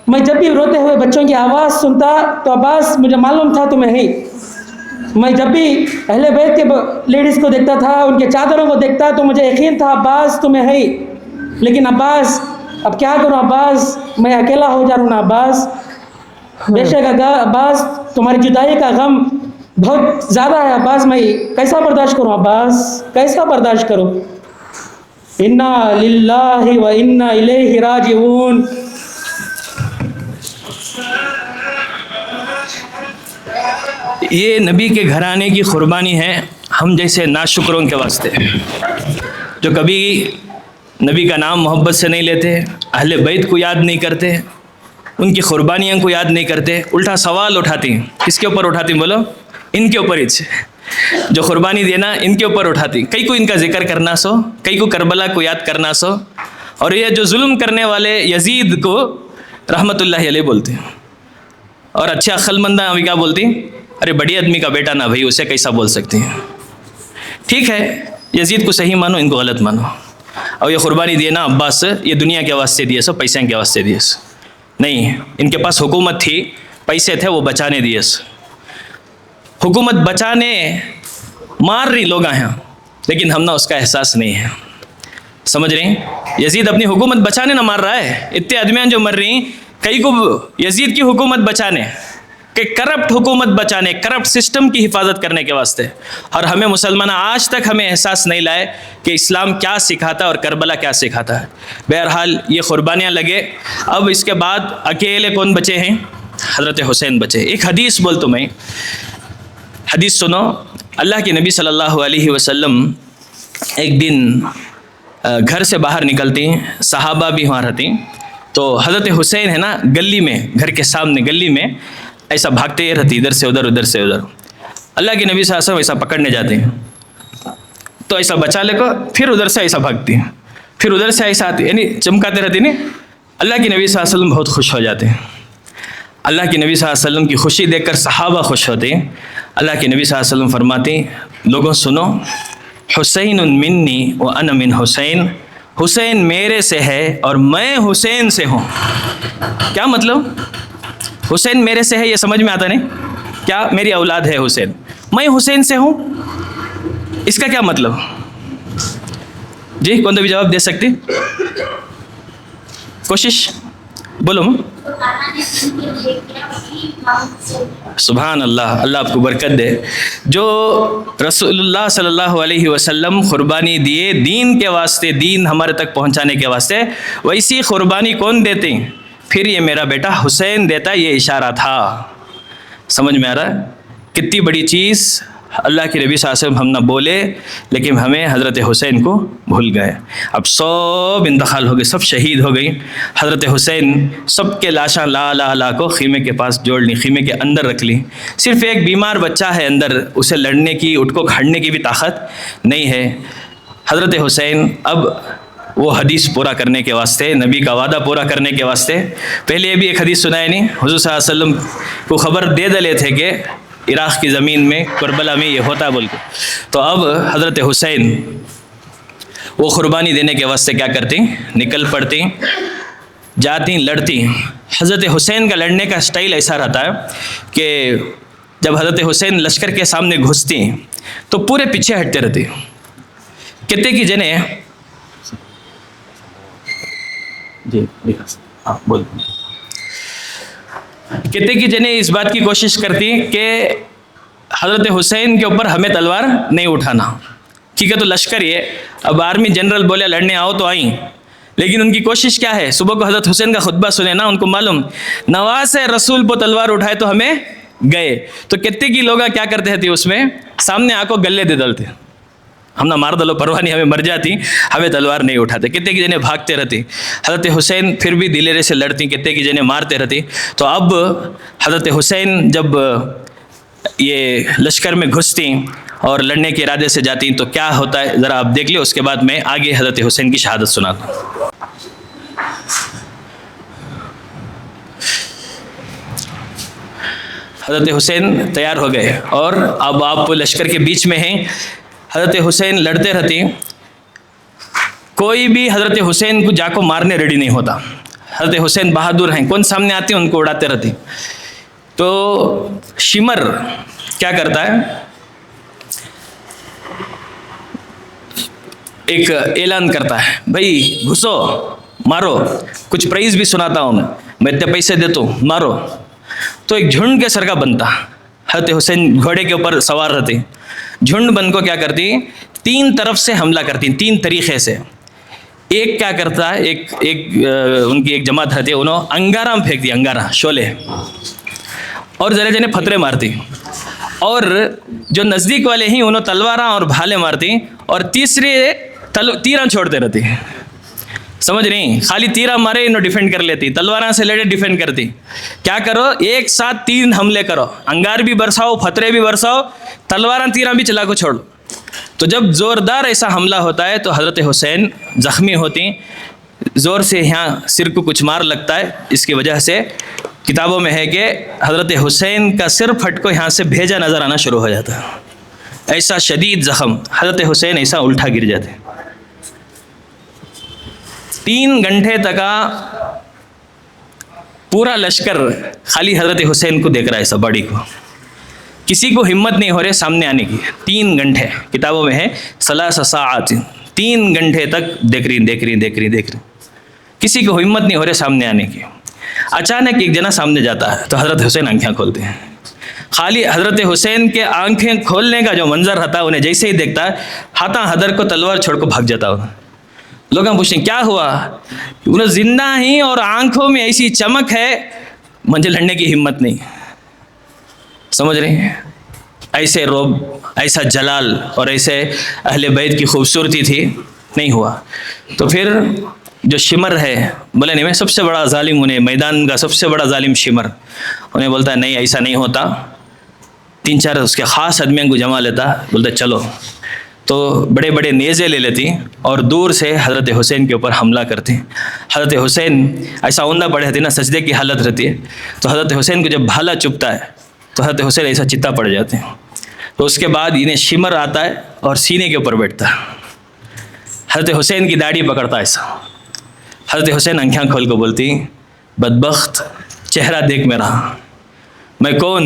[SPEAKER 5] میں جب بھی روتے ہوئے بچوں کی آواز سنتا تو عباس مجھے معلوم تھا تمہیں ہی. میں جب بھی اہل بیت کے لیڈیز کو دیکھتا تھا, ان کے چادروں کو دیکھتا, تو مجھے یقین تھا عباس تمہیں ہی. لیکن عباس اب کیا کروں عباس, میں اکیلا ہو جا رہا ہوں نا عباس. بے شک عباس تمہاری جدائی کا غم بہت زیادہ ہے عباس. میں کیسا برداشت کروں عباس, کیسا برداشت کروں؟ انا للہ و انا الیہ راجعون.
[SPEAKER 1] یہ نبی کے گھرانے کی قربانی ہے ہم جیسے ناشکروں کے واسطے, جو کبھی نبی کا نام محبت سے نہیں لیتے, اہل بیت کو یاد نہیں کرتے, ان کی قربانیاں کو یاد نہیں کرتے, الٹا سوال اٹھاتی ہیں. کس کے اوپر اٹھاتی ہیں بولو؟ ان کے اوپر ہی سے جو قربانی دینا ان کے اوپر اٹھاتی. کئی کو ان کا ذکر کرنا سو, کئی کو کربلا کو یاد کرنا سو. اور یہ جو ظلم کرنے والے یزید کو رحمت اللہ علیہ بولتے ہیں, اور اچھا عقل مندہ ابھی کیا بولتی, ارے بڑی آدمی کا بیٹا نا بھائی, اسے کیسا بول سکتی ہیں. ٹھیک ہے, یزید کو صحیح مانو, ان کو غلط مانو. اور یہ قربانی دینا عباس یہ دنیا کے واسطے دیے سو, پیسے کے واسطے دیے سو نہیں. ان کے پاس حکومت تھی, پیسے تھے, وہ بچانے دیے سو. حکومت بچانے مار رہی لوگ یہاں, लेकिन हम ना उसका एहसास नहीं है। समझ रहे हैं? यजीद अपनी हुकूमत बचाने ना मार रहा है, इतने आदमियाँ जो मर रही हैं कई को यजीद की हुकूमत बचाने, कि करप्ट हुकूमत बचाने, करप्ट सिस्टम की हिफाजत करने के वास्ते। और हमें मुसलमान आज तक हमें एहसास नहीं लाए कि इस्लाम क्या सिखाता और करबला क्या सिखाता है। बहरहाल ये क़ुरबानियाँ लगे। अब इसके बाद अकेले कौन बचे हैं? हज़रत हुसैन बचे। एक हदीस बोल तो मैं, हदीस सुनो। अल्लाह के नबी सल्लल्लाहु अलैहि वसल्लम एक दिन घर से बाहर निकलती, सहाबा भी वहाँ रहती, तो हज़रत हुसैन है ना गली में, घर के सामने गली में ऐसा भागते रहती, इधर से उधर उधर से उधर। अल्लाह के नबी सल्लल्लाहु अलैहि वसल्लम ऐसा पकड़ने जाते हैं तो ऐसा बचा लेकर फिर उधर से ऐसा भागती हैं, फिर उधर से ऐसा आती, यानी चमकाते रहती नहीं। अल्लाह के नबी सल्लल्लाहु अलैहि वसल्लम बहुत खुश हो जाते हैं। अल्लाह के नबी सल्लल्लाहु अलैहि वसल्लम की खुशी देखकर सहाबा खुश होते हैं। अल्लाह के नबी सल्लल्लाहु अलैहि वसल्लम फरमाते, लोगों सुनो, हुसैन मिन्नी व अना मिन हुसैन, हुसैन मेरे से है और मैं हुसैन से हूँ। क्या मतलब? हुसैन मेरे से है ये समझ में आता नहीं क्या? मेरी औलाद है हुसैन, मैं हुसैन से हूँ, इसका क्या मतलब? जी कौन तो भी जवाब दे सकते? कोशिश बोलो। सुभान अल्लाह, अल्लाह आपको बरकत दे। जो रसूलुल्लाह सल्लल्लाहु अलैहि वसल्लम क़ुरबानी दिए दीन के वास्ते, दीन हमारे तक पहुंचाने के वास्ते, वैसी क़ुरबानी कौन देते हैं? फिर ये मेरा बेटा हुसैन देता, ये इशारा था। समझ में आ रहा है? कितनी बड़ी चीज़ अल्लाह के नबी सल्लल्लाहु अलैहि वसल्लम हम ना बोले, लेकिन हमें हज़रत हुसैन को भूल गए। अब सब इंतकाल हो गए, सब शहीद हो गई। हज़रत हुसैन सबके लाशा ला ला ला को खीमे के पास जोड़ ली, खीमे के अंदर रख ली। सिर्फ एक बीमार बच्चा है अंदर, उसे लड़ने की, उठको खड़ने की भी ताकत नहीं है। हज़रत हुसैन अब वो हदीस पूरा करने के वास्ते, नबी का वादा पूरा करने के वास्ते, पहले ये भी एक हदीस सुनाए नहीं, हुज़ूर सल्लल्लाहु अलैहि वसल्लम को ख़बर दे डले थे कि इराक़ की ज़मीन में करबला में ये होता बोल के। तो अब हज़रत हुसैन वो क़ुरबानी देने के वास्ते क्या करती? निकल पड़ती, जाती, लड़ती। हज़रत हुसैन का लड़ने का स्टाइल ऐसा रहता है कि जब हज़रत हुसैन लश्कर के सामने घुसती तो पूरे पीछे हटते रहती। कितने की जने जी हाँ बोल, कितने की जने इस बात की कोशिश करती कि हज़रत हुसैन के ऊपर हमें तलवार नहीं उठाना। ठीक है, तो लश्कर ये, अब आर्मी जनरल बोले लड़ने आओ तो आई, लेकिन उनकी कोशिश क्या है? सुबह को हज़रत हुसैन का खुतबा सुने ना, उनको मालूम नवासे रसूल पर तलवार उठाए तो हमें गए। तो कितने की लोग क्या करते थे उसमें, सामने आको गले दे डलते, हम ना मार दलो परवाह नहीं, हमें मर जाती, हमें तलवार नहीं उठाते। कितने की जने भागते रहती। हज़रत हुसैन फिर भी दिलेरे से लड़ती, कितने की जने मारते रहती। तो अब हज़रत हुसैन जब ये लश्कर में घुसती और लड़ने के इरादे से जाती तो क्या होता है ज़रा आप देख लो, उसके बाद मैं आगे हज़रत हुसैन की शहादत सुनाता हूँ। हज़रत हुसैन तैयार हो गए और अब आप लश्कर के बीच में हैं। हज़रत हुसैन लड़ते रहती, कोई भी हज़रत हुसैन को जाको मारने रेडी नहीं होता। हज़रत हुसैन बहादुर हैं, कौन सामने आते हैं उनको उड़ाते रहती। तो शिमर क्या करता है, एक ऐलान करता है, भाई घुसो मारो, कुछ प्राइज़ भी सुनाता हूँ मैं इतने पैसे देता हूँ, मारो। तो एक झुंड के सर का बनता, हज़रत हुसैन घोड़े के ऊपर सवार रहती, झुंड बन को क्या करती, तीन तरफ से हमला करती, तीन तरीक़े से। एक क्या करता है, उनकी एक जमात रहती है, उन्होंने अंगारा में फेंक दिया, अंगारा शोले, और जरे जने फतरे मारती। और जो नज़दीक वाले ही उन्होंने तलवारा और भाले मारती, और तीसरे तीरा छोड़ते रहती। समझ नहीं, खाली तीरा मारे इन्हों डिफेंड कर लेती, तलवारा से लड़े डिफेंड करती। क्या करो, एक साथ तीन हमले करो, अंगार भी बरसाओ, फतरे भी बरसाओ, तलवारा तीरा भी चला को छोड़ो। तो जब ज़ोरदार ऐसा हमला होता है तो हज़रत हुसैन ज़ख्मी होती, ज़ोर से यहाँ सिर को कुछ मार लगता है। इसकी वजह से किताबों में है कि हज़रत हुसैन का सिर फट को यहाँ से भेजा नज़र आना शुरू हो जाता है। ऐसा शदीद ज़ख्म, हज़रत हुसैन ऐसा उल्टा गिर जाते। 3 घंटे तक पूरा लश्कर खाली हज़रत हुसैन को देख रहा है, सब बॉडी को। किसी को हिम्मत नहीं हो रहे सामने आने की। 3 घंटे किताबों में है, सलासा साआत, 3 घंटे तक देख रही, किसी को हिम्मत नहीं हो रहे सामने आने की। अचानक एक जना सामने जाता है तो हज़रत हुसैन आंखें खोलते हैं। खाली हज़रत हुसैन के आंखें खोलने का जो मंजर रहता है, उन्हें जैसे ही देखता है हाथा हदर को तलवार छोड़ को भाग जाता है। लोग पूछते हैं क्या हुआ, उन्हें जिंदा ही और आंखों में ऐसी चमक है, मुझे लड़ने की हिम्मत नहीं। समझ रहे हैं? ऐसे रोब, ऐसा जलाल और ऐसे अहले बैत की खूबसूरती थी, नहीं हुआ। तो फिर जो शिमर है, बोले नहीं मैं सबसे बड़ा जालिम, उन्हें मैदान का सबसे बड़ा जालिम शिमर, उन्हें बोलता है नहीं ऐसा नहीं होता। 3-4 उसके ख़ास आदमियों को जमा लेता, बोलता चलो। तो बड़े बड़े नेज़े ले लेती और दूर से हज़रत हुसैन के ऊपर हमला करती। हज़रत हुसैन ऐसा औंधा पड़े रहती ना, सजदे की हालत रहती है। तो हज़रत हुसैन को जब भाला चुभता है तो हज़रत हुसैन ऐसा चित्ता पड़ जाते हैं। तो उसके बाद इन्हें शिमर आता है और सीने के ऊपर बैठता है। हज़रत हुसैन की दाढ़ी पकड़ता है ऐसा। हज़रत हुसैन आँखें खोल को बोलती, बदबख्त चेहरा देख मेरा, मैं कौन,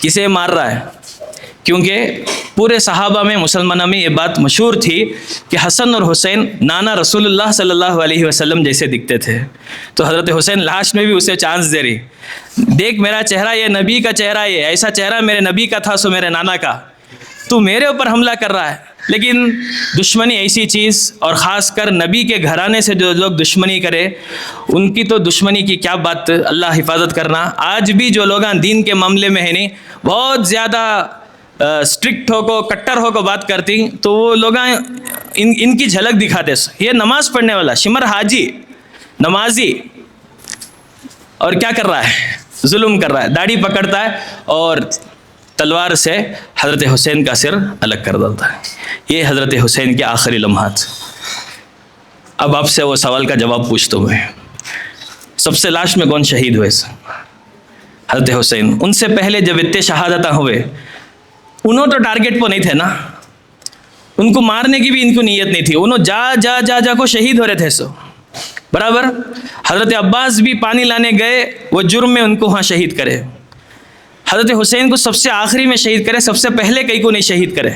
[SPEAKER 1] किसे मार रहा है? क्योंकि पूरे सहाबा में, मुसलमानों में ये बात मशहूर थी कि हसन और हुसैन नाना रसूलुल्लाह सल्लल्लाहु अलैहि वसल्लम जैसे दिखते थे। तो हज़रत हुसैन लास्ट में भी उसे चांस दे रही, देख मेरा चेहरा, ये नबी का चेहरा, ये ऐसा चेहरा मेरे नबी का था, सो मेरे नाना का, तू मेरे ऊपर हमला कर रहा है। लेकिन दुश्मनी ऐसी चीज़, और ख़ास कर नबी के घराने से जो लोग दुश्मनी करे, उनकी तो दुश्मनी की क्या बात, अल्लाह हिफाजत करना। आज भी जो लोग दीन के मामले में है नहीं, बहुत ज़्यादा स्ट्रिक्ट हो को, कट्टर हो को बात करती, तो वो लोग इनकी झलक दिखाते। ये नमाज पढ़ने वाला शिमर हाजी नमाजी, और क्या कर रहा है, जुल्म कर रहा है, दाढ़ी पकड़ता है और तलवार से हज़रत हुसैन का सिर अलग कर देता है। ये हज़रत हुसैन के आखिरी लम्हात। अब आपसे वो सवाल का जवाब पूछता हूँ मैं, सबसे लास्ट में कौन शहीद हुए? हज़रत हुसैन। उनसे पहले जब इतने शहादत हुए, उन्होंने तो टारगेट पर नहीं थे ना, उनको मारने की भी इनको नीयत नहीं थी, उन्होंने जा को शहीद हो रहे थे। सो बराबर हज़रत अब्बास भी पानी लाने गए, वो जुर्म में उनको वहाँ शहीद करे। हज़रत हुसैन को सबसे आखिरी में शहीद करे, सबसे पहले कहीं को नहीं शहीद करे।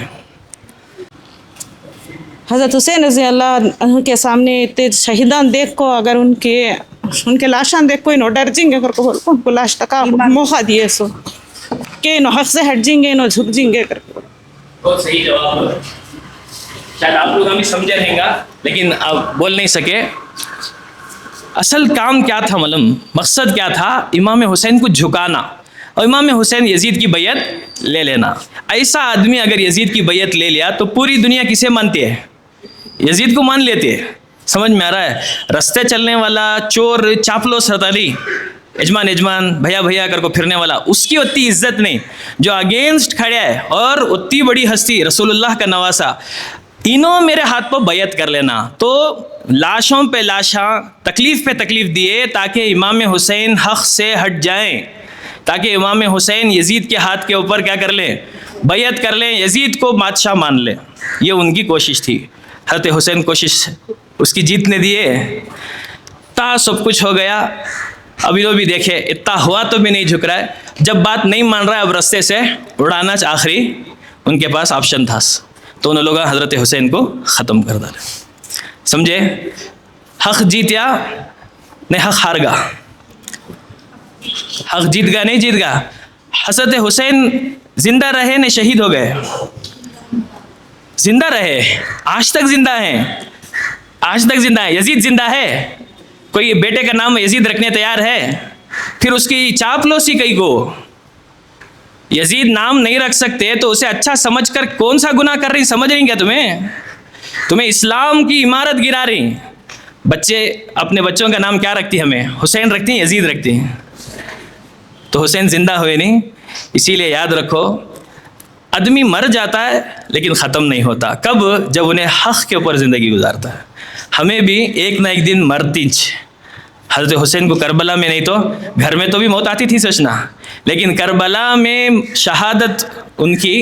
[SPEAKER 14] हज़रत हुसैन रज़ी अल्लाह के सामने इतने शहीदान देख को, अगर उनके लाशान देख कोई नो डर जिंगे कर को उनको लाश तक मौका दिए, सो के नो हक से हट जिंगे, नो झुक जिंगे कर।
[SPEAKER 1] बहुत सही जवाब, शायद आप लोग हमें समझे रहेंगे, लेकिन अब बोल नहीं सके। असल काम क्या था, मालूम मकसद क्या था? इमाम हुसैन को झुकाना और इमाम हुसैन यजीद की बैयत ले लेना। ऐसा आदमी अगर यजीद की बैयत ले लिया तो पूरी दुनिया किसे मानती है? यजीद को मान लेती है। समझ में आ रहा है? रास्ते चलने वाला चोर, चापलोस रताली, यजमान भैया कर को फिरने वाला, उसकी उतनी इज्जत नहीं। जो अगेंस्ट खड़ा है और उतनी बड़ी हस्ती रसूलुल्लाह का नवासा, इन्हों मेरे हाथ पर बैयत कर लेना। तो लाशों पे लाशा, तकलीफ़ पे तकलीफ़ दिए ताकि इमाम हुसैन हक़ से हट जाएं, ताकि इमाम हुसैन यजीद के हाथ के ऊपर क्या कर लें, बैयत कर लें, यजीद को बादशाह मान लें। ये उनकी कोशिश थी। हज़रत हुसैन कोशिश उसकी जीतने दिए, ता सब कुछ हो गया। अभी लोग भी देखे, इतना हुआ तो भी नहीं झुक रहा है। जब बात नहीं मान रहा है, अब रास्ते से उड़ाना आखिरी उनके पास ऑप्शन था, तो उन लोगों हज़रत हुसैन को ख़त्म कर डाला। समझे? हक़ जीत या नहीं, हक़ हार गा, हक़ जीत गया नहीं जीत गया। हज़रत हुसैन जिंदा रहे नहीं शहीद हो गए? जिंदा रहे, आज तक जिंदा हैं, आज तक जिंदा है। यजीद जिंदा है, कोई बेटे का नाम यजीद रखने तैयार है? फिर उसकी चापलूसी कई को यजीद नाम नहीं रख सकते तो उसे अच्छा समझकर कौन सा गुनाह कर रही, समझ रही क्या? तुम्हें इस्लाम की इमारत गिरा रही। बच्चे अपने बच्चों का नाम क्या रखती हैं? हमें हुसैन रखती हैं, यजीद रखती हैं। तो हुसैन जिंदा हुए नहीं। इसीलिए याद रखो, आदमी मर जाता है लेकिन ख़त्म नहीं होता। कब? जब उन्हें हक़ के ऊपर ज़िंदगी गुजारता है। हमें भी एक ना एक दिन मरतीच। हज़रत हुसैन को करबला में नहीं तो घर में तो भी मौत आती थी सोचना, लेकिन करबला में शहादत उनकी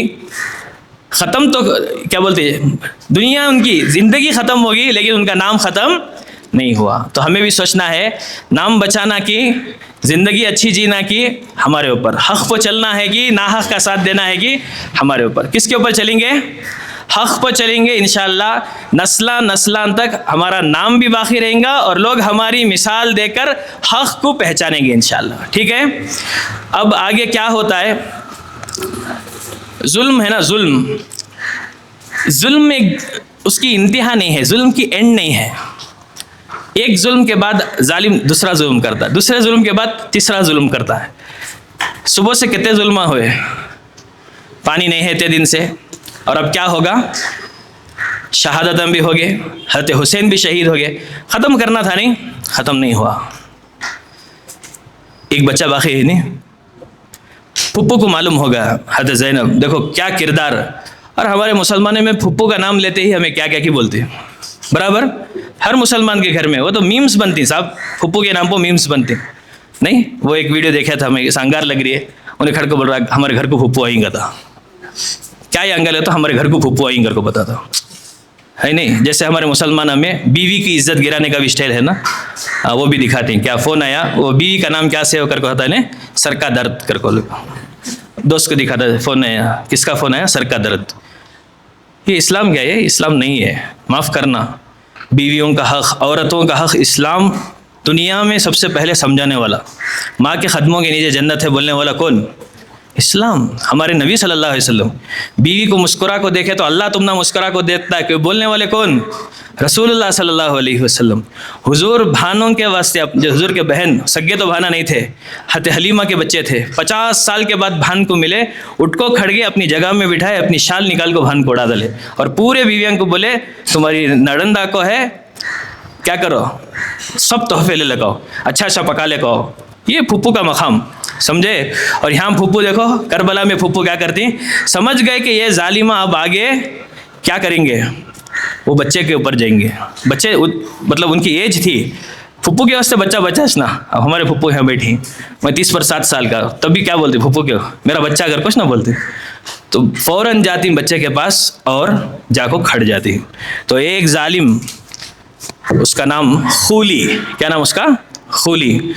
[SPEAKER 1] ख़त्म तो क्या बोलते हैं, दुनिया उनकी ज़िंदगी ख़त्म होगी लेकिन उनका नाम ख़त्म नहीं हुआ। तो हमें भी सोचना है, नाम बचाना कि ज़िंदगी अच्छी जीना कि हमारे ऊपर, हक़ पर चलना है कि नाहक़ का साथ देना है कि हमारे ऊपर। किसके ऊपर चलेंगे? हक़ पर चलेंगे इंशाअल्लाह, नस्लां तक हमारा नाम भी बाकी रहेगा और लोग हमारी मिसाल देकर हक़ को पहचानेंगे इंशाअल्लाह। ठीक है, अब आगे क्या होता है? जुल्म है ना, जुल्म में उसकी इंतहा नहीं है, जुल्म की एंड नहीं है। एक जुल्म के बाद जालिम दूसरा जुल्म करता है, दूसरे जुल्म के बाद तीसरा जुल्म करता है। सुबह से कितने जुल्म हुए, पानी नहीं है इतने दिन से, और अब क्या होगा? शहादतम भी हो गए, हज़रत हुसैन भी शहीद हो गए। ख़त्म करना था, नहीं ख़त्म नहीं हुआ। एक बच्चा बाकी है नहीं, फुप्पू को मालूम होगा हज़रत ज़ैनब, देखो क्या किरदार। और हमारे मुसलमानों में फुप्पू का नाम लेते ही हमें क्या क्या की बोलते हैं, बराबर हर मुसलमान के घर में वो तो मीम्स बनती साहब, फुप्पू के नाम पर मीम्स बनते नहीं। वो एक वीडियो देखा था, हमें सांगार लग रही है, उन्हें खड़ को बोल रहा हमारे घर को फुप्पू आएंगा था। क्या ये अंगल है? तो हमारे घर को फुप्पू आएंगे को बताता है नहीं। जैसे हमारे मुसलमानों में बीवी की इज्जत गिराने का भी स्टाइल है ना, वो भी दिखाते हैं। क्या फ़ोन आया, वो बीवी का नाम क्या सेव करके होता है ना, सर का दर्द करको, दोस्त को दिखाता है फ़ोन आया, किसका फ़ोन आया, सर का दर्द। ये इस्लाम क्या है? इस्लाम नहीं है। माफ़ करना, बीवियों का हक़, औरतों का हक़ इस्लाम दुनिया में सबसे पहले समझाने वाला, माँ के ख़दमों के नीचे जन्नत है बोलने वाला कौन? इस्लाम। हमारे नबी सल्लल्लाहु अलैहि वसल्लम बीवी को मुस्कुरा को देखे तो अल्लाह तुम ना मुस्कुरा को देता है, क्यों? बोलने वाले कौन? रसूलुल्लाह सल्लल्लाहु अलैहि वसल्लम। हुजूर भानों के वास्ते, जो हुजूर के बहन सगे तो भाना नहीं थे, हज़रत हलीमा के बच्चे थे, 50 साल के बाद भान को मिले, उठ को खड़ गए, अपनी जगह में बिठाए, अपनी शाल निकाल को भान को उड़ा डाले, और पूरे बीवियों को बोले तुम्हारी नड़ंदा को है क्या करो, सब तोहफे ले लगाओ, अच्छा अच्छा पका ले कहो। ये फुप्पू का मकाम, समझे? और यहाँ फुप्पू देखो, करबला में फुप्पू क्या करती, समझ गए कि ये जालिमा अब आगे क्या करेंगे, वो बच्चे के ऊपर जाएंगे। बच्चे मतलब उनकी एज थी, फुप्पू के वास्ते बच्चा ना। अब हमारे फुप्पू यहाँ बैठी, मैं 30 पर 7 साल का, तब भी क्या बोलते फुप्पू क्यों, मेरा बच्चा अगर कुछ ना बोलते तो फ़ौरन जाती बच्चे के पास और जाको खड़ जाती। तो एक जालिम, उसका नाम खूली, क्या नाम उसका? खूली।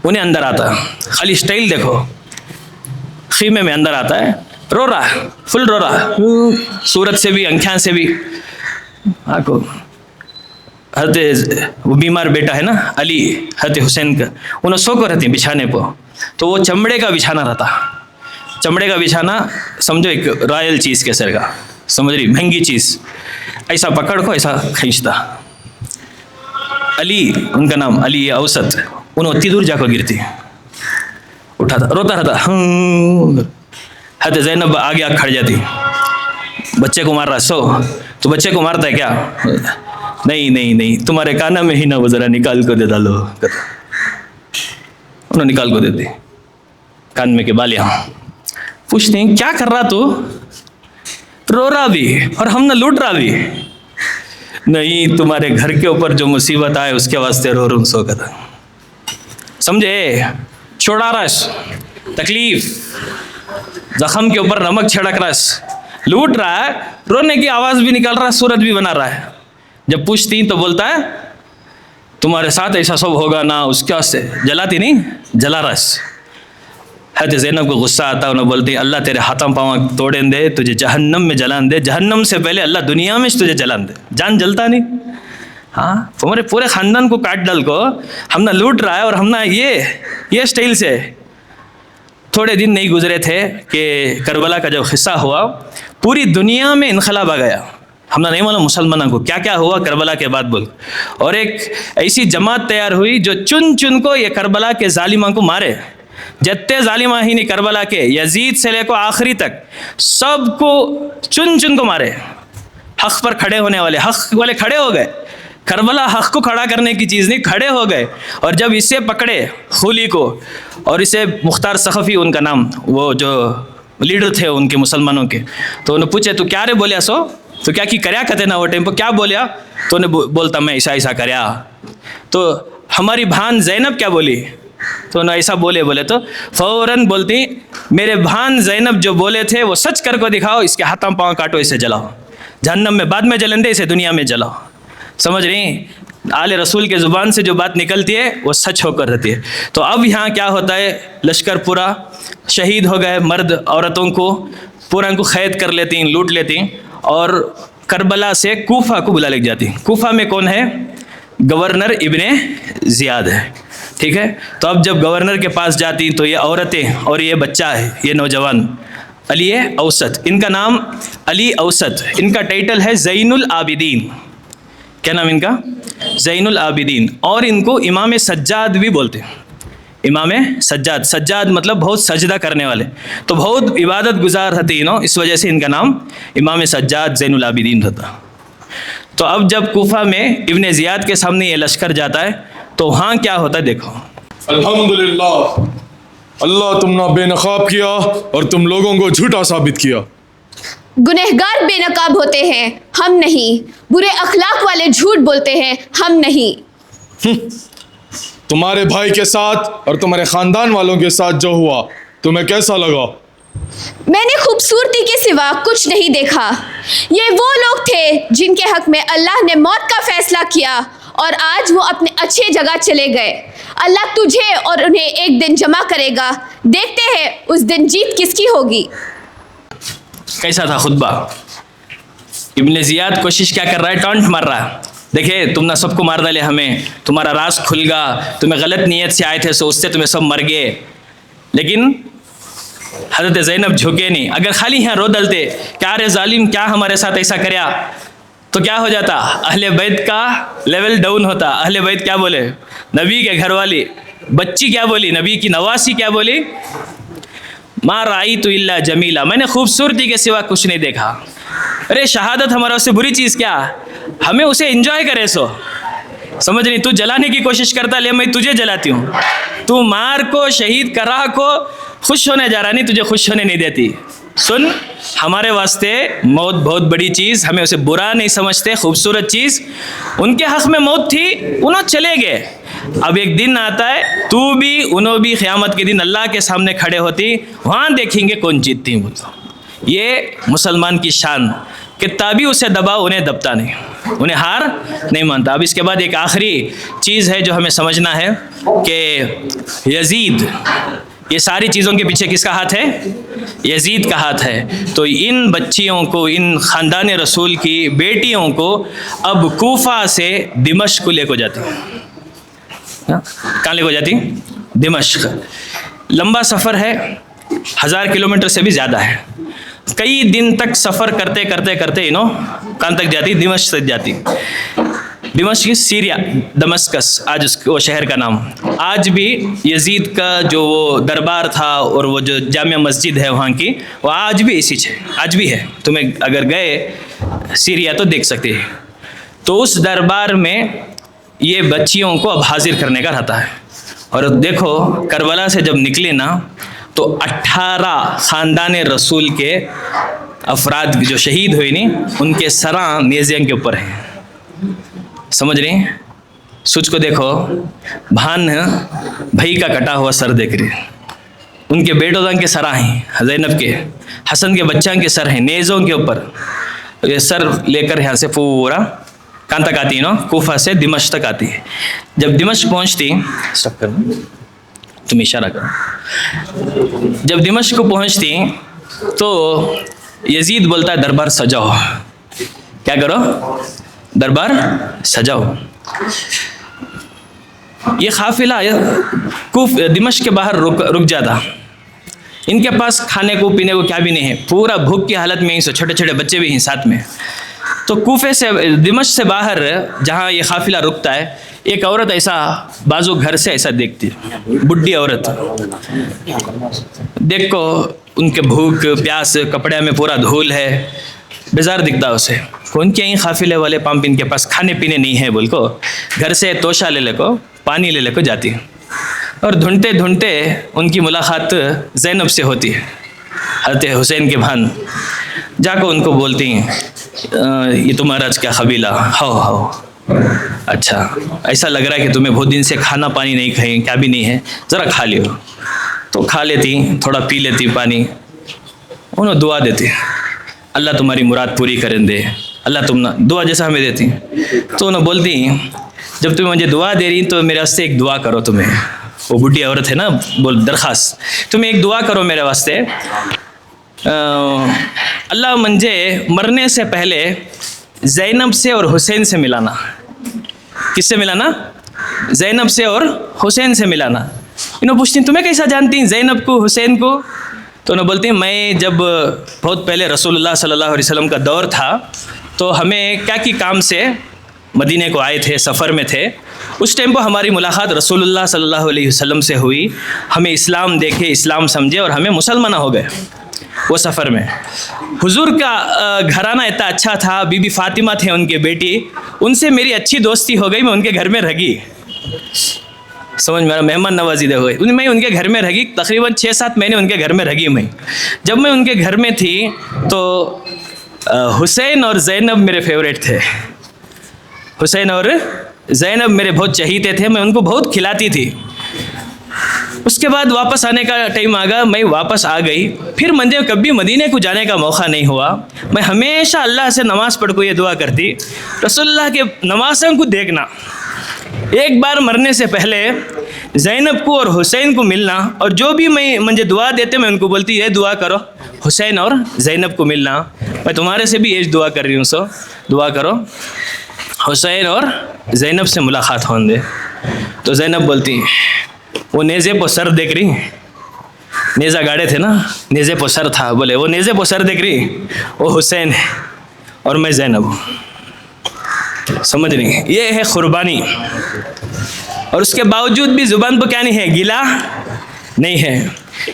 [SPEAKER 1] उन्हें अंदर आता, खाली स्टाइल देखो, खीमे में अंदर आता है, रो रहा, फुल रो रहा, सूरत से भी आँखें से भी। आको हज़रत वो बीमार बेटा है ना अली, हज़रत हुसैन का, उन्हें सो को रहती बिछाने पर, तो वो चमड़े का बिछाना रहता। चमड़े का बिछाना समझो एक रॉयल चीज़ के सर का, समझ रही, महंगी चीज़, ऐसा पकड़ को ऐसा खींचता। अली उनका नाम, अली औसत, उन्हें इतनी दूर जाकर गिरती, उठाता, रोता रहता। हज़रत ज़ैनब आगे आग खड़ जाती, बच्चे को मार रहा, सो तो बच्चे को मारता है क्या? नहीं नहीं नहीं, तुम्हारे काना में ही ना, वो ज़रा निकाल को दे डालो। उन्होंने निकाल को देती कान में के बाल। यहाँ पूछते हैं क्या कर रहा तू? रो रहा भी और हम ना लूट रहा भी। नहीं, तुम्हारे घर के ऊपर जो मुसीबत आए उसके वास्ते रो रो सो कर, समझे? छोड़ा रस, तकलीफ, जख्म के ऊपर नमक छिड़क रस, लूट रहा है, रोने की आवाज़ भी निकाल रहा है, सूरत भी बना रहा है। जब पूछती तो बोलता है तुम्हारे साथ ऐसा सब होगा ना, उसके वास्ते जलाती नहीं, जला रस। हज़रत ज़ैनब को गुस्सा आता, उन्हें बोलती अल्लाह तेरे हाथों पाँव तोड़ें दे, तुझे जहन्नम में जलान दे, जहन्नम से पहले अल्लाह दुनिया में तुझे जलान दे, जान जलता नहीं। हाँ, तुम्हारे पूरे ख़ानदान को काट डाल को हम ना लूट रहा है, और हम ना ये स्टाइल से। थोड़े दिन नहीं गुजरे थे कि करबला का जब हिस्सा हुआ, पूरी दुनिया में इनकलाब आ गया। हमने नहीं मालूम मुसलमानों को क्या क्या हुआ करबला के बाद बोल, और एक ऐसी जमात तैयार हुई जो चुन चुन को ये करबला के जालिमा को मारे। जत्ते जालिमा ही नहीं करबला के, यजीद से लेकर आखिरी तक सबको चुन चुन को मारे। हक़ पर खड़े होने वाले, हक़ वाले खड़े हो गए। करबला हक़ को खड़ा करने की चीज़ नहीं, खड़े हो गए। और जब इसे पकड़े खूली को, और इसे मुख्तार सखफ़ी उनका नाम, वो जो लीडर थे उनके मुसलमानों के, तो उन्हें पूछे तो क्या रे बोलिया सो, तो क्या कि करया कहते ना वो टाइम पर, क्या बोलिया? तो उन्हें बोलता मैं ऐसा ऐसा करया। तो हमारी भान ज़ैनब क्या बोली? तो उन्हें ऐसा बोले तो फ़ौरन बोलती मेरे भान ज़ैनब जो बोले थे वो सच कर को दिखाओ, इसके हाथों पाँव काटो, इसे जलाओ, जहन्नम में बाद में जलन दे, इसे दुनिया में जलाओ। समझ रही? आले रसूल के ज़ुबान से जो बात निकलती है वो सच होकर रहती है। तो अब यहाँ क्या होता है, लश्कर पूरा शहीद हो गए, मर्द औरतों को पूरा को कैद कर लेती हैं, लूट लेती हैं, और करबला से कूफा को बुला ले जाती हैं। कूफा में कौन है? गवर्नर इब्ने ज़ियाद है, ठीक है। तो अब जब गवर्नर के पास जाती तो ये औरतें और ये बच्चा है, ये नौजवान अली औसत, इनका नाम अली औसत, इनका टाइटल है ज़ैनुल आबिदीन। क्या नाम इनका? ज़ैनुल आबिदीन। और इनको इमाम सज्जाद भी बोलते हैं, इमाम सज्जाद। सज्जाद मतलब बहुत सजदा करने वाले, तो बहुत इबादत गुजार रहते हैं, इस वजह से इनका नाम इमाम सज्जाद ज़ैनुल आबिदीन रहता। तो अब जब कूफा में इब्ने ज़ियाद के सामने ये लश्कर जाता है तो वहाँ क्या होता है देखो।
[SPEAKER 9] अल्हम्दुलिल्लाह, अल्लाह तुमने बेनकाब किया और तुम लोगों को झूठा साबित किया।
[SPEAKER 7] गुनहगार बेनकाब होते हैं, हम नहीं। बुरे अखलाक वाले झूठ बोलते हैं, हम नहीं।
[SPEAKER 9] तुम्हारे भाई के साथ और तुम्हारे खानदान वालों के साथ जो हुआ तुम्हें कैसा लगा?
[SPEAKER 7] मैंने खूबसूरती के सिवा कुछ नहीं देखा। ये वो लोग थे जिनके हक में अल्लाह ने मौत का फैसला किया और आज वो अपने अच्छे जगह चले गए। अल्लाह तुझे और उन्हें एक दिन जमा करेगा। देखते हैं उस दिन जीत किसकी होगी।
[SPEAKER 1] कैसा था खुतबा? इब्ने ज़ियाद कोशिश क्या कर रहा है? टॉन्ट मार रहा है। देखे तुमने सबको मार डाले, हमें तुम्हारा राज खुल गा, तुम्हें गलत नीयत से आए थे सो उससे तुम्हें सब मर गए। लेकिन हज़रत ज़ैनब झुके नहीं। अगर खाली यहाँ रो डलते क्या रे जालिम, क्या हमारे साथ ऐसा करया, तो क्या हो जाता? अहले बैत का लेवल डाउन होता। अहले बैत क्या बोले? नबी के घर वाली बच्ची क्या बोली? नबी की नवासी क्या बोली? मा राईतु इल्ला जमीला, मैंने खूबसूरती के सिवा कुछ नहीं देखा। अरे शहादत हमारा उससे बुरी चीज़ क्या? हमें उसे एंजॉय करे सो, समझ नहीं? तू जलाने की कोशिश करता, ले मैं तुझे जलाती हूँ। तू मार को, शहीद करा को खुश होने जा रहा, नहीं तुझे खुश होने नहीं देती। सुन, हमारे वास्ते मौत बहुत बड़ी चीज़, हमें उसे बुरा नहीं समझते, खूबसूरत चीज़। उनके हक़ में मौत थी, उन्होंने चले गए। अब एक दिन आता है तू भी उन्हों भी क़यामत के दिन अल्लाह के सामने खड़े होती, वहाँ देखेंगे कौन जीतती। बोलो ये मुसलमान की शान, कितना भी उसे दबाओ उन्हें दबता नहीं, उन्हें हार नहीं मानता। अब इसके बाद एक आखिरी चीज़ है जो हमें समझना है कि यजीद, ये सारी चीज़ों के पीछे किसका हाथ है? यजीद का हाथ है। तो इन बच्चियों को, इन ख़ानदान रसूल की बेटियों को अब कूफा से दिमश्क को लेकर जाती। कहाँ लेकर जाती? दिमश्क। लंबा सफ़र है, 1000 किलोमीटर से भी ज़्यादा है। कई दिन तक सफ़र करते करते करते कहाँ तक जाती? दिमश्क तक जाती। दिमश्क सीरिया, दमस्कस आज वो शहर का नाम। आज भी यजीद का जो वो दरबार था और वो जो जामिया मस्जिद है वहाँ की, वो आज भी इसी है, आज भी है। तुम्हें अगर गए सीरिया तो देख सकते हैं। तो उस दरबार में ये बच्चियों को अब हाजिर करने का रहता है। और देखो करबला से जब निकले ना तो 18 ख़ानदान रसूल के अफराद जो शहीद हुए नी, उनके सरा म्यूज़ियम के ऊपर हैं। समझ रही? सोच को देखो, भान भाई का कटा हुआ सर देख रही, उनके बेटों के सर हैं, ज़ैनब के, हसन के बच्चा के सर हैं नेज़ों के ऊपर। ये सर लेकर यहाँ से पूरा कहाँ तक आती है ना? कूफा से दिमश्क तक आती है। जब दिमश्क पहुँचती, स्टॉप कर, तुम इशारा करो। जब दिमश्क को पहुँचती तो यजीद बोलता है दरबार सजाओ। क्या करो? दरबार सजाओ। ये काफिला दिमश्क के बाहर रुक जाता। इनके पास खाने को पीने को क्या भी नहीं है, पूरा भूख की हालत में ही से छोटे छोटे बच्चे भी हैं साथ में। तो कूफे से, दिमश्क से बाहर जहाँ ये काफिला रुकता है, एक औरत ऐसा बाजू घर से ऐसा देखती है, बुढ़ी औरत। देखो उनके भूख प्यास, कपड़े में पूरा धूल है, बेजार दिखता उसे। कौन के यहीं काफिले वाले पंप इनके पास खाने पीने नहीं है बोल को घर से तोशा ले ले को, पानी ले ले को जाती है। और ढूंढते ढूंढते उनकी मुलाकात ज़ैनब से होती है, हज़रत हुसैन के भान। जाकर उनको बोलती हैं ये तुम्हारा आज क्या कबीला? हाओ अच्छा, ऐसा लग रहा है कि तुम्हें बहुत दिन से खाना पानी नहीं खाई, क्या भी नहीं है, ज़रा खा लियो। तो खा लेती, थोड़ा पी लेती पानी। उन्होंने दुआ देती, अल्लाह तुम्हारी मुराद पूरी करें दे, अल्लाह तुम ना दुआ जैसा हमें देती। तो उन्होंने बोलती जब तुम्हें मुझे दुआ दे रही तो मेरे वास्ते एक दुआ करो तुम्हें। वो बुढ़ी औरत है ना, बोल दरख्वास्त, तुम्हें एक दुआ करो मेरे वास्ते। अल्लाह मुझे मरने से पहले ज़ैनब से और हुसैन से मिलाना। किससे मिलाना? ज़ैनब से और हुसैन से मिलाना। इन्होंने पूछती तुम्हें कैसा जानती हैं ज़ैनब को, हुसैन को? तो उन्होंने बोलती हैं मैं जब बहुत पहले रसूलुल्लाह सल्लल्लाहु अलैहि वसल्लम का दौर था तो हमें क्या की काम से मदीने को आए थे, सफ़र में थे, उस टाइम पर हमारी मुलाकात रसूलुल्लाह सल्लल्लाहु अलैहि वसल्लम से हुई। हमें इस्लाम देखे, इस्लाम समझे और हमें मुसलमान हो गए वो सफ़र में। हुजूर का घराना इतना अच्छा था, बीबी फ़ातिमा थे उनके बेटी, उनसे मेरी अच्छी दोस्ती हो गई, मैं उनके घर में रही। समझ मेरा मेहमान नवाजी दे हुए मैं उनके घर में रही, तकरीबन 6-7 महीने उनके घर में रही मैं। जब मैं उनके घर में थी तो हुसैन और ज़ैनब मेरे फेवरेट थे। हुसैन और ज़ैनब मेरे बहुत चहीते थे, मैं उनको बहुत खिलाती थी। उसके बाद वापस आने का टाइम आ गया, मैं वापस आ गई। फिर मुझे कभी मदीने को जाने का मौका नहीं हुआ। मैं हमेशा अल्लाह से नमाज़ पढ़ को ये दुआ करती, रसूलुल्लाह के नमाज़ों को देखना, एक बार मरने से पहले ज़ैनब को और हुसैन को मिलना, और जो भी मुझे दुआ देते मैं उनको बोलती ये दुआ करो हुसैन और ज़ैनब को मिलना। मैं तुम्हारे से भी ये दुआ कर रही हूँ, सो दुआ करो हुसैन और ज़ैनब से मुलाकात होने दे। तो ज़ैनब बोलती वो नेज़े पर सर देख रही, नेज़ा गाड़े थे ना, नेज़े पर सर था, बोले वो नेज़े पर सर देख रही, वो हुसैन है और मैं ज़ैनब हूँ। समझ रही? ये है कुर्बानी। और उसके बावजूद भी ज़ुबान पर क्या नहीं है, गिला नहीं है।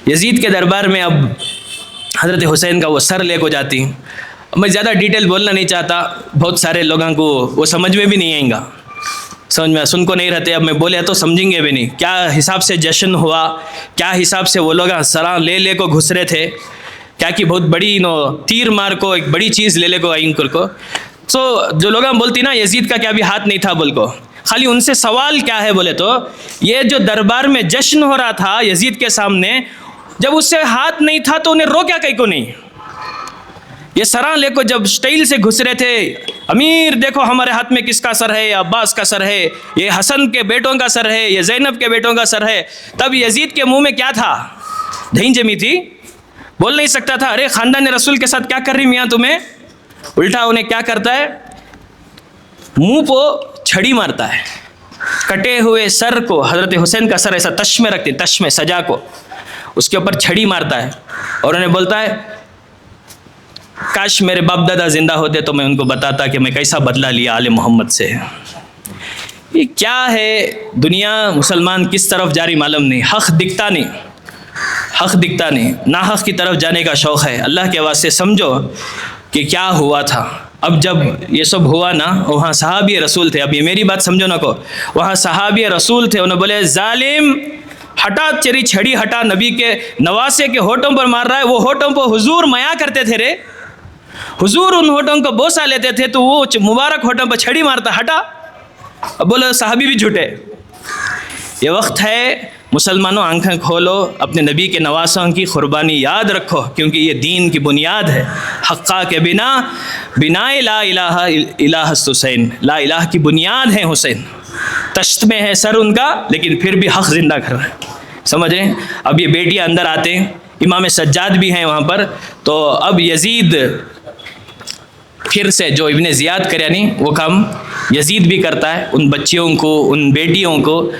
[SPEAKER 1] यजीद के दरबार में अब हज़रत हुसैन का वो सर ले को जाती। मैं ज़्यादा डिटेल बोलना नहीं चाहता, बहुत सारे लोगों को वो समझ में भी नहीं आएगा, समझ में सुन को नहीं रहते। अब मैं बोले तो समझेंगे भी नहीं क्या हिसाब से जश्न हुआ, क्या हिसाब से वो लोग सरा ले को घुस रहे थे, क्या कि बहुत बड़ी तीर मार को एक बड़ी चीज़ ले को आई को। तो जो लोग बोलती ना यजीद का क्या भी हाथ नहीं था बोल को, खाली उनसे सवाल क्या है बोले तो ये जो दरबार में जश्न हो रहा था यजीद के सामने, जब उससे हाथ नहीं था तो उन्हें रोका कहीं को नहीं। ये सरा लेको जब स्टाइल से घुस रहे थे, अमीर देखो हमारे हाथ में किसका सर है, अब्बास का सर है, ये हसन के बेटों का सर है, ये ज़ैनब के बेटों का सर है। तब यजीद के मुंह में क्या था, दही जमी थी, बोल नहीं सकता था अरे ख़ानदान रसूल के साथ क्या कर रही मियाँ तुम्हें। उल्टा उन्हें क्या करता है, मुंह को छड़ी मारता है, कटे हुए सर को, हज़रत हुसैन का सर ऐसा तश में रखते, तश में सजा को, उसके ऊपर छड़ी मारता है और उन्हें बोलता है काश मेरे बाप दादा जिंदा होते तो मैं उनको बताता कि मैं कैसा बदला लिया आले मोहम्मद से। ये क्या है दुनिया, मुसलमान किस तरफ जारी मालूम नहीं, हक़ दिखता नहीं, हक़ दिखता नहीं, ना हक़ की तरफ जाने का शौक़ है। अल्लाह के वास्ते समझो कि क्या हुआ था। अब जब ये सब हुआ ना, वहाँ सहाबी रसूल थे, अब ये मेरी बात समझो ना को, वहाँ सहाबी रसूल थे, उन्होंने बोले जालिम हटा तेरी छड़ी हटा, नबी के नवासे के होठों पर मार रहा है। वो होठों पर हुजूर मया करते थे रे, हुजूर उन होठों को बोसा लेते थे, तो वो मुबारक होठों पर छड़ी मारता, हटा। अब बोलो सहाबी भी झूठे। ये वक्त है मुसलमानों, आंखें खोलो, अपने नबी के नवासों की कुर्बानी याद रखो, क्योंकि ये दीन की बुनियाद है। हक़्क़ा के बिना ला इलाहा इल्ला हुसैन, ला इलाह की बुनियाद है हुसैन। तश्त में है सर उनका, लेकिन फिर भी हक़ ज़िंदा कर रहे हैं, समझ रहे हैं। अब ये बेटियाँ अंदर आते हैं, इमाम सज्जाद भी हैं वहाँ पर। तो अब यजीद फिर से जो इब्ने ज़ियाद करयानी वो काम यजीद भी करता है, उन बच्चियों को, उन बेटियों को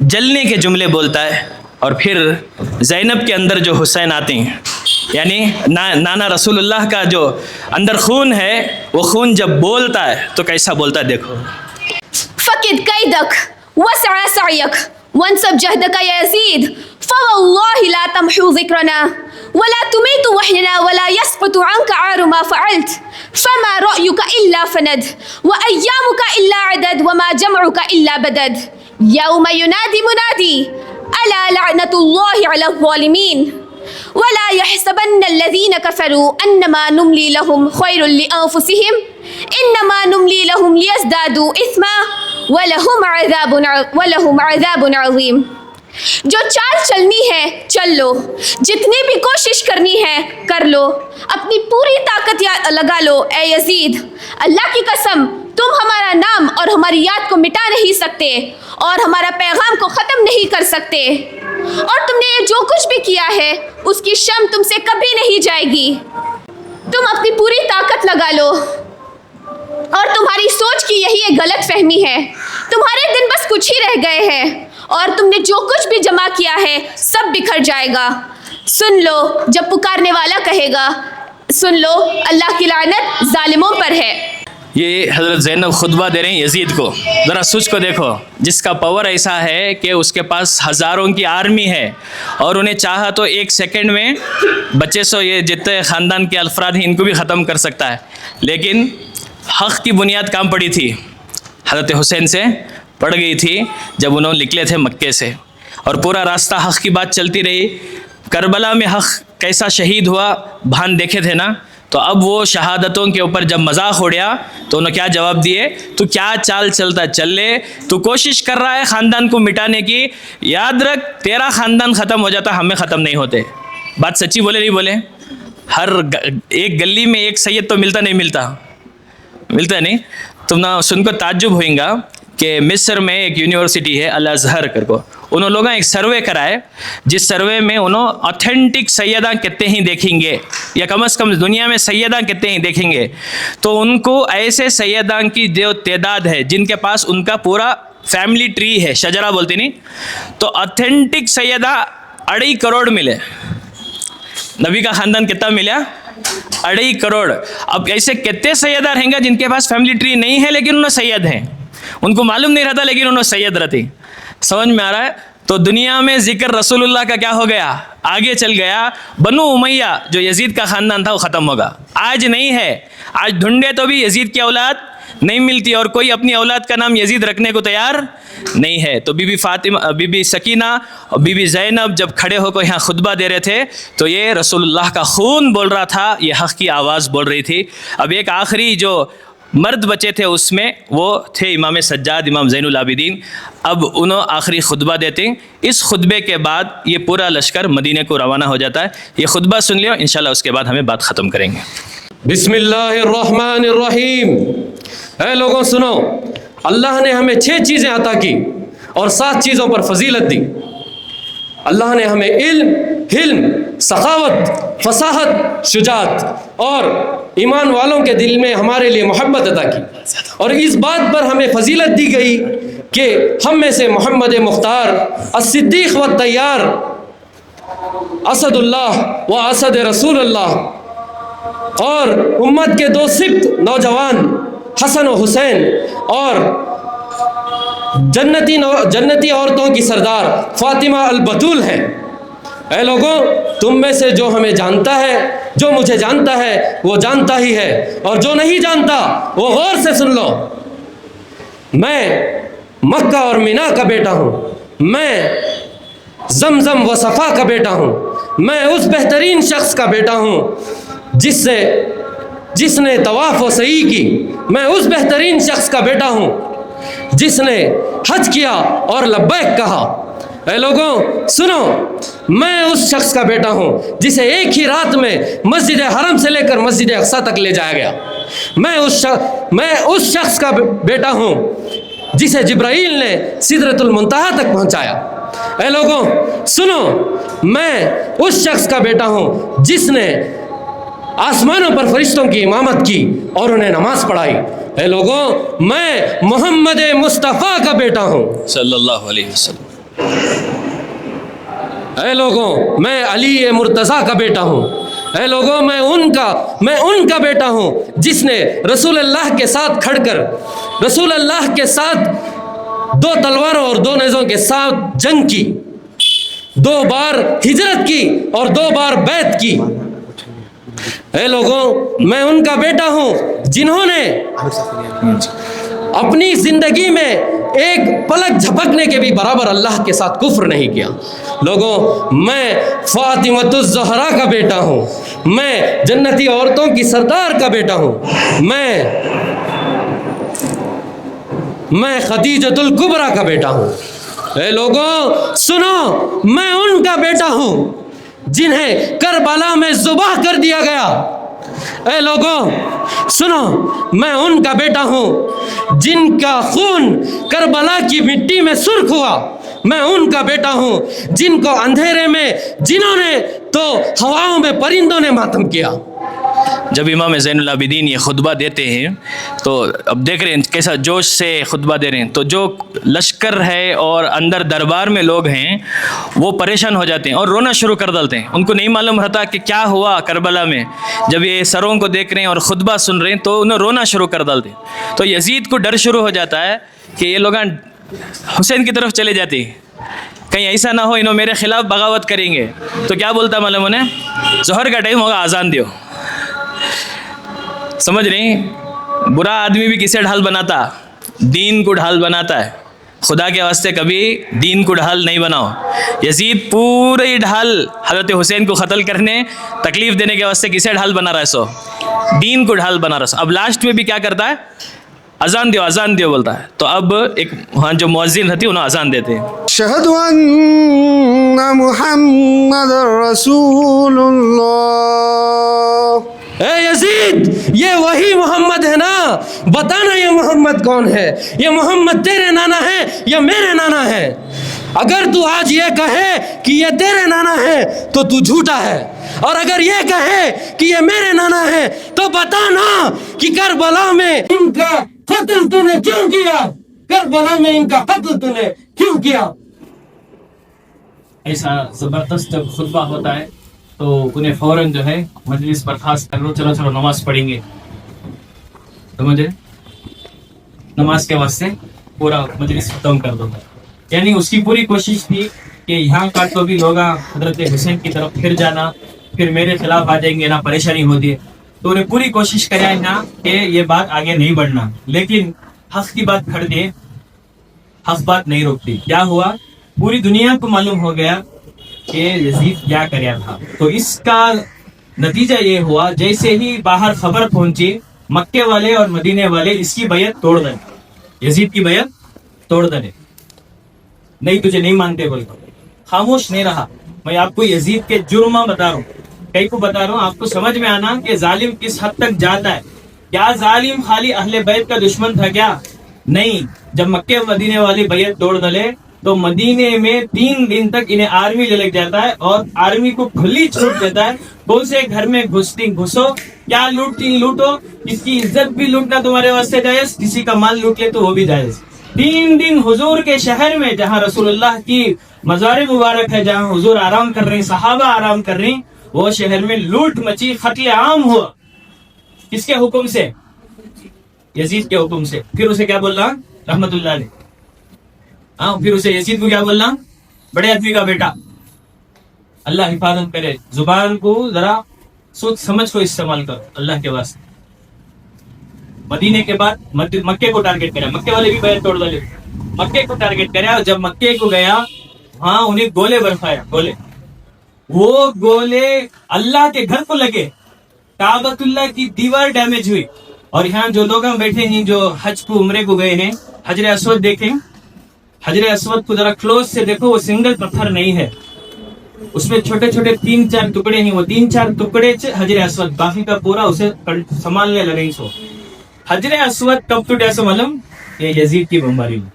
[SPEAKER 1] जलने के जुमले बोलता है। और फिर ज़ैनब के अंदर जो हुसैन आते हैं, यानी नाना रसूलुल्लाह का जो अंदर खून है, वो खून जब बोलता है तो कैसा बोलता है देखो।
[SPEAKER 7] फ़क़िद कैदक वसअ सअयक वंसब जहदक या यज़ीद फ़वल्लाहि ला तमहू ज़िक्रना वला तुमीतु वहयना वला यस्क़ुतु अन्का आरु मा फ़अल्त फ़मा रअयुका इल्ला फ़नद व अय्यामुका इल्ला अदद व मा जमउका इल्ला बदद यौम युनादी मुनादी अला लअनतुल्लाहि अला ज़ालिमीन वला यहसबन्न अल्लज़ीना कफ़रू अन्नमा नुमली लहुम ख़ैरुल लिअन्फ़ुसिहिम इन्नमा नुमली लहुम लियज़दादू इस्मा वलहुम अज़ाबुन अज़ीम। जो चाल चलनी है चल लो, जितनी भी कोशिश करनी है कर लो, अपनी पूरी ताकत लगा लो। ए यजीद, अल्लाह की कसम तुम हमारा नाम और हमारी याद को मिटा नहीं सकते और हमारा पैगाम को ख़त्म नहीं कर सकते, और तुमने ये जो कुछ भी किया है उसकी शर्म तुमसे कभी नहीं जाएगी। तुम अपनी पूरी ताकत लगा लो, और तुम्हारी सोच की यही एक गलत फहमी है। तुम्हारे दिन बस कुछ ही रह गए हैं और तुमने जो कुछ भी जमा किया है सब बिखर जाएगा। सुन लो जब पुकारने वाला कहेगा, सुन लो अल्लाह की लानत जालिमों पर है।
[SPEAKER 1] ये हज़रत ज़ैनब खुतबा दे रही हैं यजीद को। ज़रा सोच को देखो, जिसका पावर ऐसा है कि उसके पास हज़ारों की आर्मी है और उन्हें चाहा तो एक सेकंड में बच्चे सो ये जितने ख़ानदान के अफराद हैं इनको भी ख़त्म कर सकता है। लेकिन हक़ की बुनियाद काम पड़ी थी, हज़रत हुसैन से पड़ गई थी जब उन्होंने निकले थे मक्के से, और पूरा रास्ता हक़ की बात चलती रही। करबला में हक़ कैसा शहीद हुआ भान देखे थे ना, तो अब वो शहादतों के ऊपर जब मजाक उड़िया तो उन्होंने क्या जवाब दिए, तू क्या चाल चलता चल ले, तू कोशिश कर रहा है ख़ानदान को मिटाने की, याद रख तेरा ख़ानदान ख़त्म हो जाता, हमें ख़त्म नहीं होते। बात सच्ची बोले नहीं बोले? हर एक गली में एक सैयद तो मिलता नहीं मिलता नहीं। तुम ना सुनकर ताज्जुब होएगा कि मिस्र में एक यूनिवर्सिटी है अल अज़हर करको, उन्होंने लोगों एक सर्वे कराए, जिस सर्वे में उन्होंने ऑथेंटिक सैयदा कितने ही देखेंगे, या कम से कम दुनिया में सैयदा कितने ही देखेंगे, तो उनको ऐसे सैयदा की जो तादाद है जिनके पास उनका पूरा फैमिली ट्री है, शजरा बोलते नहीं, तो ऑथेंटिक सैयदा 2.5 करोड़ मिले। नबी का ख़ानदान कितना मिला? 2.5 करोड़। अब ऐसे कितने सैयदा रहेंगे जिनके पास फैमिली ट्री नहीं है लेकिन उन्हें सैयद हैं, उनको मालूम नहीं रहता लेकिन उन्हें सैयद रहती। समझ में आ रहा है? तो दुनिया में जिक्र रसूलुल्लाह का क्या हो गया, आगे चल गया। बनु उमैया जो यजीद का ख़ानदान था वो ख़त्म होगा, आज नहीं है। आज ढूंढे तो भी यजीद की औलाद नहीं मिलती, और कोई अपनी औलाद का नाम यजीद रखने को तैयार नहीं है। तो बीबी फातिमा, बीबी सकीना और बीबी ज़ैनब जब खड़े होकर यहाँ खुतबा दे रहे थे तो ये रसूलुल्लाह का खून बोल रहा था, ये हक़ की आवाज़ बोल रही थी। अब एक आखिरी जो मर्द बचे थे उसमें वो थे इमाम सज्जाद, इमाम ज़ैनुल आबिदीन। अब उन्होंने आखिरी खुतबा देते हैं। इस खुतबे के बाद ये पूरा लश्कर मदीने को रवाना हो जाता है। ये खुतबा सुन लियो, इंशाल्लाह उसके बाद हमें बात ख़त्म करेंगे।
[SPEAKER 10] बिस्मिल्लाहिर्रहमानिर्रहीम। ऐ लोगों सुनो, अल्लाह ने हमें 6 चीज़ें अता की और 7 चीज़ों पर फजीलत दी। अल्लाह ने हमें इल्म, हिल्म, सखावत, फसाहत, शुजात और ईमान वालों के दिल में हमारे लिए मोहब्बत अता की, और इस बात पर हमें फजीलत दी गई कि हम में से मोहम्मद मुख्तार, अस्सिद्दीक़ व तैयार, असदुल्लाह व असद रसूलुल्लाह, और उम्मत के 2 सिब्त नौजवान हसन व हुसैन, और जन्नती औरतों की सरदार फातिमा अल बतूल है। ऐ लोगों, तुम में से जो हमें जानता है, जो मुझे जानता है वो जानता ही है, और जो नहीं जानता वो गौर से सुन लो। मैं मक्का और मिना का बेटा हूँ, मैं जमजम व सफ़ा का बेटा हूँ, मैं उस बेहतरीन शख्स का बेटा हूँ जिसने तवाफ़ व सई की, मैं उस बेहतरीन शख्स का बेटा हूँ जिसने हज किया और लब्बैक कहा। ऐ लोगों सुनो, मैं उस शख्स का बेटा हूँ जिसे एक ही रात में मस्जिद हरम से लेकर मस्जिद अक्सा तक ले जाया गया। मैं उस शख्स का बेटा हूँ जिसे जिब्राईल ने सिदरतुल मुंतहा तक पहुँचाया। ऐ लोगों सुनो, मैं उस शख्स का बेटा हूँ जिसने आसमानों पर फरिश्तों की इमामत की और उन्हें नमाज पढ़ाई। ऐ लोगों, मैं मोहम्मद मुस्तफ़ा का बेटा हूँ
[SPEAKER 1] सल्लल्लाहु अलैहि वसल्लम।
[SPEAKER 10] ऐ लोगों, मैं अली मुर्तज़ा का बेटा हूँ। ऐ लोगों, मैं उनका बेटा हूँ जिसने रसूलुल्लाह के साथ खड़कर, रसूलुल्लाह के साथ 2 तलवारों और 2 नेज़ों के साथ जंग की, 2 बार हिजरत की और 2 बार बैत की। ऐ लोगों, मैं उनका बेटा हूँ जिन्होंने अपनी ज़िंदगी में एक पलक झपकने के भी बराबर अल्लाह के साथ कुफ्र नहीं किया। लोगों, मैं फातिमतुज़ ज़हरा का बेटा हूँ, मैं जन्नती औरतों की सरदार का बेटा हूँ, मैं खदीजतुल कुबरा का बेटा हूँ। ऐ लोगों सुनो, मैं उनका बेटा हूँ जिन्हें करबला में ज़ुबाह कर दिया गया। اے لوگوں سنو، میں ان کا بیٹا ہوں جن کا خون کربلا کی مٹی میں سرخ ہوا، میں ان کا بیٹا ہوں جن کو اندھیرے میں جنہوں نے تو ہواؤں میں پرندوں نے ماتم کیا۔
[SPEAKER 1] جب امام زین العابدین یہ خطبہ دیتے ہیں تو اب دیکھ رہے ہیں کیسا جوش سے خطبہ دے رہے ہیں، تو جو لشکر ہے اور اندر دربار میں لوگ ہیں وہ پریشان ہو جاتے ہیں اور رونا شروع کر ڈالتے ہیں۔ ان کو نہیں معلوم رہتا کہ کیا ہوا کربلا میں، جب یہ سروں کو دیکھ رہے ہیں اور خطبہ سن رہے ہیں تو انہیں رونا شروع کر ڈالتے ہیں۔ تو یزید کو ڈر شروع ہو جاتا ہے کہ یہ لوگ حسین کی طرف چلے جاتے ہیں، کہیں ایسا نہ ہو انہوں میرے خلاف بغاوت کریں گے۔ تو کیا بولتا معلوم انہیں، ظہر کا ٹائم ہوگا آزان دیو۔ سمجھ رہے ہیں، برا آدمی بھی کسے ڈھال بناتا، دین کو ڈھال بناتا ہے۔ خدا کے واسطے کبھی دین کو ڈھال نہیں بناؤ۔ یزید پورے ڈھال حضرت حسین کو قتل کرنے، تکلیف دینے کے واسطے کسے ڈھال بنا رہا ہے، سو دین کو ڈھال بنا رہا ہے۔ اب لاسٹ میں بھی کیا کرتا ہے، اذان دیو بولتا ہے۔ تو اب ایک وہاں جو مؤذن رہتی ہے انہیں اذان دیتے ہیں۔
[SPEAKER 12] اشہد ان محمد رسول اللہ۔
[SPEAKER 10] اے یزید، یہ وہی محمد ہے نا، بتانا یہ محمد کون ہے؟ یہ محمد تیرے نانا ہے یا میرے نانا ہے؟ اگر تو آج یہ کہے کہ یہ تیرے نانا ہے تو تو جھوٹا ہے، اور اگر یہ کہے کہ یہ میرے نانا ہے تو بتانا کہ کربلا میں ان کا قتل تو نے کیوں کیا، کربلا میں ان کا قتل تو نے کیوں کیا۔
[SPEAKER 1] ایسا زبردست جب خطبہ ہوتا ہے تو انہیں فوراً جو ہے مجلس برخاست کر لو، چلو نماز پڑھیں گے۔ سمجھے، نماز کے واسطے پورا مجلس ختم کر دو۔ یعنی اس کی پوری کوشش تھی کہ یہاں کا تو بھی لوگ حضرت حسین کی طرف پھر جانا، پھر میرے خلاف آ جائیں گے نا، پریشانی ہوتی ہے۔ تو انہیں پوری کوشش کرا نا کہ یہ بات آگے نہیں بڑھنا، لیکن حق کی بات کھڑ دے، حق بات نہیں روکتی۔ کیا ہوا، پوری دنیا کو معلوم ہو گیا کہ یزید کیا کریا تھا۔ تو اس کا نتیجہ یہ ہوا، جیسے ہی باہر خبر پہنچی، مکے والے اور مدینے والے اس کی بیعت توڑ دیں، یزید کی بیعت توڑ دیں، نہیں تجھے نہیں مانتے بول کر خاموش نہیں رہا۔ میں آپ کو یزید کے جرمہ بتا رہا ہوں، کئی کو بتا رہا ہوں، آپ کو سمجھ میں آنا کہ ظالم کس حد تک جاتا ہے۔ کیا ظالم خالی اہل بیت کا دشمن تھا کیا؟ نہیں، جب مکے مدینے والی بیعت توڑ ڈالے تو مدینے میں 3 دن تک انہیں آرمی لے لگ جاتا ہے اور آرمی کو کھلی چھوٹ دیتا ہے، کون سے گھر میں گھسو، کیا لوٹتی لوٹو، کس کی عزت بھی لوٹنا تمہارے واسطے جائز، کسی کا مال لوٹ لے تو وہ بھی جائز۔ 3 دن حضور کے شہر میں، جہاں رسول اللہ کی مزار مبارک ہے، جہاں حضور آرام کر رہے ہیں، صحابہ آرام کر رہے ہیں، وہ شہر میں لوٹ مچی، قتل عام ہوا۔ کس کے حکم سے؟ یزید کے حکم سے۔ پھر اسے کیا بول رہا رحمت اللہ علیہ، پھر اسے یزید کو کیا بولنا، بڑے آدمی کا بیٹا۔ اللہ حفاظت کرے، زبان کو ذرا سوچ سمجھ کو استعمال کرو اللہ کے واسطے۔ مدینے کے بعد مکے کو ٹارگٹ کرا، مکے والے بھی بیعت توڑ ڈالے، مکے کو ٹارگٹ کرا، اور جب مکے کو گیا وہاں انہیں گولے برفایا، گولے، وہ گولے اللہ کے گھر کو لگے، کعبۃ اللہ کی دیوار ڈیمیج ہوئی۔ اور یہاں جو لوگ بیٹھے ہیں جو حج کو عمرے کو گئے ہیں، حجر اسود دیکھیں، حجر اسود کو ذرا کلوز سے دیکھو، وہ سنگل پتھر نہیں ہے، اس میں چھوٹے چھوٹے 3-4 ٹکڑے ہیں، وہ 3-4 ٹکڑے حجر اسود، باقی کا پورا اسے سنبھالنے لگے۔ سو حجر اسود کب ٹوٹا سو معلوم، یہ یزید کی بمباری میں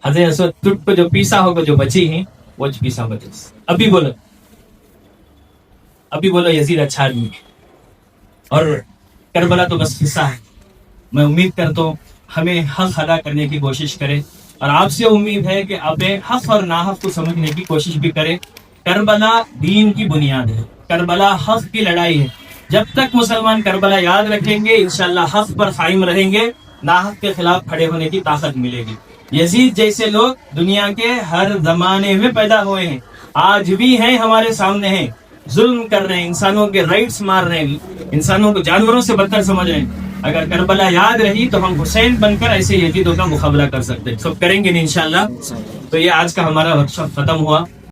[SPEAKER 1] حجر اسود ٹوٹ کو جو پیسا ہوگا، جو بچی ہیں وہ پیسا بچے۔ ابھی بولو یزید اچھا آدمی ہے، اور کربلا تو بس قصہ ہے۔ میں امید کرتا ہوں ہمیں حق ادا کرنے کی کوشش کرے، اور آپ سے امید ہے کہ آپ حق اور ناحق کو سمجھنے کی کوشش بھی کرے۔ کربلا دین کی بنیاد ہے، کربلا حق کی لڑائی ہے۔ جب تک مسلمان کربلا یاد رکھیں گے، انشاءاللہ حق پر قائم رہیں گے، ناحق کے خلاف کھڑے ہونے کی طاقت ملے گی۔ یزید جیسے لوگ دنیا کے ہر زمانے میں پیدا ہوئے ہیں، آج بھی ہیں، ہمارے سامنے ہیں، ظلم کر رہے ہیں، انسانوں کے رائٹس مار رہے ہیں، انسانوں کو جانوروں سے بدتر سمجھ رہے ہیں۔ اگر کربلا یاد رہی تو ہم حسین بن کر ایسے یزیدوں کا مقابلہ کر سکتے ہیں، سب کریں گے انشاءاللہ۔ تو یہ آج کا ہمارا ورکشاپ ختم ہوا۔